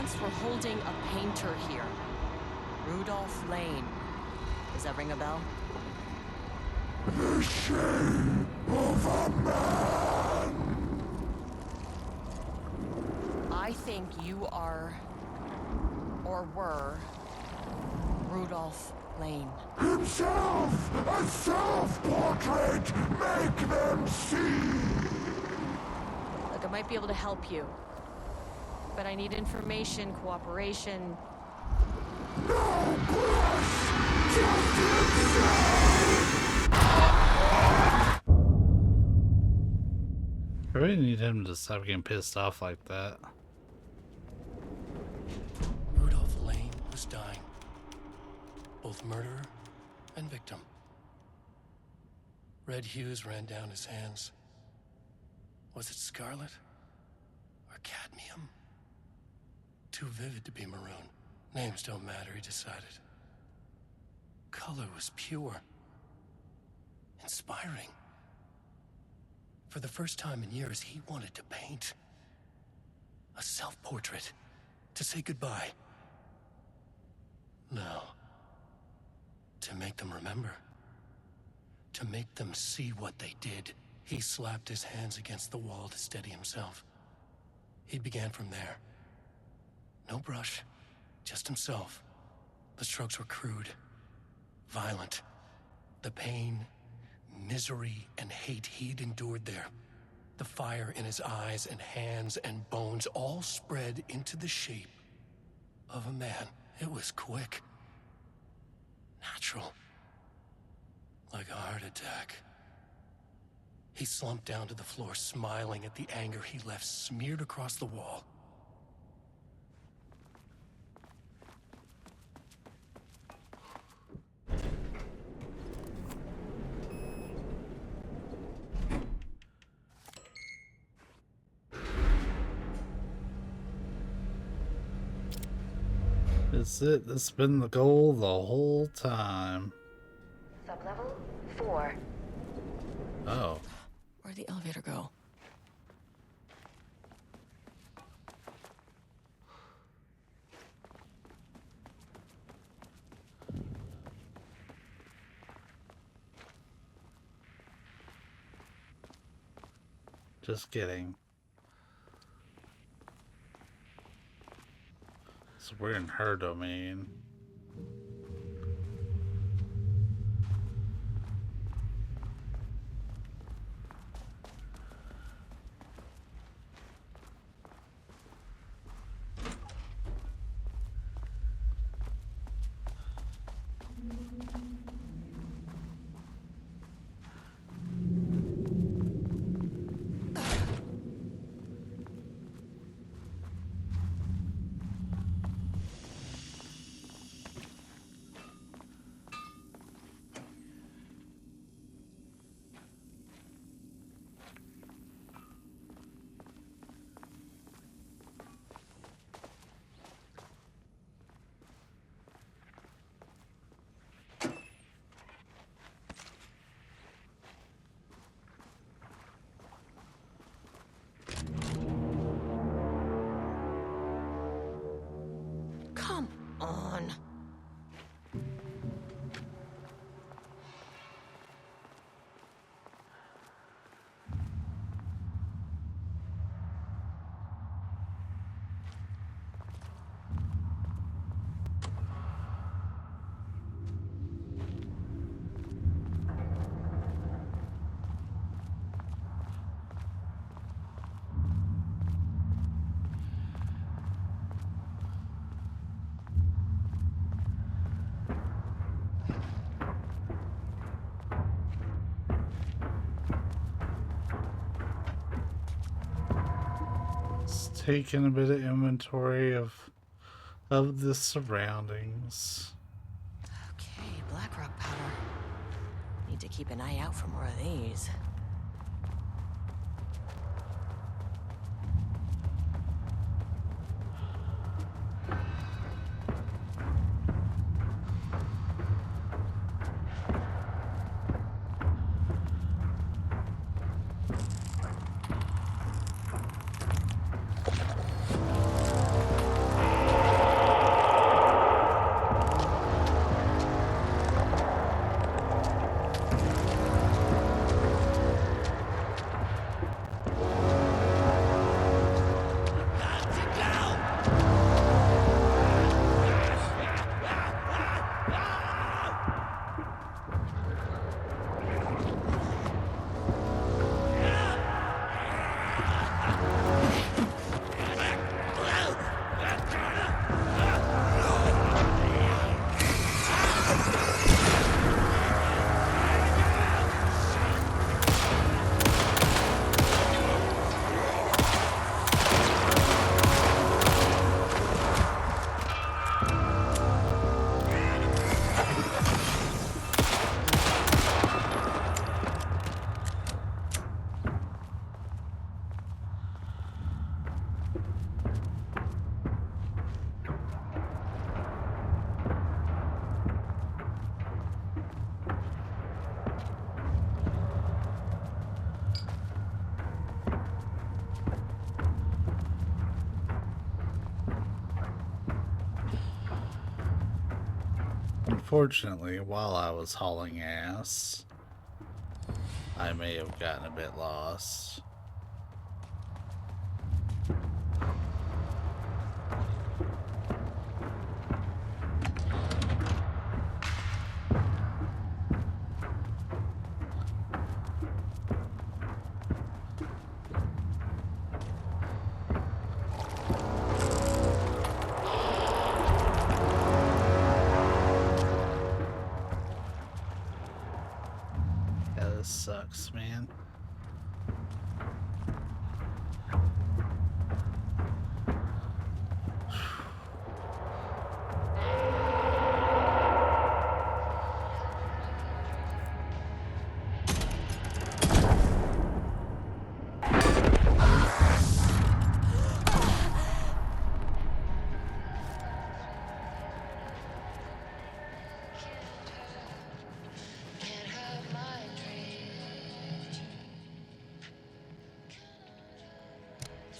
Speaker 12: once were holding a painter here. Rudolph Lane. Does that ring a bell?
Speaker 14: The shame of a man.
Speaker 12: I think you are, or were, Rudolph Lane.
Speaker 14: Himself! A self-portrait! Make them see!
Speaker 12: Look, I might be able to help you. But I need information, cooperation.
Speaker 14: No brush! Just himself!
Speaker 1: I really need him to stop getting pissed off like that.
Speaker 3: Rudolph Lane was dying. Both murderer and victim. Red hues ran down his hands. Was it scarlet? Or cadmium? Too vivid to be maroon. Names don't matter, he decided. Color was pure. Inspiring. For the first time in years, he wanted to paint. A self-portrait. To say goodbye. No. To make them remember. To make them see what they did. He slapped his hands against the wall to steady himself. He began from there. No brush, just himself. The strokes were crude, violent. The pain, misery, and hate he'd endured there. The fire in his eyes and hands and bones all spread into the shape of a man. It was quick. Natural. Like a heart attack. He slumped down to the floor, smiling at the anger he left smeared across the wall.
Speaker 1: That's it. That's been the goal the whole time.
Speaker 6: Sublevel 4.
Speaker 1: Oh.
Speaker 12: Where'd the elevator go?
Speaker 1: Just kidding. So we're in her domain.
Speaker 12: Come on.
Speaker 1: Taking a bit of inventory of the surroundings.
Speaker 12: Okay, Blackrock powder. Need to keep an eye out for more of these.
Speaker 1: Unfortunately, while I was hauling ass, I may have gotten a bit lost. Yeah, this sucks, man.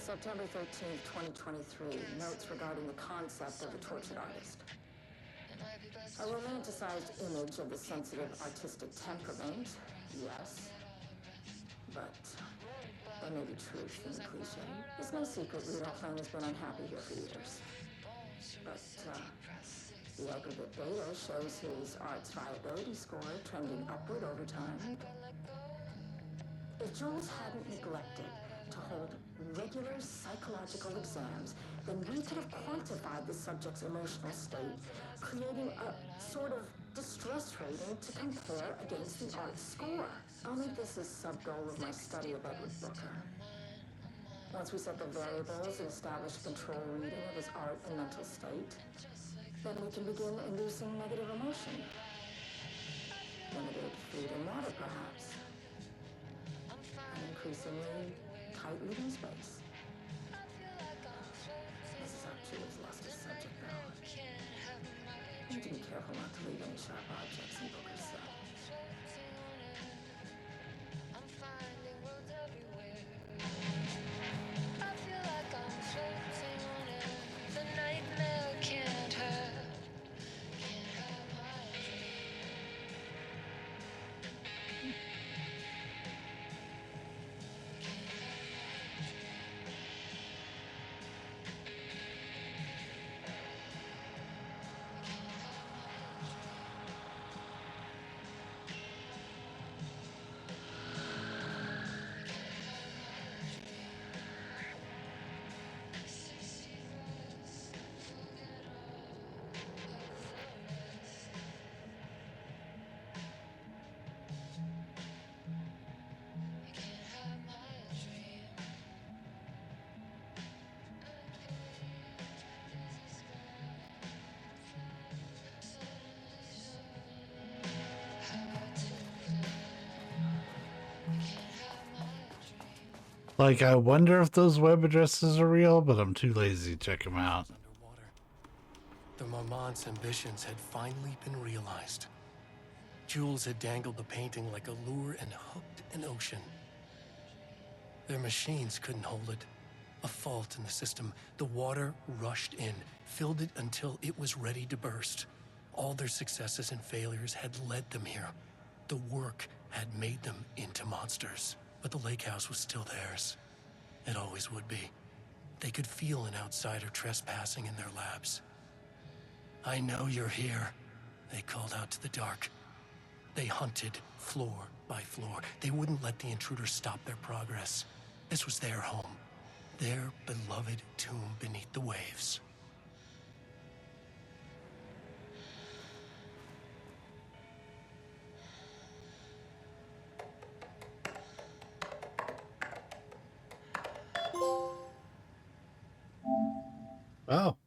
Speaker 19: September 13th, 2023. Notes regarding the concept of a tortured artist. A romanticized image of the sensitive artistic temperament, yes. But there may be truth in the cliche. It's no secret Rudolph Lane has been unhappy here for years. But the aggregate data shows his art's viability score trending upward over time. If Jules hadn't neglected to hold regular psychological exams, then we could have quantified the subject's emotional state, creating a sort of distress rating to compare against the art score. I'll make this a sub-goal of my study of Edward Booker. Once we set the variables and establish control reading of his art and mental state, then we can begin inducing negative emotion. Limited food and water, perhaps. An increasingly tight living space. This is how Jules lost his subject, though. We need to be careful not to leave any sharp objects in Booker's cell.
Speaker 1: Like, I wonder if those web addresses are real, but I'm too lazy to check them out.
Speaker 3: The Marmont's ambitions had finally been realized. Jules had dangled the painting like a lure and hooked an ocean. Their machines couldn't hold it. A fault in the system. The water rushed in, filled it until it was ready to burst. All their successes and failures had led them here. The work had made them into monsters. But the lake house was still theirs. It always would be. They could feel an outsider trespassing in their labs. "I know you're here," they called out to the dark. They hunted floor by floor. They wouldn't let the intruders stop their progress. This was their home, their beloved tomb beneath the waves.
Speaker 1: Oh.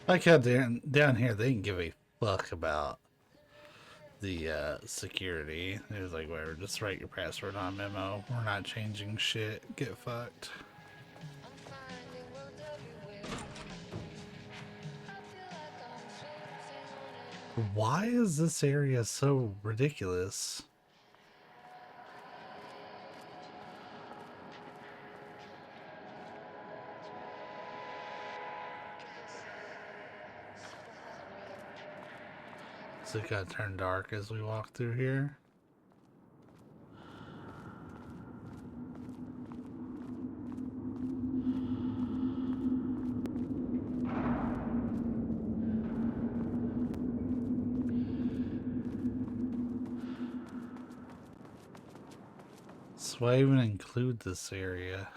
Speaker 1: Like how down here they didn't give a fuck about the security. It was like, whatever, just write your password on memo. We're not changing shit. Get fucked. Why is this area so ridiculous? So it got turned dark as we walk through here. So why even include this area?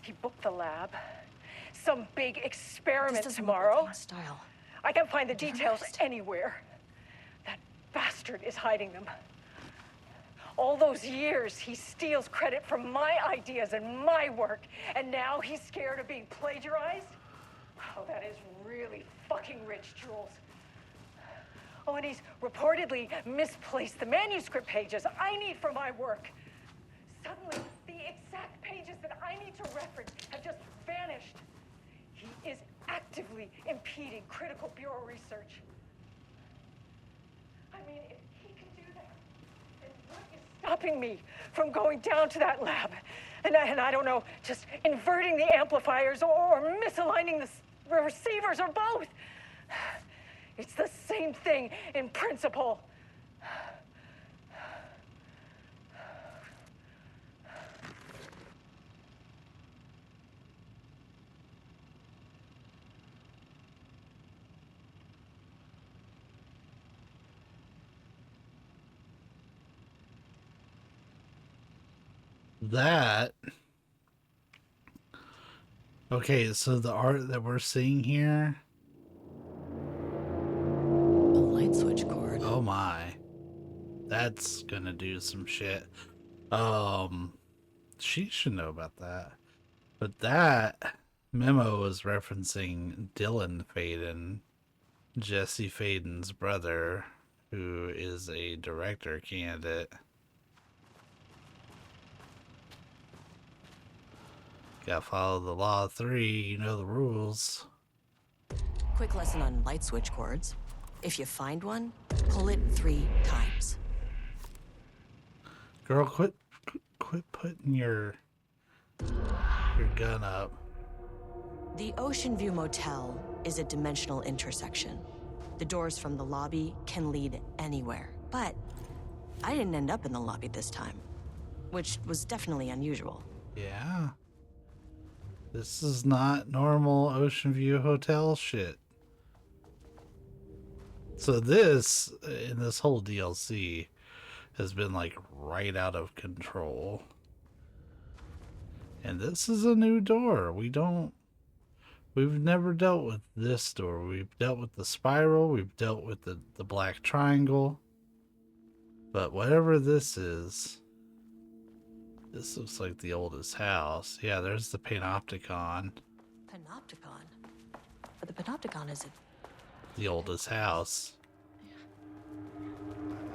Speaker 16: He booked the lab. Some big experiment tomorrow.
Speaker 12: Style.
Speaker 16: I can't find the details anywhere. That bastard is hiding them. All those years, he steals credit from my ideas and my work, and now he's scared of being plagiarized? Oh, that is really fucking rich, Jules. Oh, and he's reportedly misplaced the manuscript pages I need for my work. Suddenly, the exact pages that I need to reference have just vanished. He is actively impeding critical bureau research. I mean, if he can do that, then what is stopping me from going down to that lab? And I don't know, just inverting the amplifiers or misaligning the receivers or both. It's the same thing in principle.
Speaker 1: That. Okay, so the art that we're seeing here.
Speaker 12: A light switch cord.
Speaker 1: Oh my. That's gonna do some shit. She should know about that. But that memo was referencing Dylan Faden, Jesse Faden's brother, who is a director candidate. Gotta follow the law of 3, you know the rules.
Speaker 12: Quick lesson on light switch cords. If you find one, pull it 3 times.
Speaker 1: Girl, quit putting your gun up.
Speaker 12: The Ocean View Motel is a dimensional intersection. The doors from the lobby can lead anywhere. But I didn't end up in the lobby this time, which was definitely unusual.
Speaker 1: Yeah. This is not normal Ocean View Hotel shit. So this, in this whole DLC, has been like right out of control. And this is a new door. We've never dealt with this door. We've dealt with the spiral, we've dealt with the black triangle. But whatever this is, this looks like the oldest house. Yeah, there's the Panopticon.
Speaker 12: Panopticon? But the Panopticon isn't
Speaker 1: The oldest house.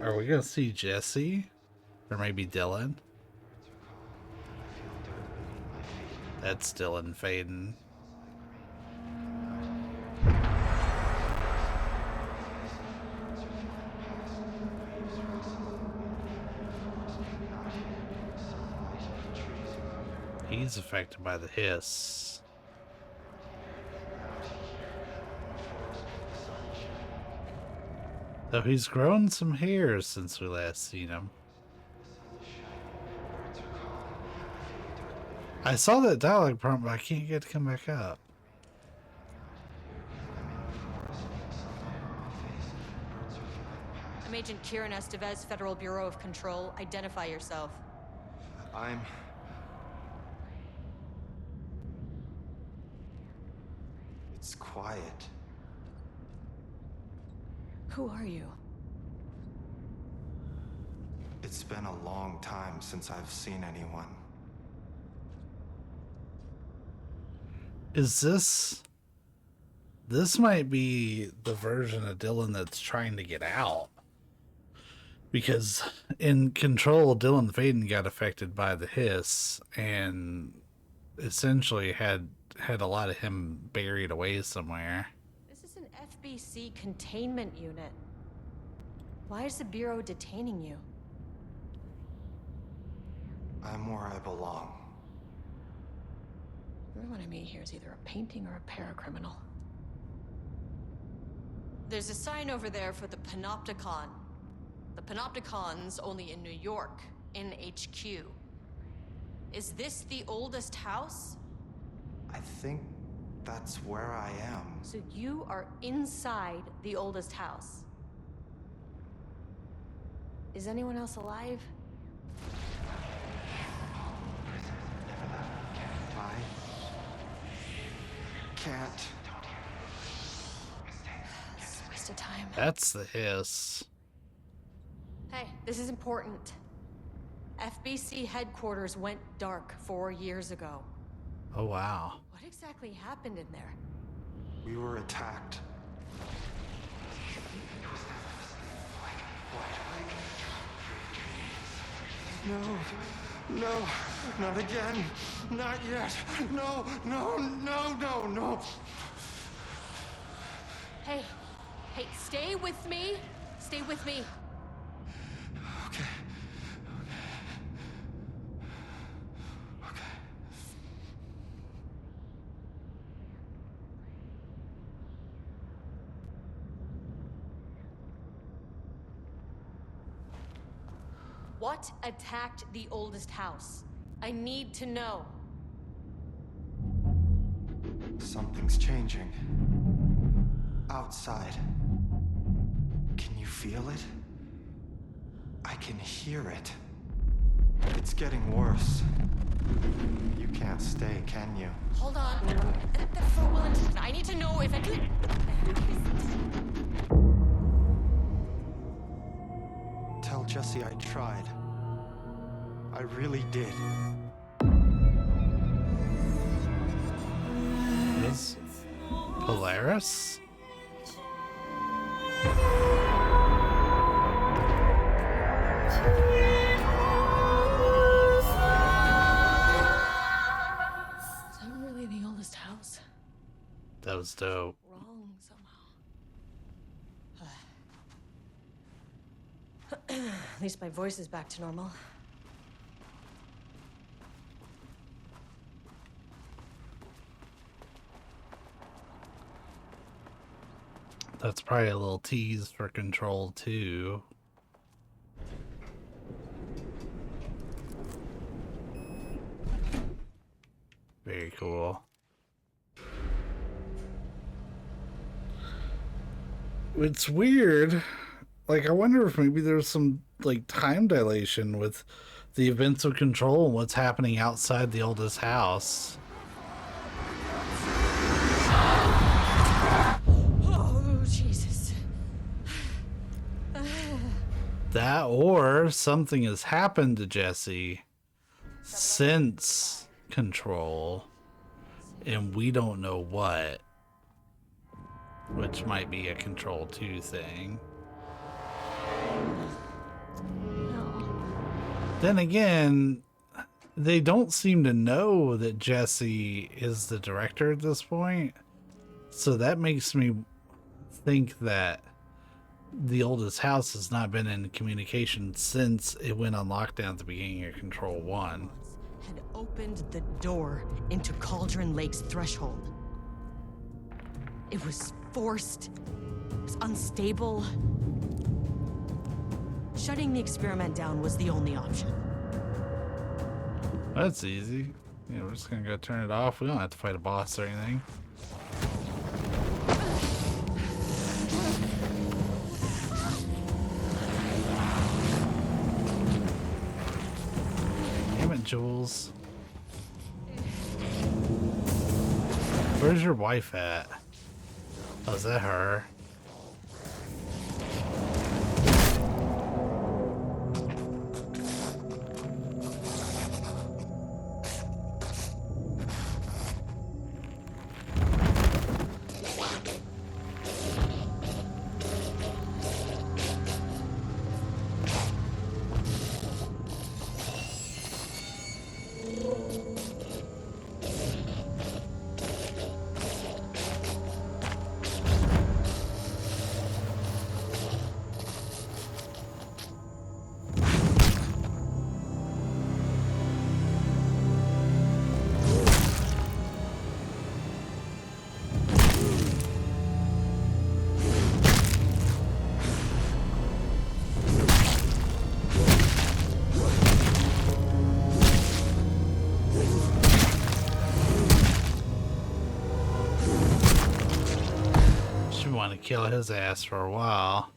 Speaker 1: Are we gonna see Jesse? Or maybe Dylan? That's Dylan Faden. He's affected by the hiss. So he's grown some hairs since we last seen him. I saw that dialogue prompt, but I can't get it to come back up.
Speaker 12: I'm Agent Kieran Estevez, Federal Bureau of Control. Identify yourself.
Speaker 8: It's quiet.
Speaker 12: Who are you?
Speaker 8: It's been a long time since I've seen anyone.
Speaker 1: Is this might be the version of Dylan that's trying to get out. Because in Control, Dylan Faden got affected by the hiss and essentially had a lot of him buried away somewhere.
Speaker 12: This is an FBC containment unit. Why is the Bureau detaining you?
Speaker 8: I'm where I belong.
Speaker 12: Everyone I meet here is either a painting or a paracriminal. There's a sign over there for the Panopticon. The Panopticon's only in New York, in HQ. Is this the oldest house?
Speaker 8: I think that's where I am.
Speaker 12: So you are inside the oldest house. Is anyone else alive?
Speaker 8: I can't.
Speaker 12: It's a waste of time.
Speaker 1: That's the hiss.
Speaker 12: Hey, this is important. FBC headquarters went dark 4 years ago.
Speaker 1: Oh, wow.
Speaker 12: What exactly happened in there?
Speaker 8: We were attacked. No, not again. Not yet. No.
Speaker 12: Hey, stay with me. Stay with me.
Speaker 8: Okay.
Speaker 12: What attacked the oldest house? I need to know.
Speaker 8: Something's changing. Outside. Can you feel it? I can hear it. It's getting worse. You can't stay, can you?
Speaker 12: Hold on. For Wellington, I need to know if it...
Speaker 8: Tell Jesse I tried. I really did.
Speaker 1: Is Polaris?
Speaker 12: Is that really the oldest house?
Speaker 1: That was dope.
Speaker 12: Wrong somehow.
Speaker 11: At least my voice is back to normal.
Speaker 1: That's probably a little tease for Control 2. Very cool. It's weird. Like, I wonder if maybe there's some, like, time dilation with the events of Control and what's happening outside the oldest house.
Speaker 12: Oh, Jesus.
Speaker 1: That or something has happened to Jesse since Control, and we don't know what, which might be a Control 2 thing. Then again, they don't seem to know that Jesse is the director at this point, so that makes me think that the oldest house has not been in communication since it went on lockdown at the beginning of Control 1.
Speaker 12: Had opened the door into Cauldron Lake's threshold. It was forced. It was unstable. Shutting the experiment down was the only option.
Speaker 1: That's easy. Yeah, we're just gonna go turn it off. We don't have to fight a boss or anything. pills. Where's your wife at? Oh, is that her? To kill his ass for a while.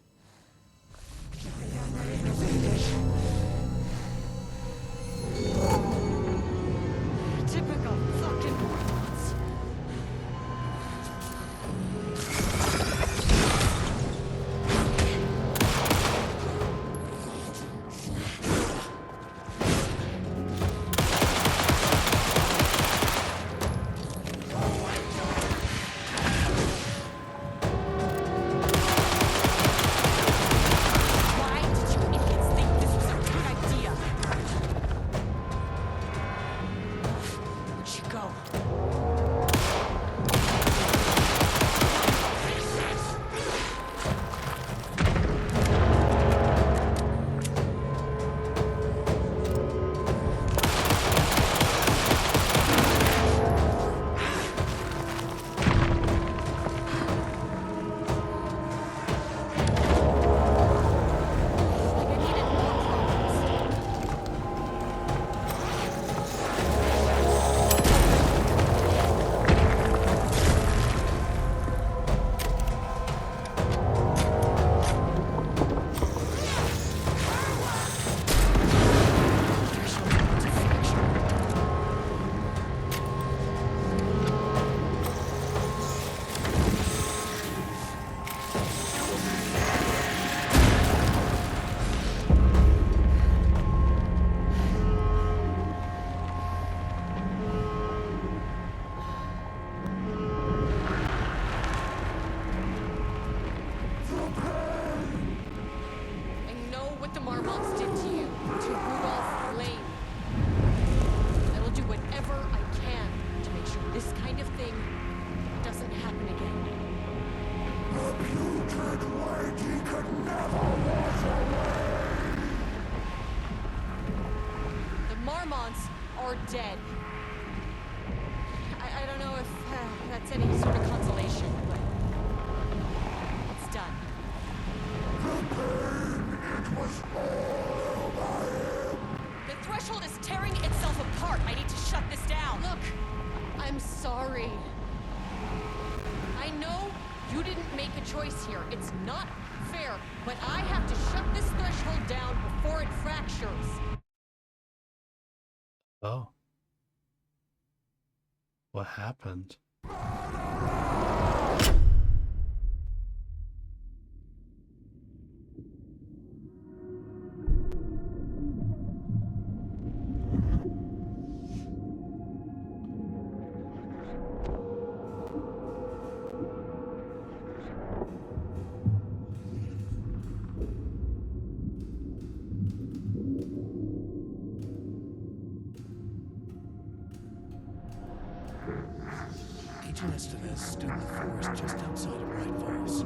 Speaker 12: Typical fucking morons.
Speaker 10: Dead. I don't know if that's any sort of consolation, but it's done.
Speaker 15: It was all by him.
Speaker 10: The threshold is tearing itself apart. I need to shut this down. Look, I'm sorry. I know you didn't make a choice here. It's not fair, but I have to shut this threshold down before it fractures.
Speaker 1: Oh. What happened?
Speaker 3: Agent Estevez stood in the forest just outside of Bright Falls.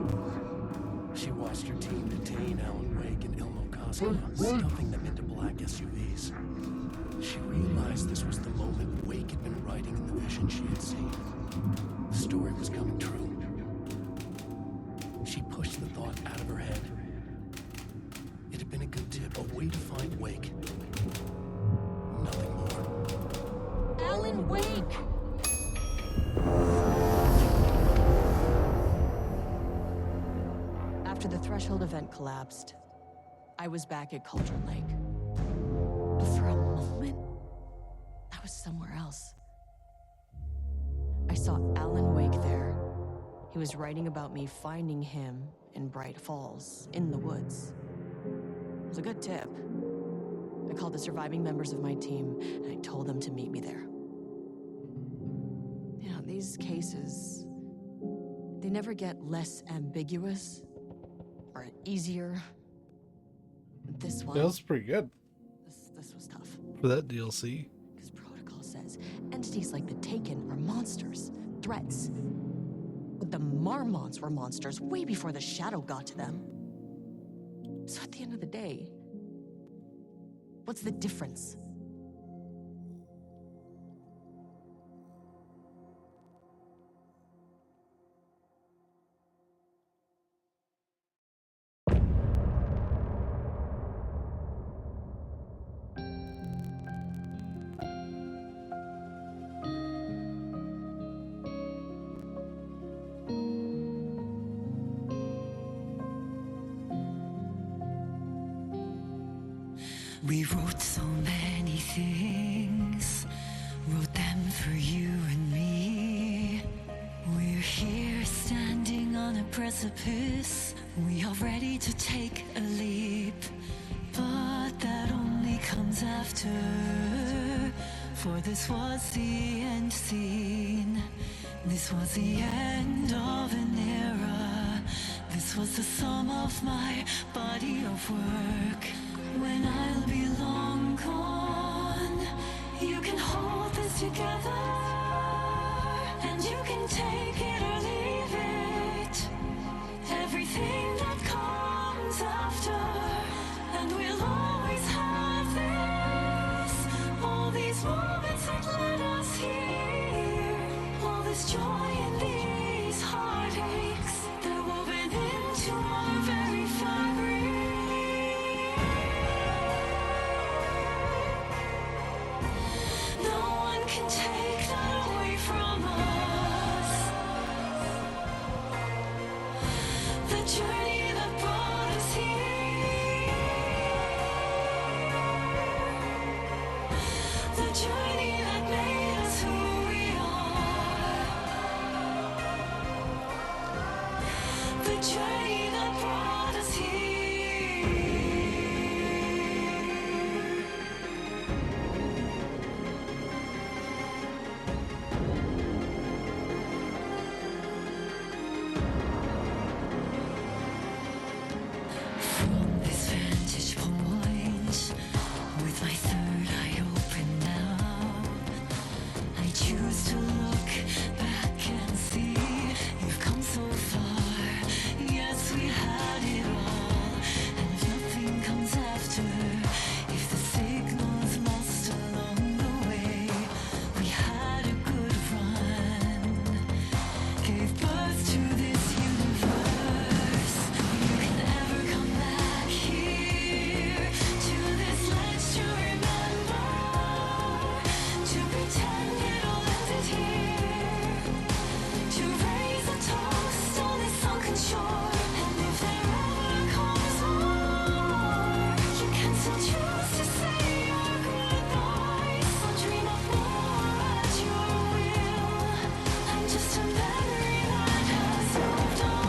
Speaker 3: She watched her team detain Alan Wake and Ilmo Koska, stuffing them into black SUVs. She realized this was the moment Wake had been writing in the vision she had seen. The story was coming true. She pushed the thought out of her head. It had been a good tip, a way to find Wake. Nothing more.
Speaker 10: Alan Wake!
Speaker 12: After the threshold event collapsed, I was back at Cauldron Lake. But for a moment, was somewhere else. I saw Alan Wake there. He was writing about me finding him in Bright Falls, in the woods. It was a good tip. I called the surviving members of my team, and I told them to meet me there. You know, these cases, they never get less ambiguous or easier. This one...
Speaker 1: That was pretty good.
Speaker 12: This was tough.
Speaker 1: For that DLC.
Speaker 12: Because protocol says entities like the Taken are monsters, threats. But the Marmonts were monsters way before the Shadow got to them. So at the end of the day, what's the difference?
Speaker 7: We wrote so many things, wrote them for you and me. We're here standing on a precipice. We are ready to take a leap, but that only comes after. For this was the end scene. This was the end of an era. This was the sum of my body of work. When I'll be long gone, you can hold this together, and you can take it or leave it. Everything that comes after, and we'll always have this. All these moments that led us here, all this joy and these heartaches, they're woven into our very fabric. Can take that away from us. The journey that brought us here. The journey that made us who we are. The journey that brought us here. To look back and see you've come so far. Yes, we had it all, and if nothing comes after, if the signal's lost along the way, we had a good run, gave birth to this universe. You can never come back here to this ledge to remember, to pretend it all here, to raise a toast on this sunken shore. And if there ever comes more, you can still choose to say your goodbyes. I'll dream of more at your will. I'm just a memory that has moved on,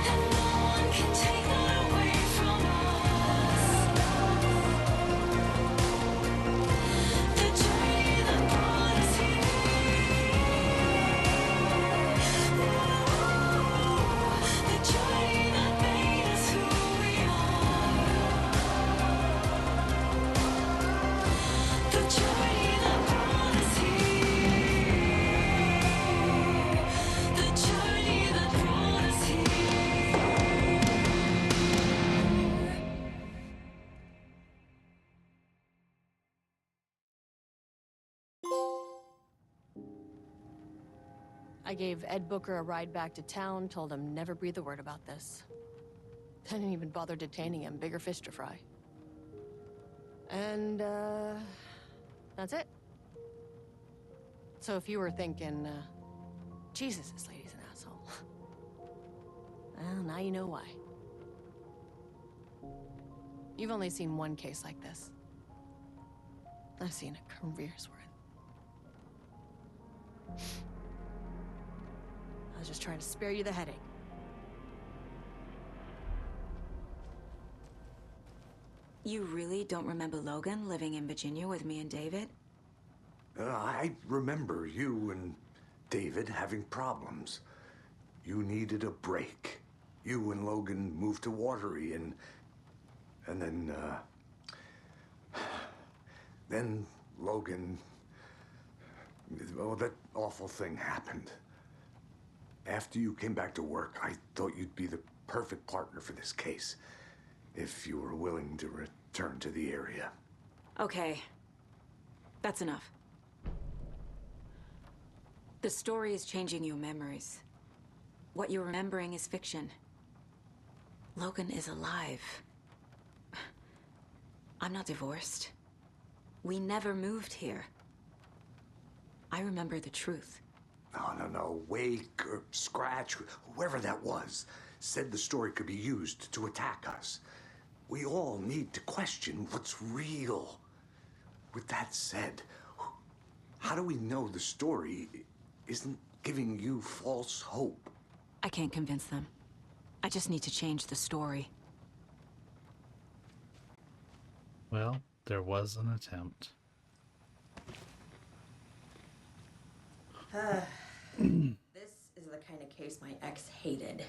Speaker 7: and no one can take that away from us. The journey that brought us here. The journey that made us who we are. The journey that brought us here. The journey that brought us here.
Speaker 12: I gave Ed Booker a ride back to town, told him never breathe a word about this. I didn't even bother detaining him, bigger fish to fry. And, that's it. So if you were thinking, Jesus, this lady's an asshole. Well, now you know why.
Speaker 9: You've only seen one case like this. I've seen a career's worth.
Speaker 12: I was just trying to spare you the headache.
Speaker 10: You really don't remember Logan living in Virginia with me and David?
Speaker 2: I remember you and David having problems. You needed a break. You and Logan moved to Watery, and then Logan, well, that awful thing happened. After you came back to work, I thought you'd be the perfect partner for this case, if you were willing to return to the area.
Speaker 10: Okay. That's enough. The story is changing your memories. What you're remembering is fiction. Logan is alive. I'm not divorced. We never moved here. I remember the truth.
Speaker 2: No. Wake or Scratch, whoever that was, said the story could be used to attack us. We all need to question what's real. With that said, how do we know the story isn't giving you false hope?
Speaker 10: I can't convince them. I just need to change the story.
Speaker 1: Well, there was an attempt.
Speaker 11: This is the kind of case my ex hated.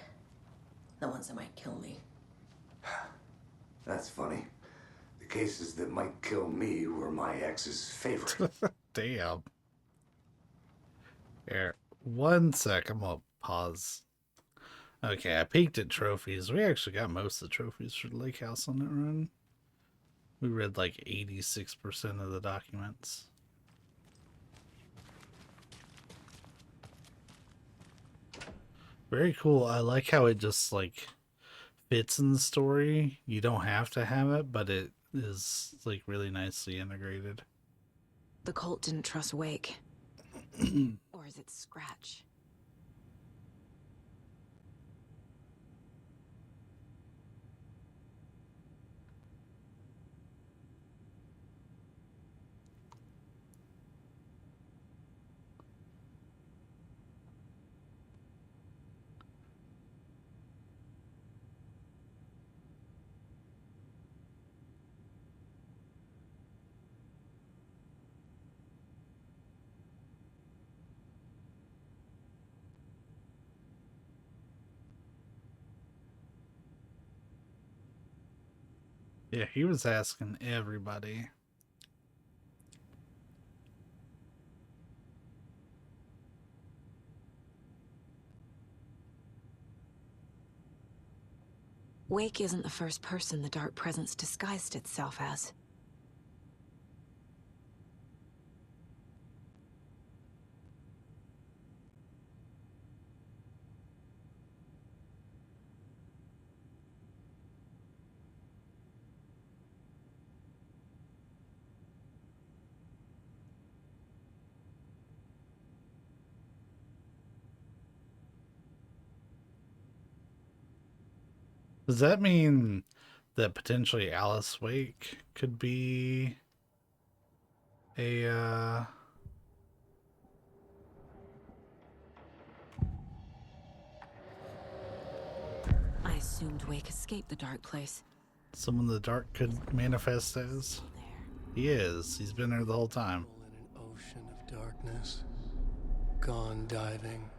Speaker 11: The ones that might kill me.
Speaker 2: That's funny. The cases that might kill me were my ex's favorite.
Speaker 1: Damn. Here, 1 sec. I'm gonna pause. Okay, I peeked at trophies. We actually got most of the trophies for the lake house on that run. We read like 86% of the documents. Very cool. I like how it just like fits in the story. You don't have to have it, but it is like really nicely integrated.
Speaker 10: The cult didn't trust Wake. Or is it Scratch?
Speaker 1: Yeah, he was asking everybody.
Speaker 10: Wake isn't the first person the Dark Presence disguised itself as.
Speaker 1: Does that mean that potentially Alice Wake could be a
Speaker 10: I assumed Wake escaped the dark place.
Speaker 1: someone the dark could manifest as? He is. He's been there the whole time.
Speaker 3: In an ocean of darkness, gone diving.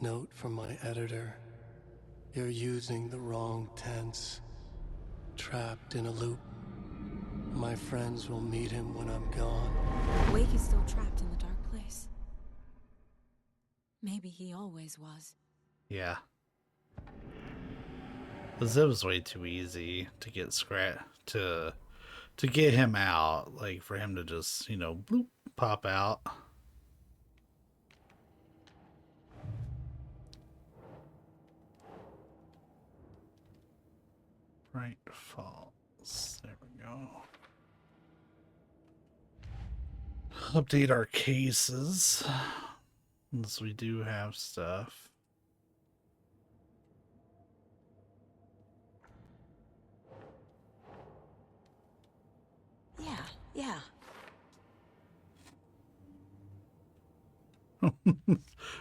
Speaker 3: Note from my editor. You're using the wrong tense. Trapped in a loop. My friends will meet him when I'm gone.
Speaker 10: Wake is still trapped in the dark place. Maybe he always was.
Speaker 1: Yeah. Because it was way too easy to get to get him out. Like, for him to just, you know, bloop, pop out. Right Falls. There we go. Update our cases. Since we do have stuff.
Speaker 10: Yeah.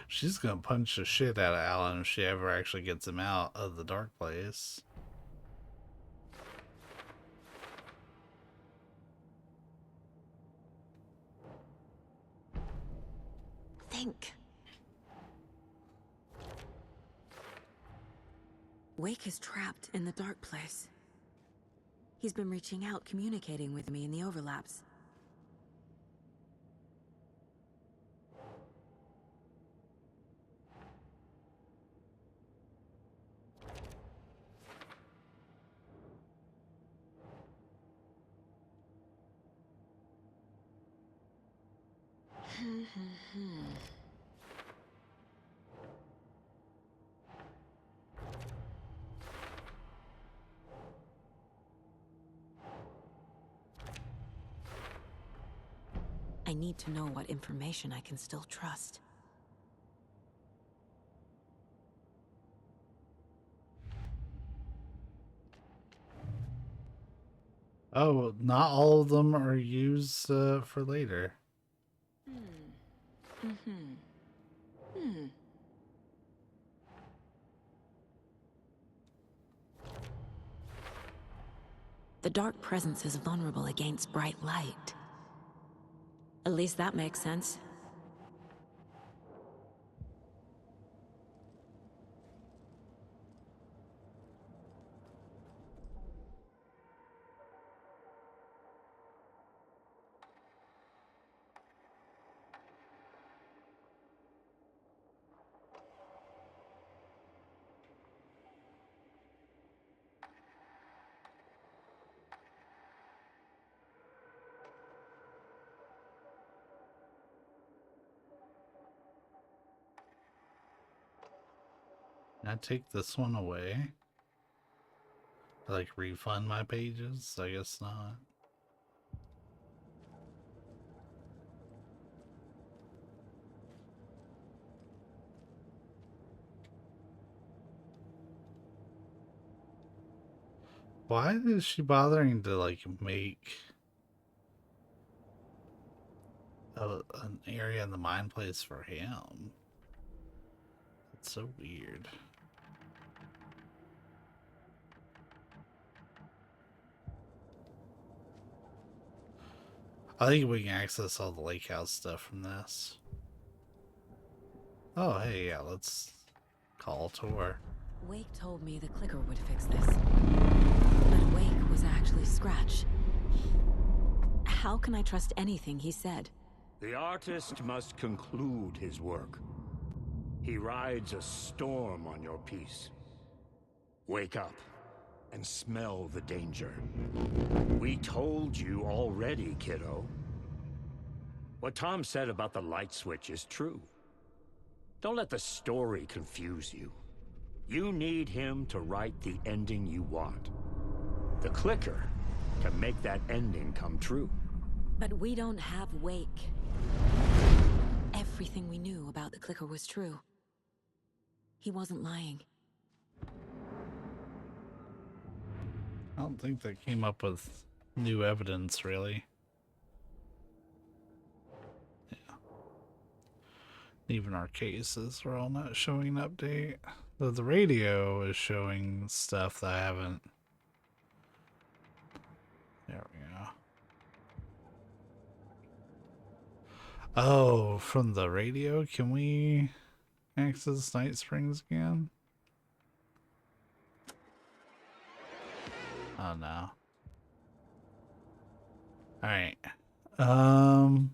Speaker 1: She's gonna punch the shit out of Alan if she ever actually gets him out of the dark place.
Speaker 10: Think. Wake is trapped in the dark place. He's been reaching out, communicating with me in the overlaps. I need to know what information I can still trust.
Speaker 1: Oh, not all of them are used for later.
Speaker 10: The dark presence is vulnerable against bright light. At least that makes sense.
Speaker 1: Can I take this one away? Like refund my pages? I guess not. Why is she bothering to like make an area in the mine place for him? It's so weird. I think we can access all the lake house stuff from this. Oh, hey, yeah, let's call a tour.
Speaker 10: Wake told me the clicker would fix this. But Wake was actually Scratch. How can I trust anything he said?
Speaker 13: The artist must conclude his work. He rides a storm on your piece. Wake up and smell the danger. We told you already, kiddo. What Tom said about the light switch is true. Don't let the story confuse you. You need him to write the ending you want. The clicker can make that ending come true.
Speaker 10: But we don't have Wake. Everything we knew about the clicker was true. He wasn't lying.
Speaker 1: I don't think they came up with new evidence, really. Yeah. Even our cases are all not showing an update. Though the radio is showing stuff that I haven't. There we go. Oh, from the radio, can we access Night Springs again? Oh no. Alright. Well,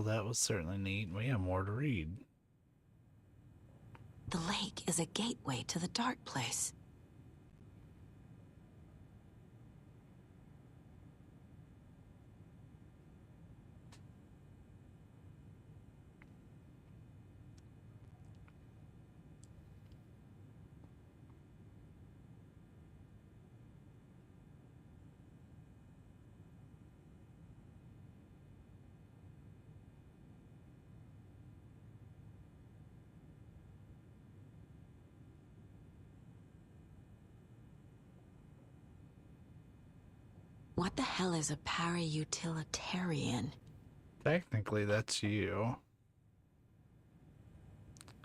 Speaker 1: that was certainly neat. We have more to read.
Speaker 10: The lake is a gateway to the dark place. What the hell is a para-utilitarian?
Speaker 1: Technically, that's you.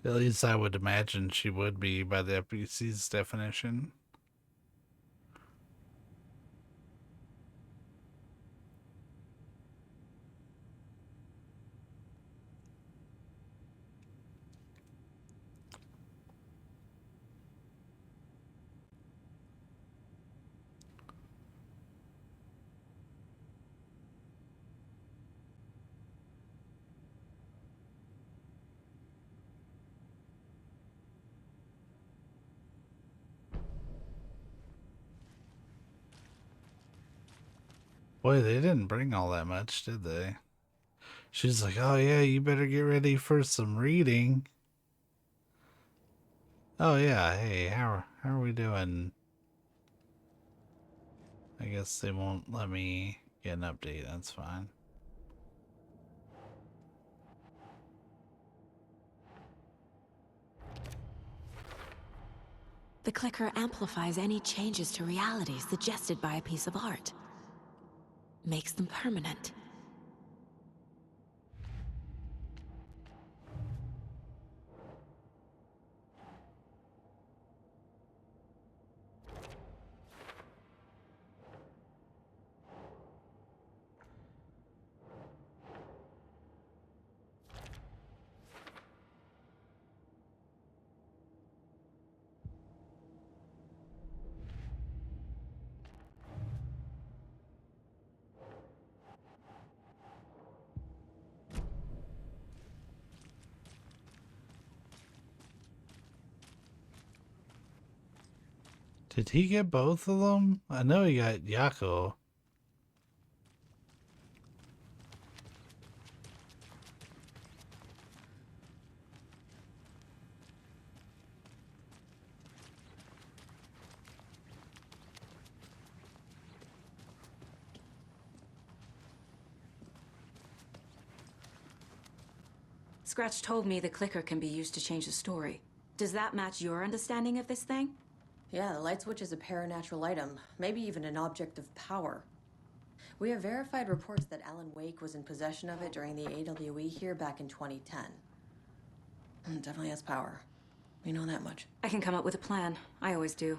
Speaker 1: At least I would imagine she would be by the FBC's definition. Boy, they didn't bring all that much, did they? She's like, oh yeah, you better get ready for some reading. Oh yeah, hey, how are we doing? I guess they won't let me get an update, that's fine.
Speaker 10: The clicker amplifies any changes to reality suggested by a piece of art. Makes them permanent.
Speaker 1: Did he get both of them? I know he got Yako.
Speaker 10: Scratch told me the clicker can be used to change the story. Does that match your understanding of this thing?
Speaker 11: Yeah, the light switch is a paranatural item, maybe even an object of power. We have verified reports that Alan Wake was in possession of it during the AWE here back in 2010. Definitely has power. We know that much.
Speaker 10: I can come up with a plan. I always do.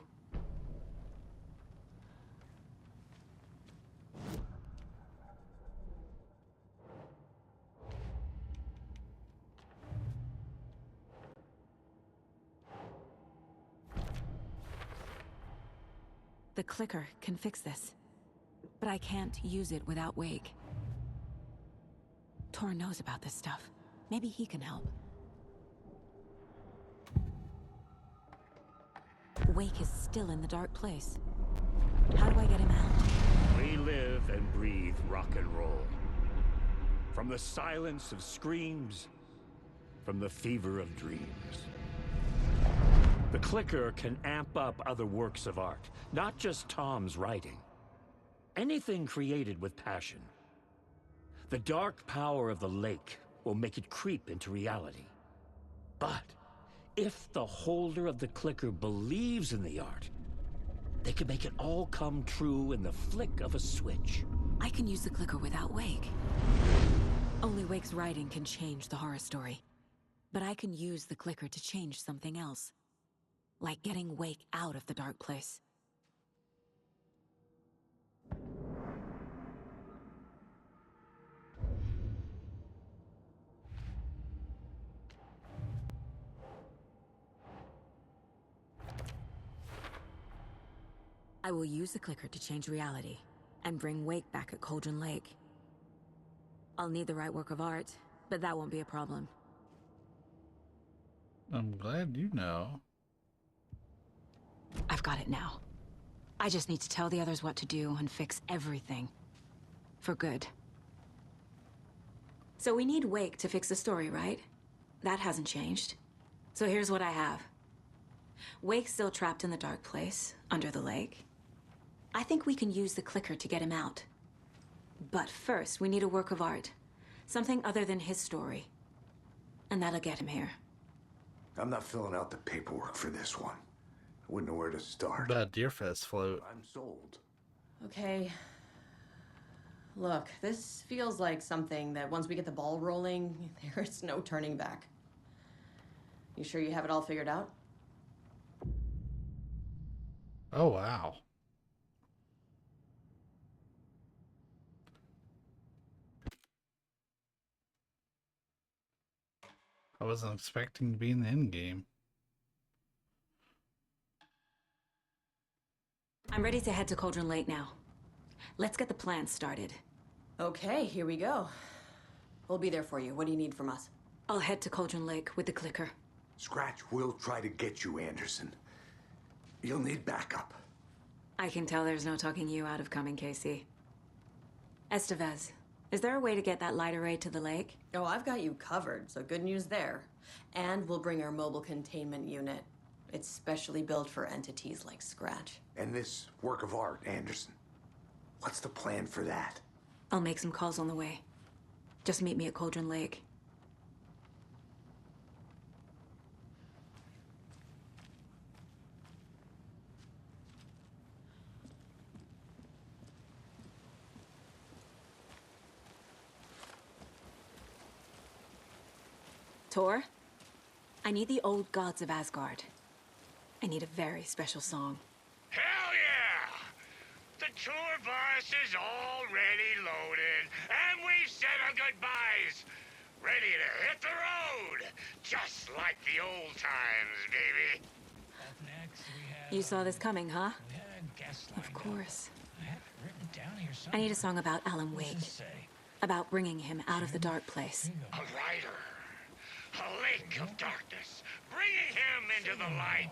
Speaker 10: The clicker can fix this. But I can't use it without Wake. Tor knows about this stuff. Maybe he can help. Wake is still in the dark place. How do I get him out?
Speaker 13: We live and breathe rock and roll. From the silence of screams, from the fever of dreams. The clicker can amp up other works of art, not just Tom's writing. Anything created with passion. The dark power of the lake will make it creep into reality. But if the holder of the clicker believes in the art, they can make it all come true in the flick of a switch.
Speaker 10: I can use the clicker without Wake. Only Wake's writing can change the horror story. But I can use the clicker to change something else. Like getting Wake out of the dark place. I will use the clicker to change reality and bring Wake back at Cauldron Lake. I'll need the right work of art, but that won't be a problem.
Speaker 1: I'm glad you know.
Speaker 10: I've got it now. I just need to tell the others what to do and fix everything. For good. So we need Wake to fix the story, right? That hasn't changed. So here's what I have. Wake's still trapped in the dark place, under the lake. I think we can use the clicker to get him out. But first, we need a work of art. Something other than his story. And that'll get him here.
Speaker 2: I'm not filling out the paperwork for this one. I wouldn't know where to start.
Speaker 1: About Deerfest float.
Speaker 2: I'm sold.
Speaker 11: Okay, Look, this feels like something that once we get the ball rolling, there's no turning back. You sure you have it all figured out?
Speaker 1: Oh, wow. I wasn't expecting to be in the end game.
Speaker 10: I'm ready to head to Cauldron Lake now. Let's get the plan started.
Speaker 11: Okay, here we go. We'll be there for you. What do you need from us?
Speaker 10: I'll head to Cauldron Lake with the clicker.
Speaker 2: Scratch will try to get you, Anderson. You'll need backup.
Speaker 10: I can tell there's no talking you out of coming, Casey. Estevez, is there a way to get that light array to the lake?
Speaker 11: Oh, I've got you covered, so good news there. And we'll bring our mobile containment unit. It's specially built for entities like Scratch.
Speaker 2: And this work of art, Anderson. What's the plan for that?
Speaker 10: I'll make some calls on the way. Just meet me at Cauldron Lake. Tor, I need the old gods of Asgard. I need a very special song.
Speaker 17: Hell yeah! The tour bus is already loaded, and we've said our goodbyes. Ready to hit the road, just like the old times, baby.
Speaker 4: Up next, we have...
Speaker 10: You saw this coming, huh?
Speaker 4: We had a guest
Speaker 10: Of course.
Speaker 4: I have it written down here
Speaker 10: I
Speaker 4: somewhere.
Speaker 10: need a song about Alan
Speaker 4: What's
Speaker 10: Wake.
Speaker 4: it say?
Speaker 10: About bringing him out of the dark place.
Speaker 17: A rider, a lake of darkness, bringing him into the light.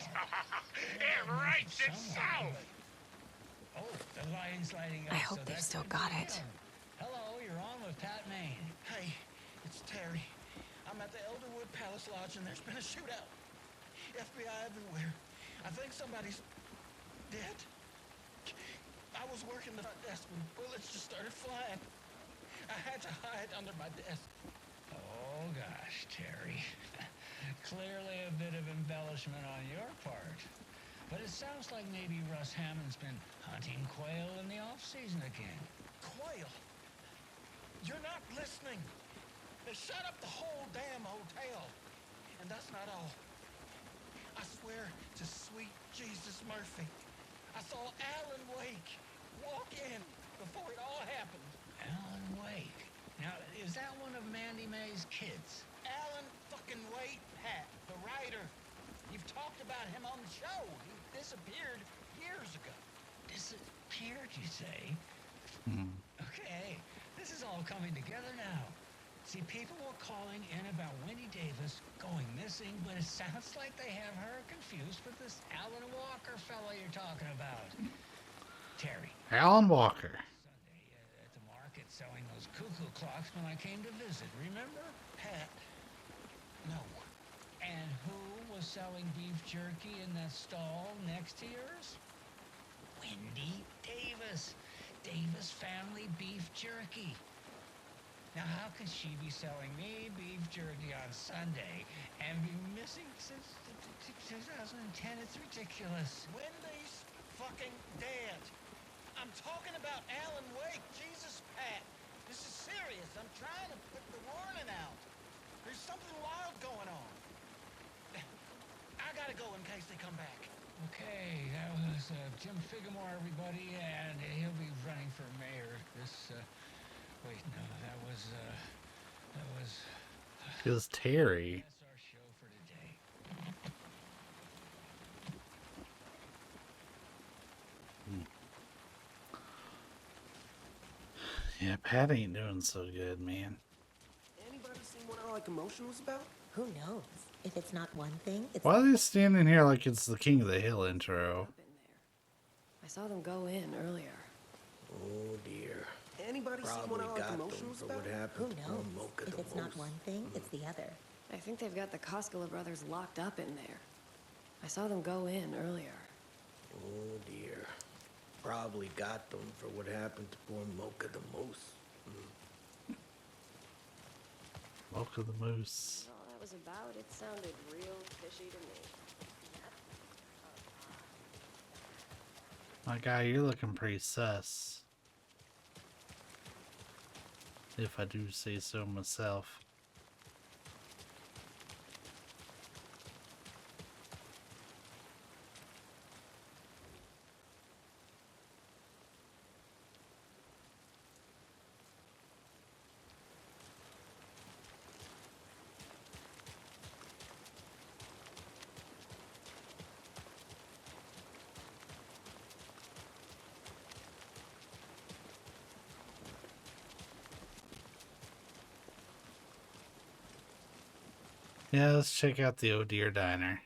Speaker 17: It writes itself.
Speaker 4: Oh, the lighting's lighting up.
Speaker 10: I hope they've still got it.
Speaker 4: Hello, you're on with Pat Maine.
Speaker 22: Hey, it's Terry. I'm at the Elderwood Palace Lodge and there's been a shootout. FBI everywhere. I think somebody's dead. I was working the front desk when bullets just started flying. I had to hide under my desk.
Speaker 4: Oh, gosh, Terry. Clearly a bit of embellishment on your part. But it sounds like maybe Russ Hammond's been hunting quail in the off-season again.
Speaker 22: Quail? You're not listening. They shut up the whole damn hotel. And that's not all. I swear to sweet Jesus Murphy, I saw Alan Wake walk in before it all happened.
Speaker 4: Alan Wake. Now, is that one of Mandy May's kids?
Speaker 22: Alan fucking Wake, Pat, the writer. You've talked about him on the show. He disappeared years ago.
Speaker 4: Disappeared, you say? Okay, this is all coming together now. See, people were calling in about Wendy Davis going missing, but it sounds like they have her confused with this Alan Walker fella you're talking about. Terry.
Speaker 1: Alan Walker.
Speaker 4: Sunday at the market selling those cuckoo clocks when I came to visit, remember?
Speaker 22: Pat, no.
Speaker 4: And who was selling beef jerky in that stall next to yours? Wendy Davis. Davis Family Beef Jerky. Now, how can she be selling me beef jerky on Sunday and be missing since 2010? It's ridiculous.
Speaker 22: Wendy's fucking dead. I'm talking about Alan Wake. Jesus, Pat. This is serious. I'm trying to put the warning out. There's something wild going on. I gotta go in case they come back.
Speaker 4: Okay, that was Jim Figamore, everybody, and he'll be running for mayor this, wait, no, that was...
Speaker 1: It was Terry.
Speaker 4: That's our show for today.
Speaker 1: Yeah, Pat ain't doing so good, man.
Speaker 23: Anybody seen what All Like Emotion was about?
Speaker 24: Who knows? If it's not one thing, it's...
Speaker 1: Why are they standing here like it's the King of the Hill intro?
Speaker 9: I saw them go in earlier.
Speaker 23: Oh dear. Anybody seen what All Like Emotion was about?
Speaker 24: Who knows? If it's not one thing, it's the other.
Speaker 9: I think they've got the Koskela brothers locked up in there. I saw them go in earlier.
Speaker 23: Oh dear. Probably got them for what happened to poor Mocha the Moose.
Speaker 1: Mocha the Moose.
Speaker 9: All that was about, it sounded real fishy to me.
Speaker 1: My guy, you're looking pretty sus. if I do say so myself. Yeah, let's check out the Oh Deer Diner.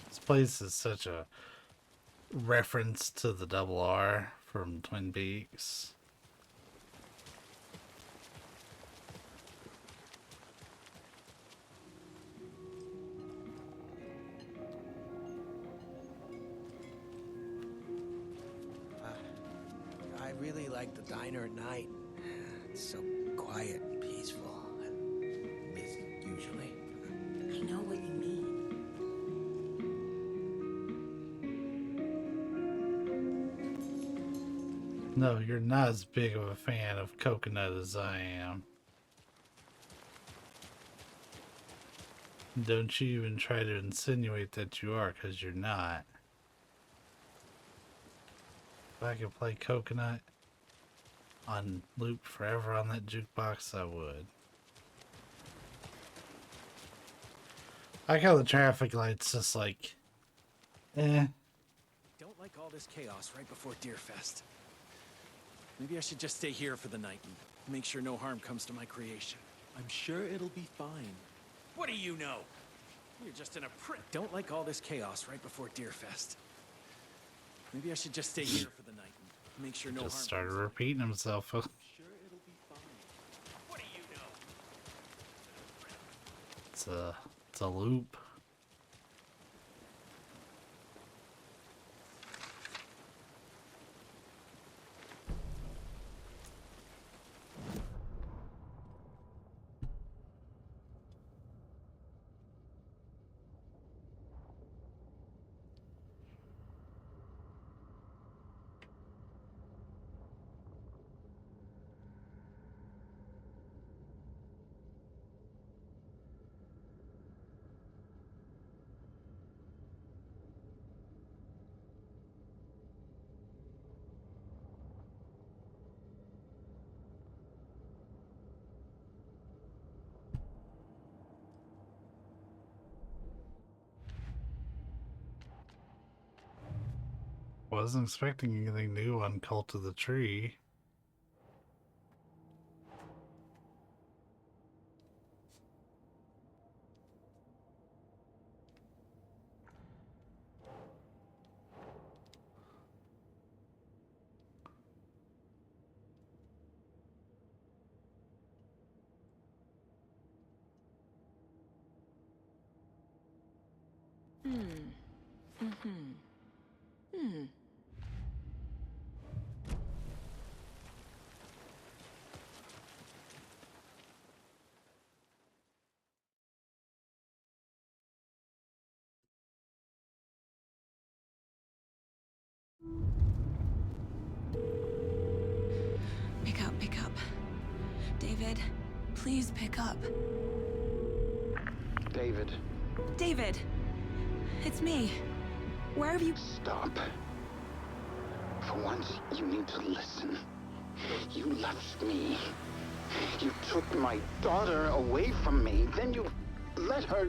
Speaker 1: This place is such a reference to the Double R from Twin Peaks.
Speaker 23: I really like the diner at night. It's so quiet and peaceful. At least usually.
Speaker 24: I know what you mean.
Speaker 1: No, you're not as big of a fan of coconut as I am. Don't you even try to insinuate that you are, because you're not. If I could play coconut on loop forever on that jukebox, I would. I like how the traffic lights just like, eh.
Speaker 5: Don't like all this chaos right before Deerfest. Maybe I should just stay here for the night and make sure no harm comes to my creation. I'm sure it'll be fine. What do you know? You're just in a prick. Don't like all this chaos right before Deerfest. Maybe I should just stay here for the night and make sure no harm.
Speaker 1: Just started repeating himself.
Speaker 5: Sure it'll be fine. What do you know?
Speaker 1: It's a loop. Wasn't expecting anything new on Cult of the Tree.
Speaker 10: Pick up. David, please pick up.
Speaker 18: David.
Speaker 10: David! It's me. Where have you...
Speaker 18: Stop. For once, you need to listen. You left me. You took my daughter away from me. Then you let her...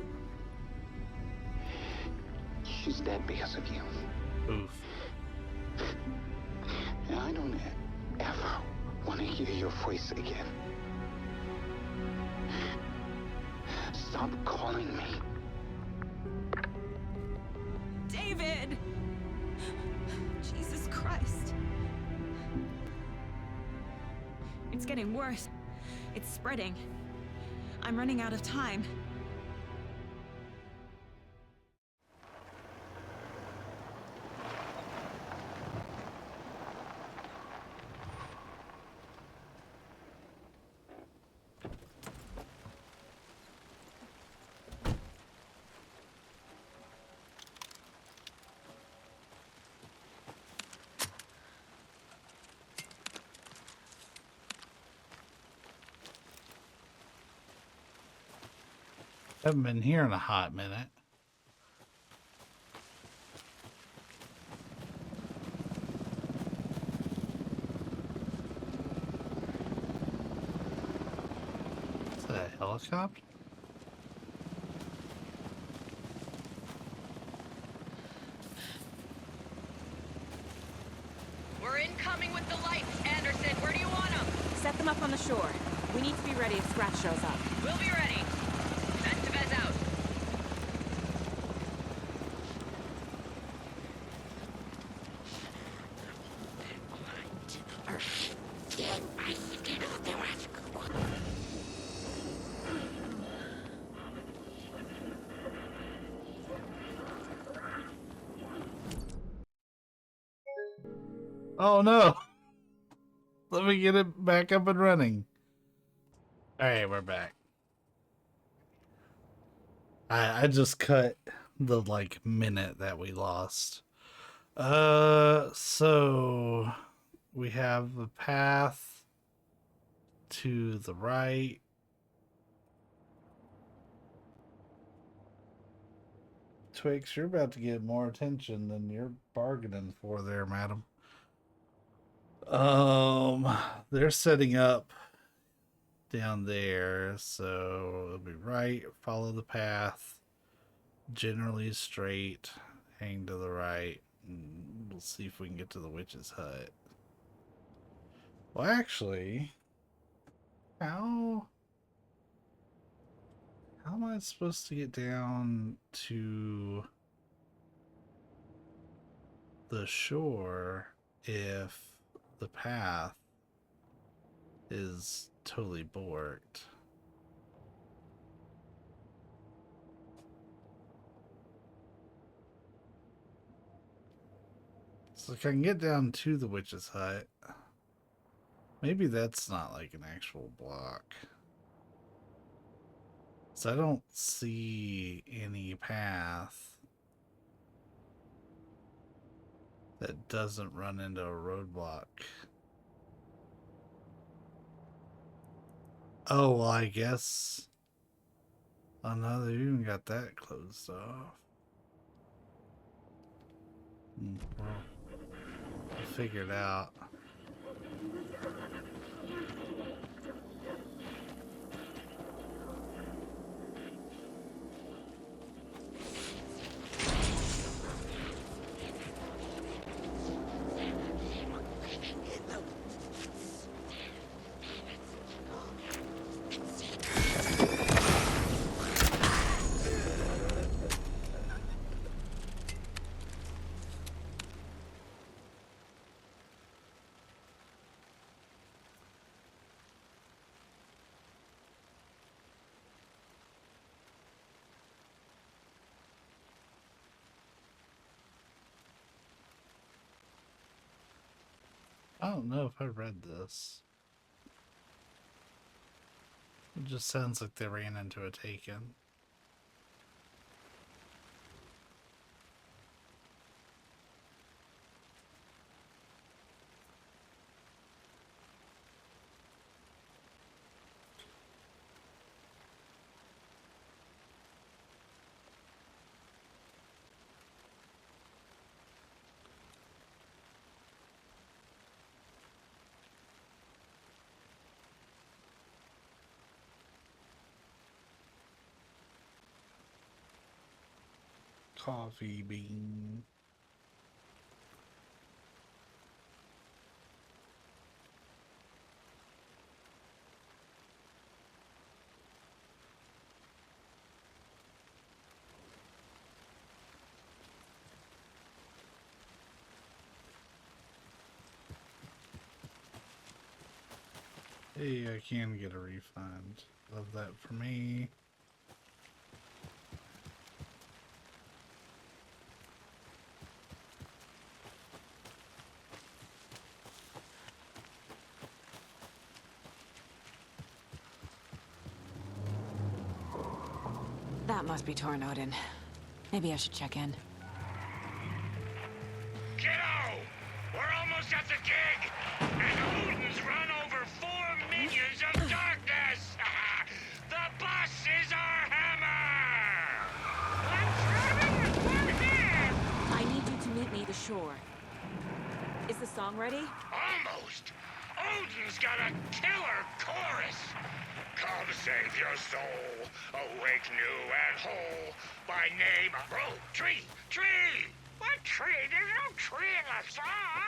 Speaker 18: She's dead because of you.
Speaker 1: Oof.
Speaker 18: And I don't ever want to hear your voice again. Stop calling me.
Speaker 10: David! Jesus Christ. It's getting worse. It's spreading. I'm running out of time.
Speaker 1: Haven't been here in a hot minute. Is that a helicopter?
Speaker 6: We're incoming with the lights, Anderson. Where do you want them? Set them up on the shore. We need to be ready if Scratch shows up. We'll be ready. Vez out.
Speaker 1: Oh no! Let me get it back up and running. Alright, we're back. I just cut the like minute that we lost. So we have the path to the right. Twix, you're about to get more attention than you're bargaining for there, madam. They're setting up down there, so it'll be right, follow the path, generally straight, hang to the right, and we'll see if we can get to the witch's hut. Well, actually, how am I supposed to get down to the shore if the path is totally borked? So I can get down to the witch's hut. Maybe that's not like an actual block. So I don't see any path that doesn't run into a roadblock. Oh, well, I guess. Oh no, they even got that closed off. Well, we'll figure it out. I don't know if I read this. It just sounds like they ran into a Taken. Coffee bean. Hey, I can get a refund. Love that for me.
Speaker 10: That must be torn Odin. Maybe I should check in.
Speaker 17: Kiddo! We're almost at the gig! And Odin's run over 4 minions of darkness! The boss is our hammer!
Speaker 6: song ready?
Speaker 17: Almost. Odin's got a killer chorus. Come save your soul, awake new and whole, by name of... Bro, tree! What tree? There's no tree in the song!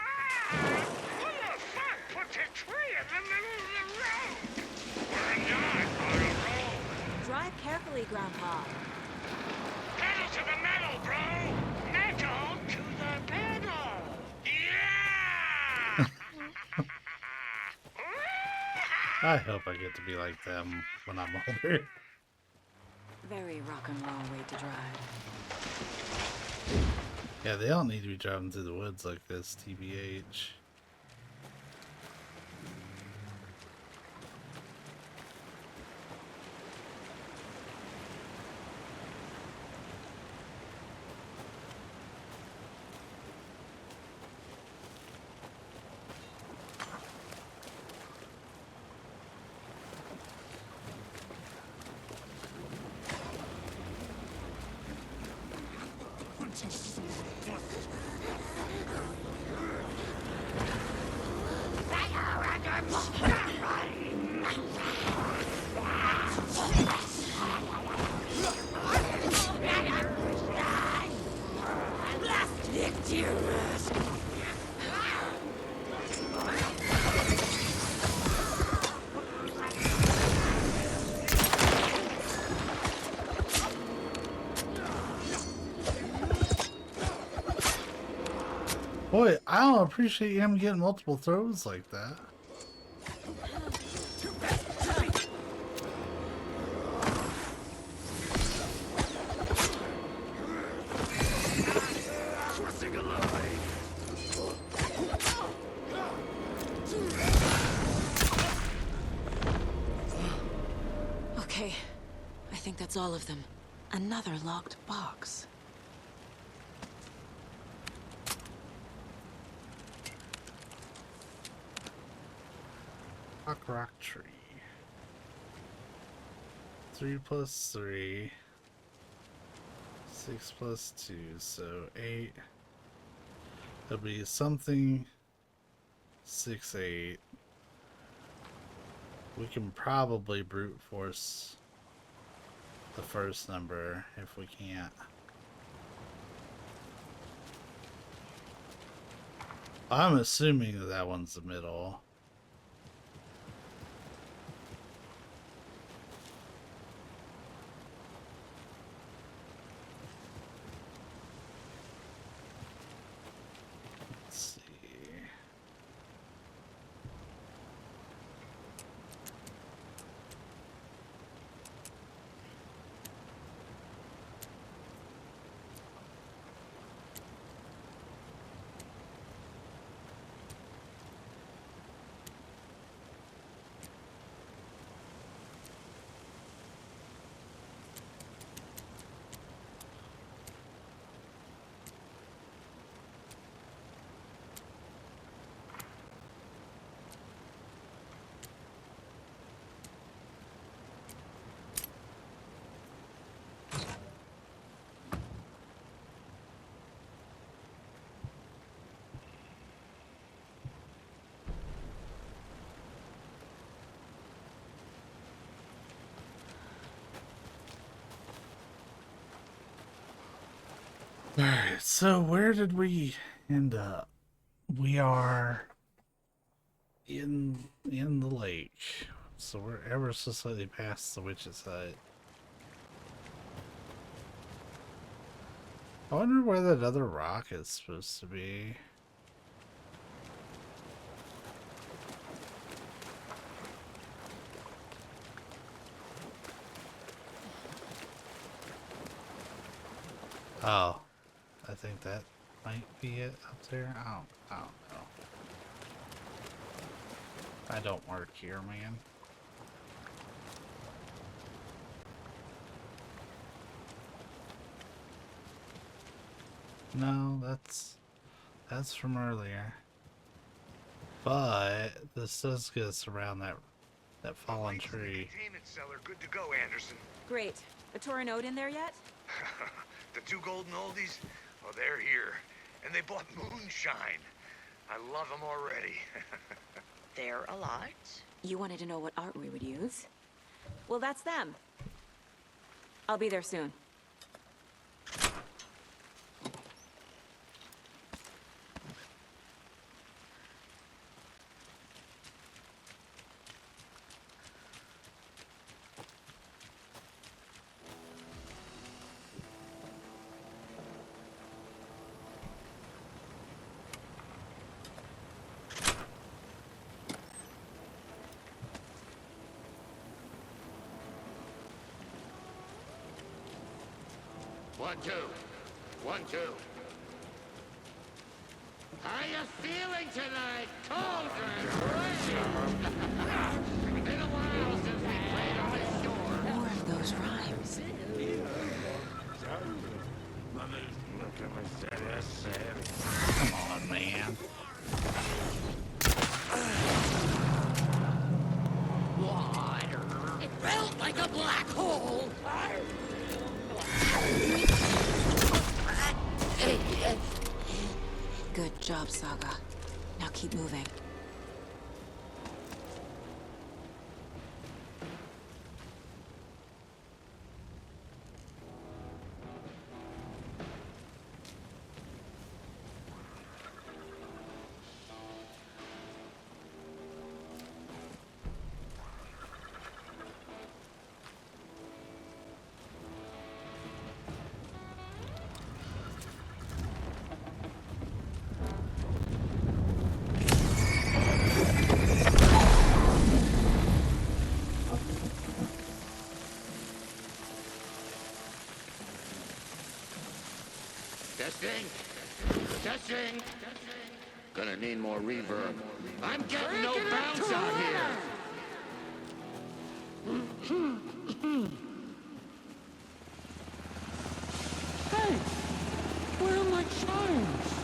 Speaker 17: Who the fuck put the tree in the middle of the road? We're not on a road.
Speaker 6: Drive carefully, Grandpa.
Speaker 17: Pedal to the metal, bro! Metal to the pedal! Yeah!
Speaker 1: I hope I get to be like them when I'm older.
Speaker 10: Very rock and roll way to drive.
Speaker 1: Yeah, they don't need to be driving through the woods like this, TBH. Boy, I don't appreciate him getting multiple throws like that.
Speaker 10: Okay, I think that's all of them. Another locked box.
Speaker 1: Rock tree. 3 plus 3. 6 plus 2, so 8. That'll be something 6, 8. We can probably brute force the first number if we can't. I'm assuming that that one's the middle. Alright, so where did we end up? We are in the lake. So we're ever so slightly past the witch's hut. I wonder where that other rock is supposed to be. Oh. I think that might be it up there. I don't know. I don't work here, man. No, that's from earlier. But this does get us around that fallen tree.
Speaker 17: Containment cellar, good to go, Anderson.
Speaker 6: Great. A Torin Ode in there yet?
Speaker 17: The 2 golden oldies, well, they're here. And they bought moonshine. I love them already.
Speaker 6: They're a lot.
Speaker 10: You wanted to know what art we would use? Well, that's them. I'll be there soon.
Speaker 17: One, two. 1, 2. How you feeling tonight, Cauldron? Been a while since we played on this shore.
Speaker 10: More of those rhymes.
Speaker 1: Come on, man.
Speaker 17: Water. It felt like a black hole.
Speaker 10: Good job, Saga. Now keep moving.
Speaker 17: Testing. Testing. Gonna need more reverb. I'm getting no bounce out here.
Speaker 5: Hey, where are my chimes?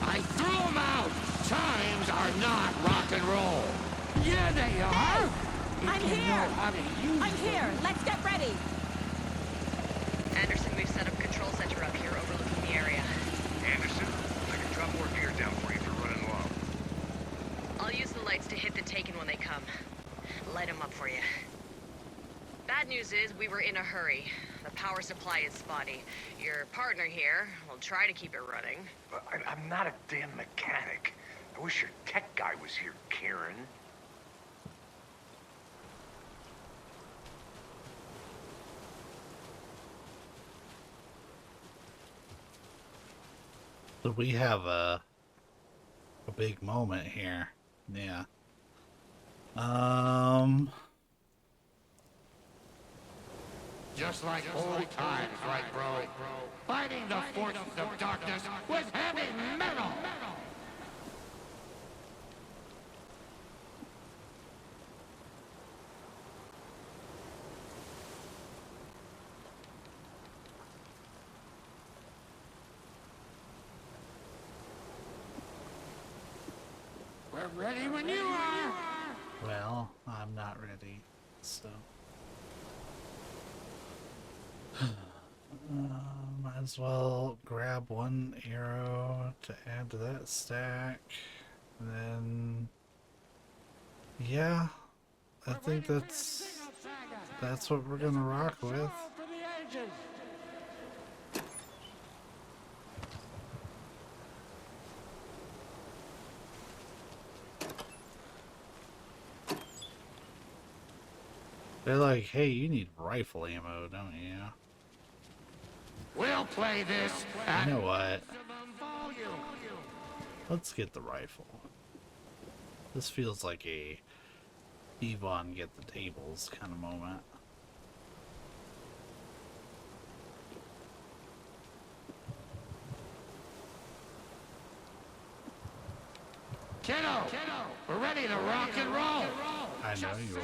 Speaker 17: I threw them out. Chimes are not rock and roll.
Speaker 5: Yeah, they are.
Speaker 6: I'm here! I'm here! Let's get ready! Anderson, we've set up a control center up here overlooking the area.
Speaker 17: Anderson, I can drop more gear down for you if you're running low.
Speaker 6: I'll use the lights to hit the Taken when they come. Light them up for you. Bad news is we were in a hurry. The power supply is spotty. Your partner here will try to keep it running.
Speaker 2: I'm not a damn mechanic. I wish your tech guy was here, Karen.
Speaker 1: So we have a big moment here. Yeah.
Speaker 17: Just like old times, right, bro? Fighting the forces of darkness with heavy metal! We're ready when you are!
Speaker 1: Well, I'm not ready, so. Might as well grab one arrow to add to that stack. And then, yeah, I think that's what we're gonna rock with. They're like, hey, you need rifle ammo, don't you?
Speaker 17: We'll play this
Speaker 1: You know what?
Speaker 17: volume.
Speaker 1: Let's get the rifle. This feels like a Yvonne get the tables kind of moment.
Speaker 17: Kiddo, we're ready to rock and roll.
Speaker 1: I know you are.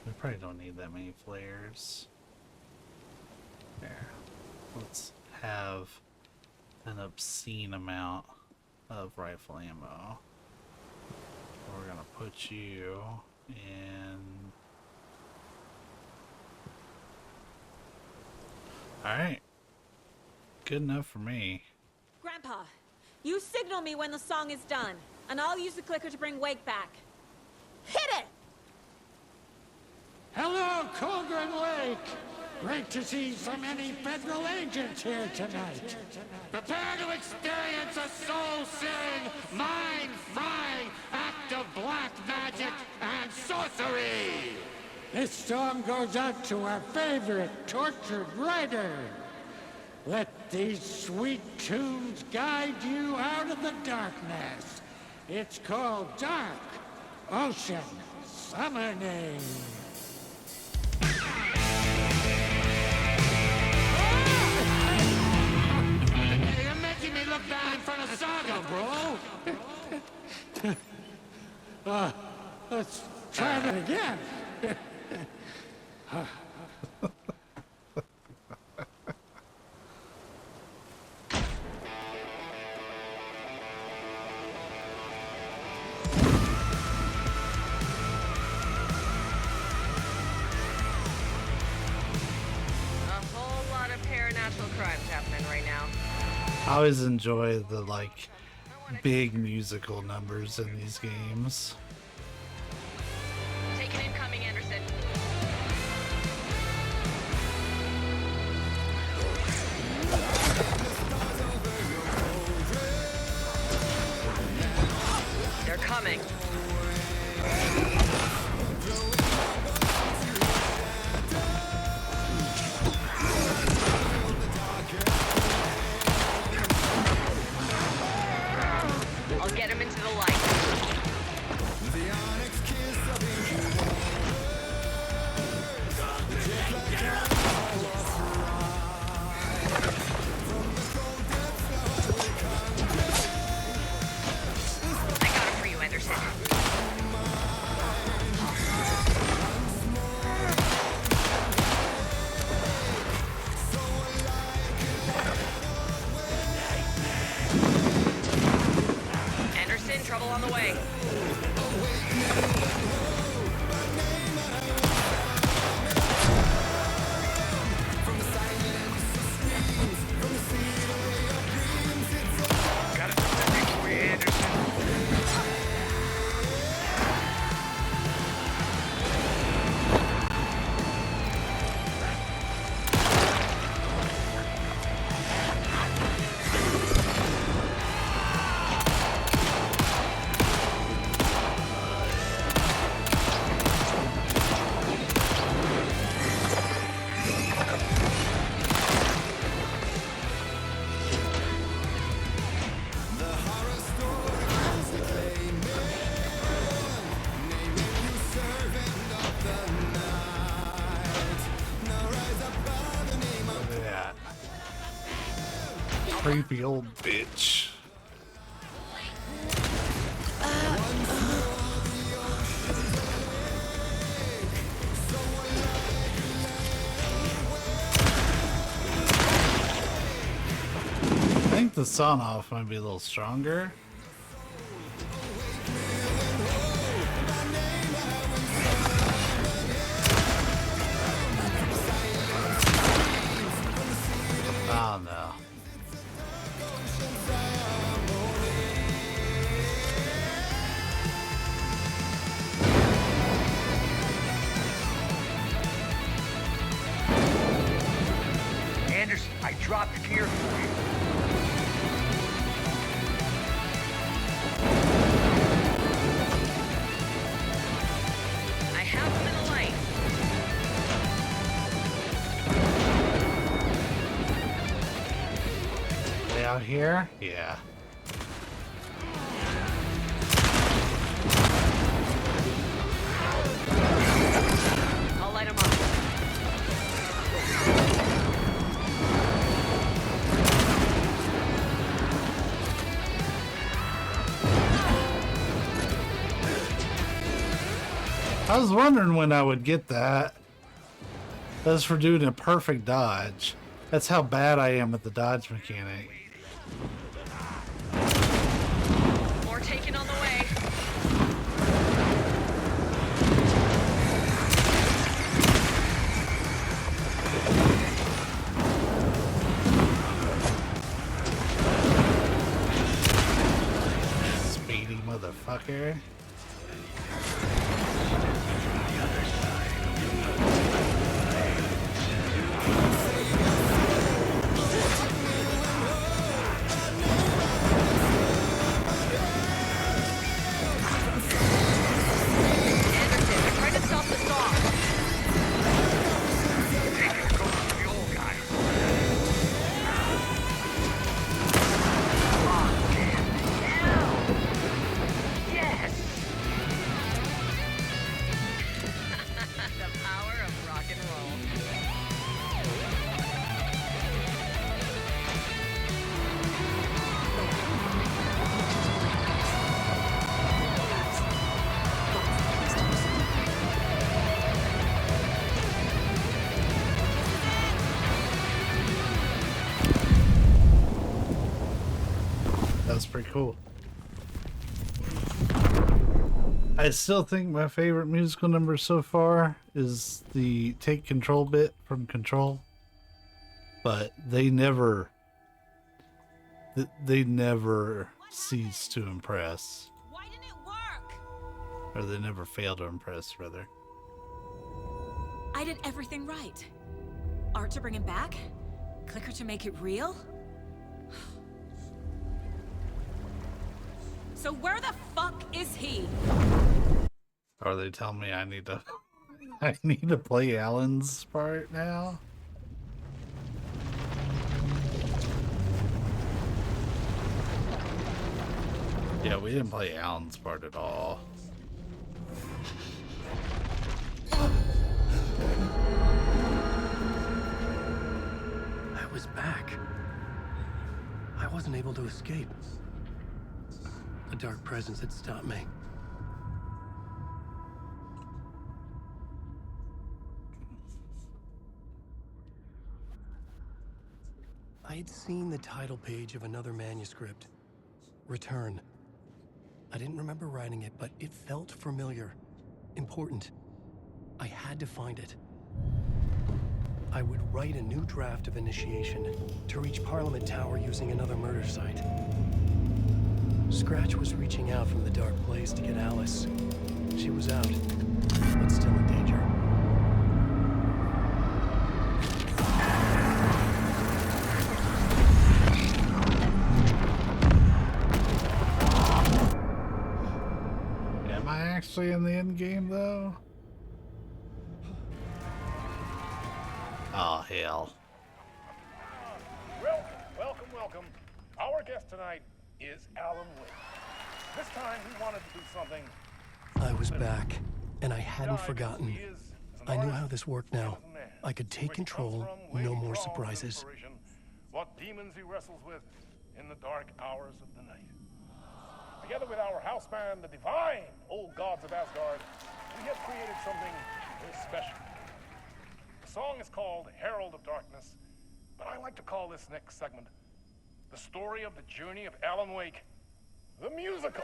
Speaker 1: We probably don't need that many flares. There. Let's have an obscene amount of rifle ammo. we're gonna put you in. Alright. Good enough for me.
Speaker 10: Grandpa, you signal me when the song is done, and I'll use the clicker to bring Wake back. Hit it!
Speaker 14: Hello, Colgren Lake! Great to see so many federal agents here tonight.
Speaker 17: Prepare to experience a soul-searing, mind-frying act of black magic and sorcery!
Speaker 14: This song goes out to our favorite tortured writer. Let these sweet tunes guide you out of the darkness. It's called Dark Ocean Summoning.
Speaker 17: You're making me look bad in front of Saga, bro!
Speaker 14: Let's try that again.
Speaker 1: I always enjoy the like big musical numbers in these games.
Speaker 6: Take an incoming, Anderson. They're coming. I'll get him into the light. I got him for you, Anderson. Anderson, trouble on the way.
Speaker 17: Got it for you, Anderson.
Speaker 1: Yeah. Creepy old bitch. I think the sawn off might be a little stronger. Oh no.
Speaker 17: Anderson, I dropped gear for you.
Speaker 6: I have him in the light.
Speaker 1: They out here? Yeah.
Speaker 6: I'll light him up.
Speaker 1: I was wondering when I would get that. That's for doing a perfect dodge. That's how bad I am at the dodge mechanic.
Speaker 6: More taken on the way.
Speaker 1: Okay.
Speaker 6: Anderson, they're trying to stop the song. Yes! The power of rock and roll.
Speaker 1: That's pretty cool. I still think my favorite musical number so far is the Take Control bit from Control. But they never cease to impress.
Speaker 10: Why didn't it work?
Speaker 1: Or they never fail to impress, rather.
Speaker 10: I did everything right. Art to bring him back? Clicker to make it real? So where the fuck is he?
Speaker 1: Or they tell me I need to I need to play Alan's part now. Yeah, we didn't play Alan's part at all.
Speaker 3: I was back. I wasn't able to escape. A dark presence had stopped me. I had seen the title page of another manuscript. Return. I didn't remember writing it, but it felt familiar. Important. I had to find it. I would write a new draft of initiation to reach Parliament Tower using another murder site. Scratch was reaching out from the dark place to get Alice. She was out, but still in danger.
Speaker 1: Am I actually in the end game though? Oh hell.
Speaker 16: Well, welcome. Our guest tonight is Alan Wake. This time he wanted to do something.
Speaker 3: I was back, and I hadn't forgotten. I knew how this worked now. I could take control, no more surprises.
Speaker 16: What demons he wrestles with in the dark hours of the night. Together with our house band, the divine old gods of Asgard, we have created something very special. The song is called Herald of Darkness, but I like to call this next segment the story of the journey of Alan Wake, the musical.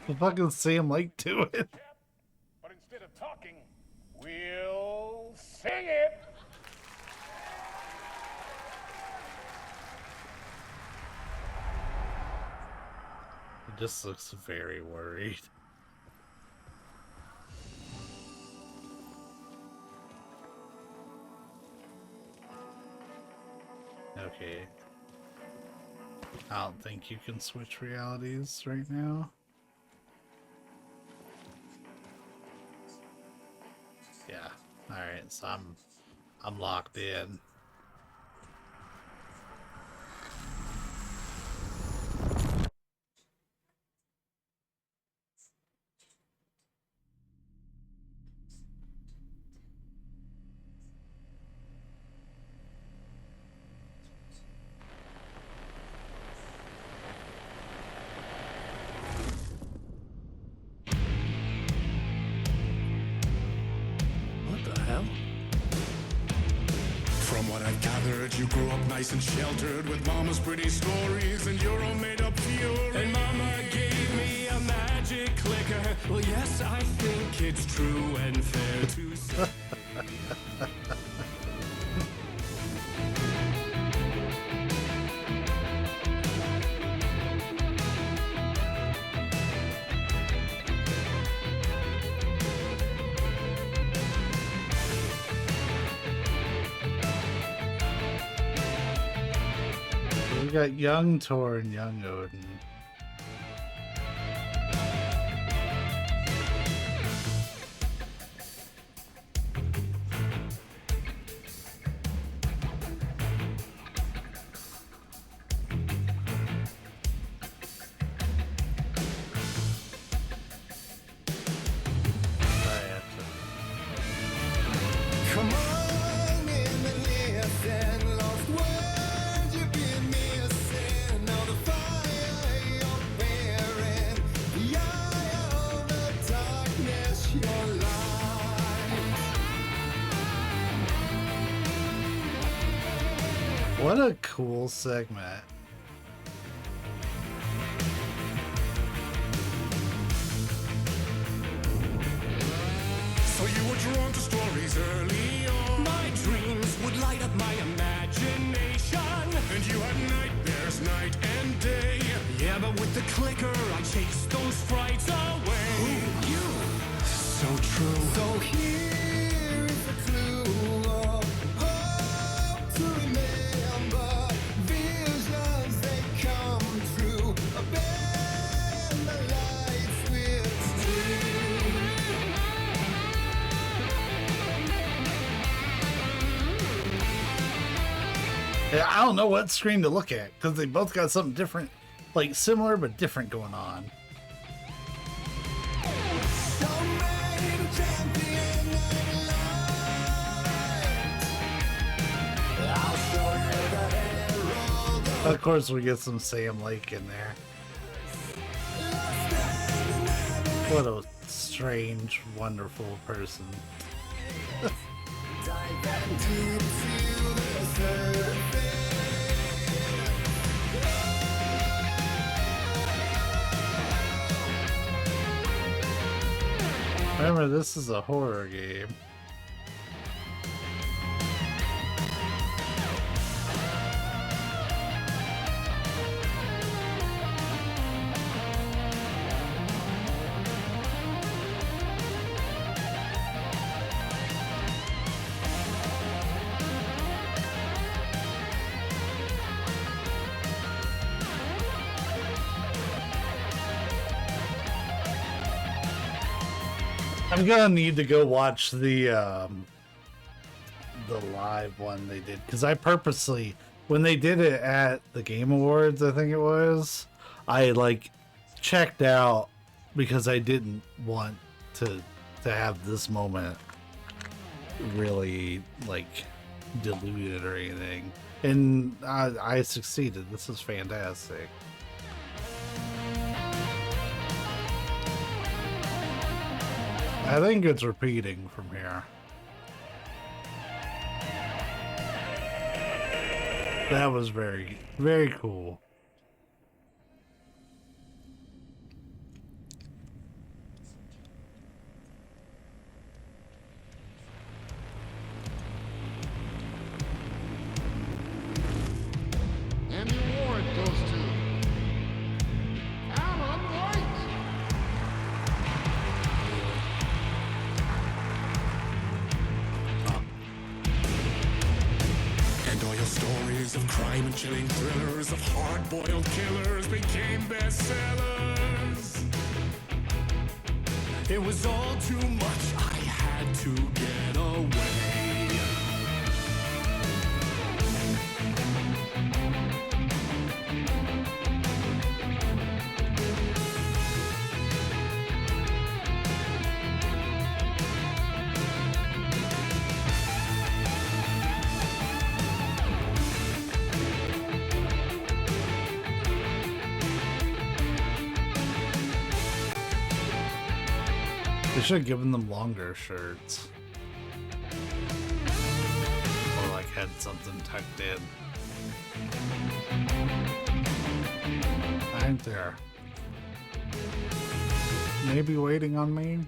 Speaker 1: The fucking Sam Lake to it.
Speaker 16: But instead of talking, we'll sing it.
Speaker 1: He just looks very worried. Okay. I don't think you can switch realities right now. Yeah. Alright, so I'm locked in.
Speaker 19: From what I've gathered, you grew up nice and sheltered with mama's pretty stories and your own made-up fury. And mama gave me a magic clicker. Well, yes, I think it's true and fair to say.
Speaker 1: got young Tor and young Odin.
Speaker 19: Come on in and listen, lost words you've been missing. Now the fire you're bearing, the eye of the darkness, your light.
Speaker 1: What a cool segment.
Speaker 19: So you were drawn to stories early on. My dreams would light up my imagination. And you had nightmares night and day. Yeah, but with the clicker, I chased those frights away. Who you? So true. So here is a clue of hope to remember. Visions, they come true. Bend the lights with string.
Speaker 1: Yeah, I don't know what screen to look at because they both got something different, like similar but different going on. Of course, we get some Sam Lake in there. What a strange, wonderful person. Remember, this is a horror game. I'm gonna need to go watch the live one they did, because I purposely, when they did it at the Game Awards, I think it was, I like checked out because I didn't want to have this moment really like diluted or anything, and I succeeded. This is fantastic. I think it's repeating from here. That was very, very cool.
Speaker 19: And the award goes to Alan White. And all your stories of crime and chilling thrillers of hard-boiled killers became bestsellers. It was all too much. I had to get away.
Speaker 1: They should have given them longer shirts. Or like had something tucked in. I'm there. Maybe waiting on me?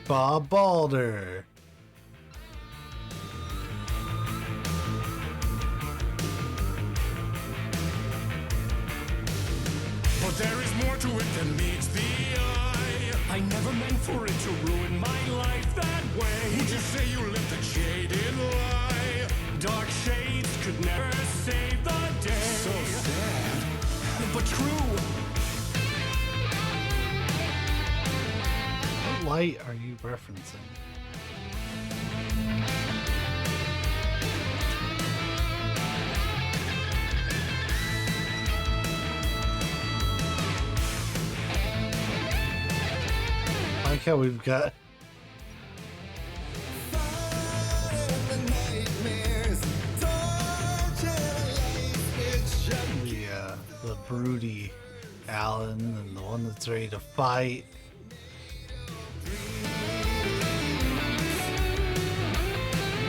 Speaker 1: Bob Balder.
Speaker 19: But there is more to it than meets the eye. I never meant for it to ruin my life that way. Would you say you lived a jaded lie? Dark shades could never save the day. So sad, but true.
Speaker 1: What light are you referencing? I like how we've got the broody Alan and the one that's ready to fight.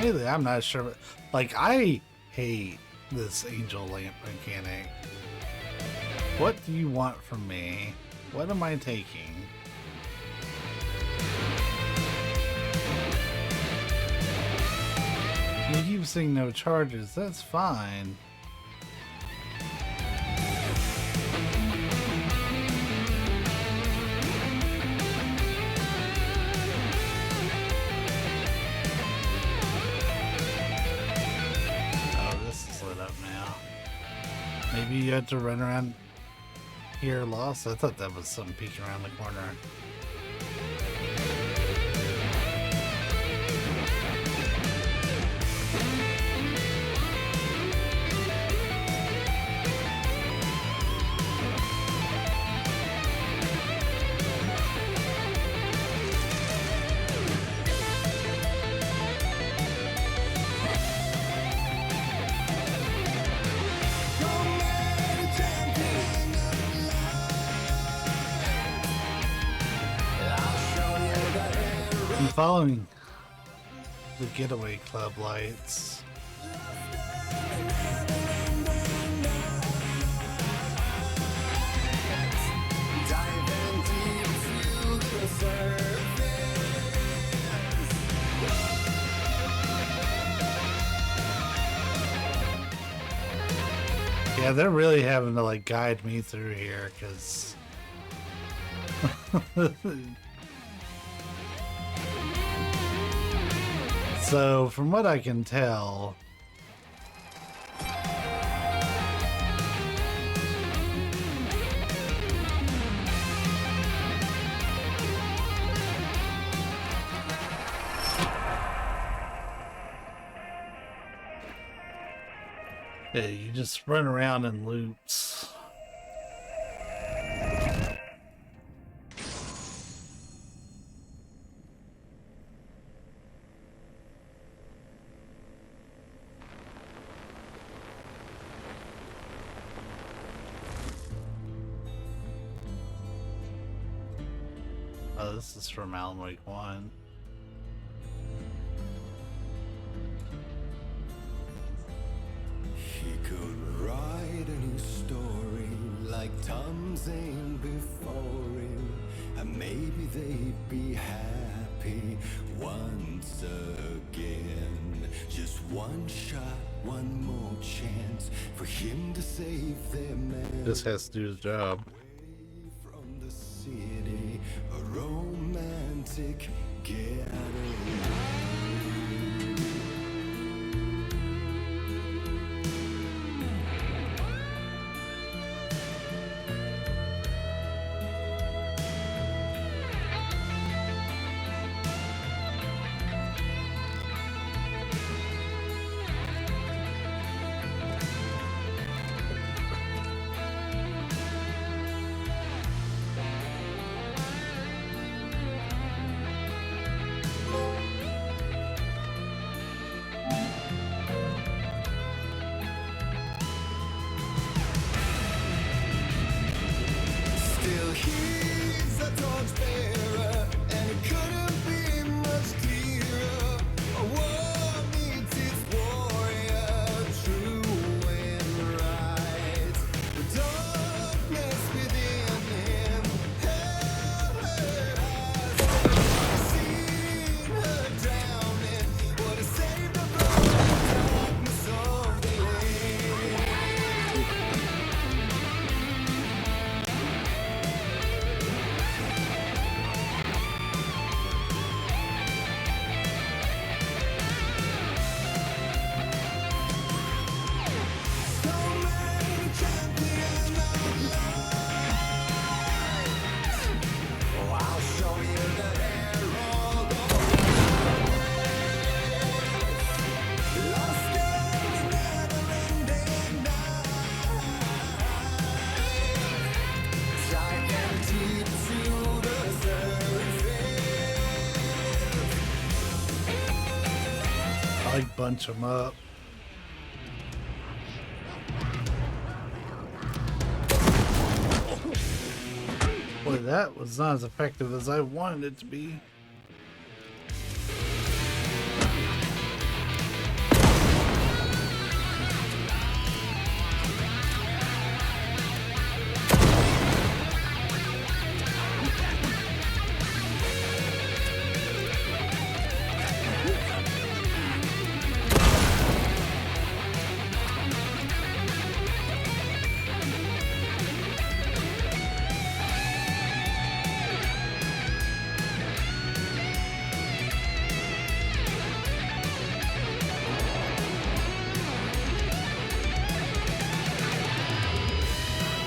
Speaker 1: Really, I'm not sure. Like, I hate this angel lamp mechanic. What do you want from me? What am I taking? You keep saying no charges, that's fine. Oh, this is lit up now. Maybe you had to run around here lost? I thought that was something peeking around the corner. I'm following the Getaway Club lights. Yeah, they're really having to like guide me through here because so from what I can tell, yeah, you just run around in loops. Oh, this is from Alan Wake 1.
Speaker 8: He could write a new story like Tom Zane before him, and maybe they'd be happy once again. Just one shot, one more chance for him to save their man.
Speaker 1: This has to do his job.
Speaker 8: From the city, a romantic getaway.
Speaker 1: Like bunch them up. Boy, that was not as effective as I wanted it to be.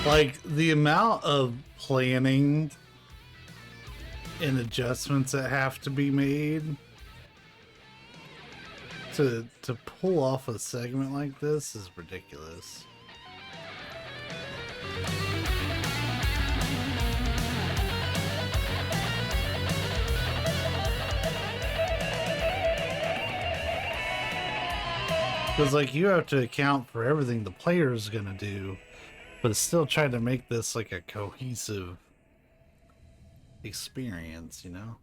Speaker 1: Like, the amount of planning and adjustments that have to be made to pull off a segment like this is ridiculous. Because, like, you have to account for everything the player's gonna do, but it's still trying to make this like a cohesive experience, you know?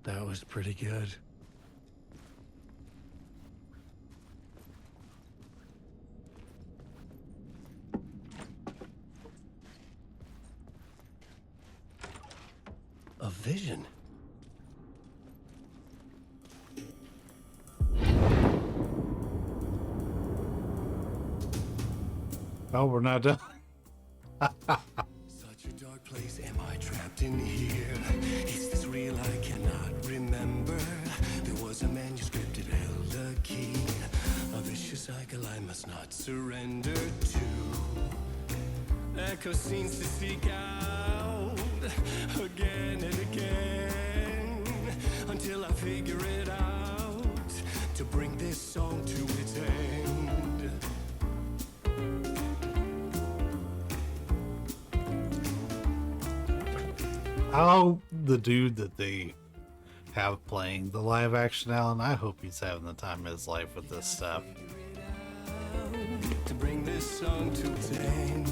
Speaker 3: That was pretty good. A vision?
Speaker 1: Oh, we're not done.
Speaker 8: Such a dark place, am I trapped in here? Is this real? I cannot remember. There was a manuscript, it held a key. A vicious cycle I must not surrender to. Echo scenes to seek out again and again until I figure it out to bring this song to its end.
Speaker 1: How the dude that they have playing the live action Alan, I hope he's having the time of his life with this stuff.
Speaker 8: To bring this song to its end.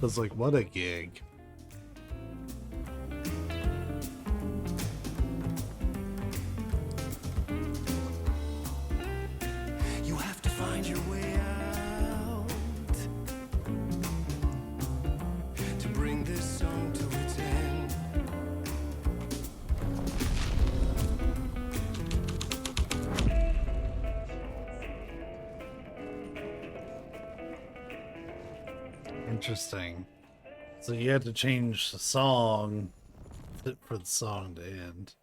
Speaker 1: It's like, what a gig.
Speaker 8: You have to find your way out to bring this song to its end.
Speaker 1: Interesting. So you had to change the song for the song to end.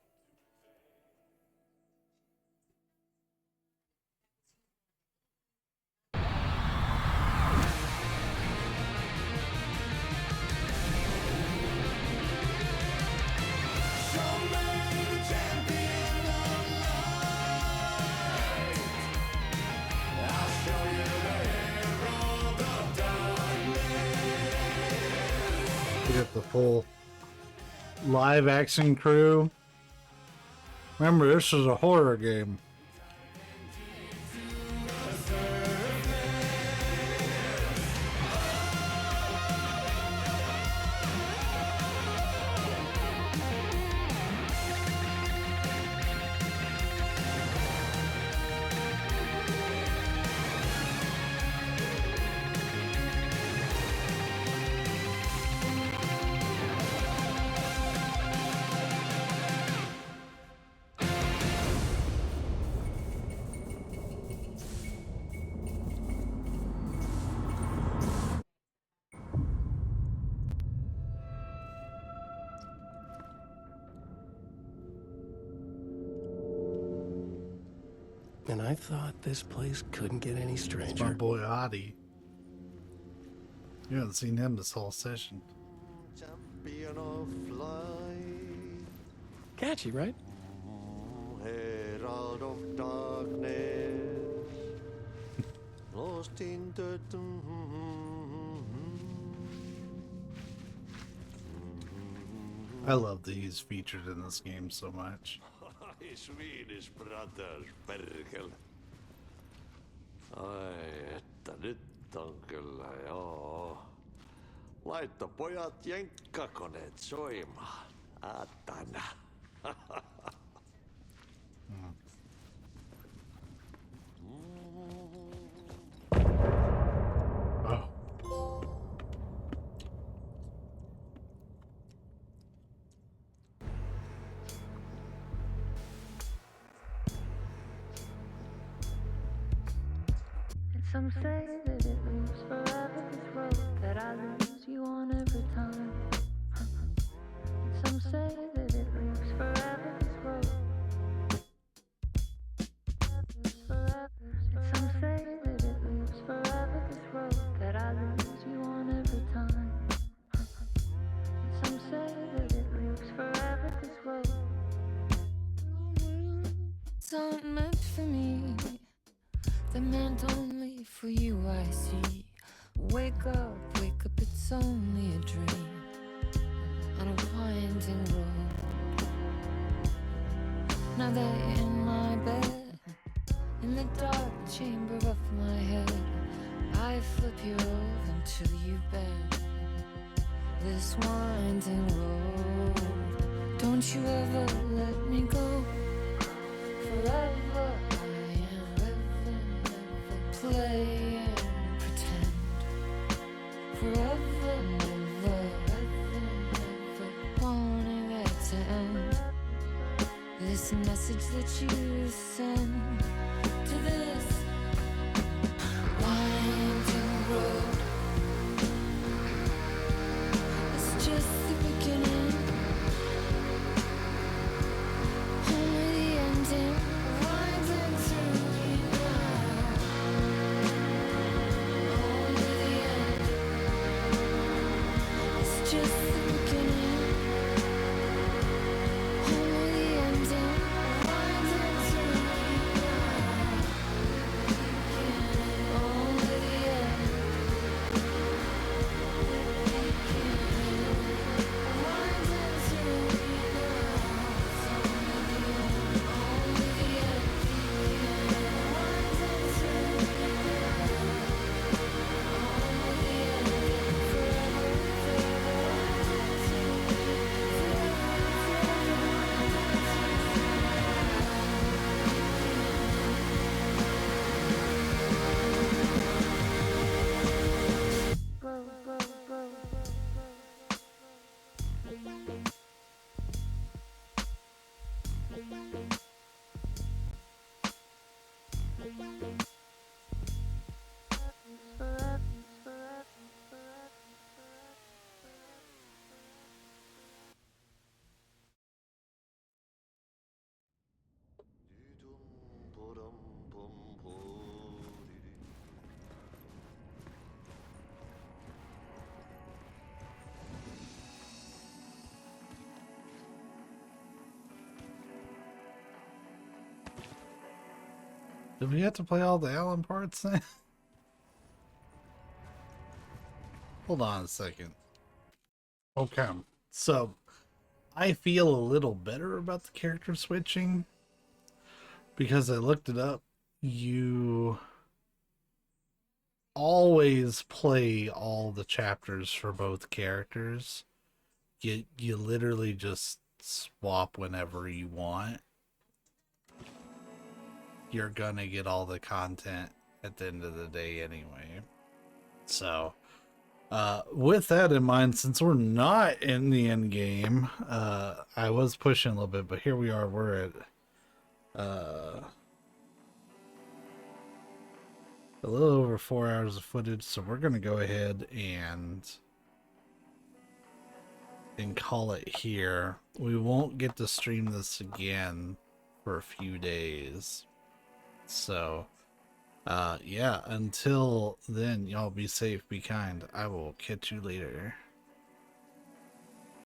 Speaker 1: We got the full live action crew. Remember, this is a horror game.
Speaker 3: I thought this place couldn't get any
Speaker 1: It's my
Speaker 3: stranger.
Speaker 1: boy Adi. You haven't seen him this whole session.
Speaker 8: Champion of light,
Speaker 3: Catchy, right?
Speaker 8: herald of darkness, lost in the
Speaker 1: I love that he's featured in this game so much.
Speaker 8: Swedish brothers, perkel. Ai, että nyt on kyllä, joo. Laitto pojat jenkkakoneet soimaan. Atana.
Speaker 1: Oh.
Speaker 7: Some say that it lives forever, this road that I lose you on every time. Some say that it lives forever, this road. Some say that it lives forever, this road that I lose you on every time. Some say that it lives forever, this road. It's not meant for me. They're meant only for you, I see. Wake up, it's only a dream on a winding road. Now they're in my bed, in the dark chamber of my head. I flip you over until you bend this winding road. Don't you ever let me go. Forever play and pretend. Forever, never, wanting it to end. This message that you send to this winding road. It's just the beginning, only the ending. Winding through me now. Just the beginning, only the ending. Winding through me now. Only the end. Winding through me now. Only the end. Only the end. Winding through me now. Only the end. Forever.
Speaker 1: Did we have to play all the Alan parts then? Hold on a second. Okay, so I feel a little better about the character switching because I looked it up. You always play all the chapters for both characters. You literally just swap whenever you want. You're gonna get all the content at the end of the day anyway. So with that in mind, since we're not in the end game, I was pushing a little bit, but here we are. We're at a little over 4 hours of footage, so we're gonna go ahead and call it here. We won't get to stream this again for a few days. So, yeah, until then, y'all be safe, be kind. I will catch you later.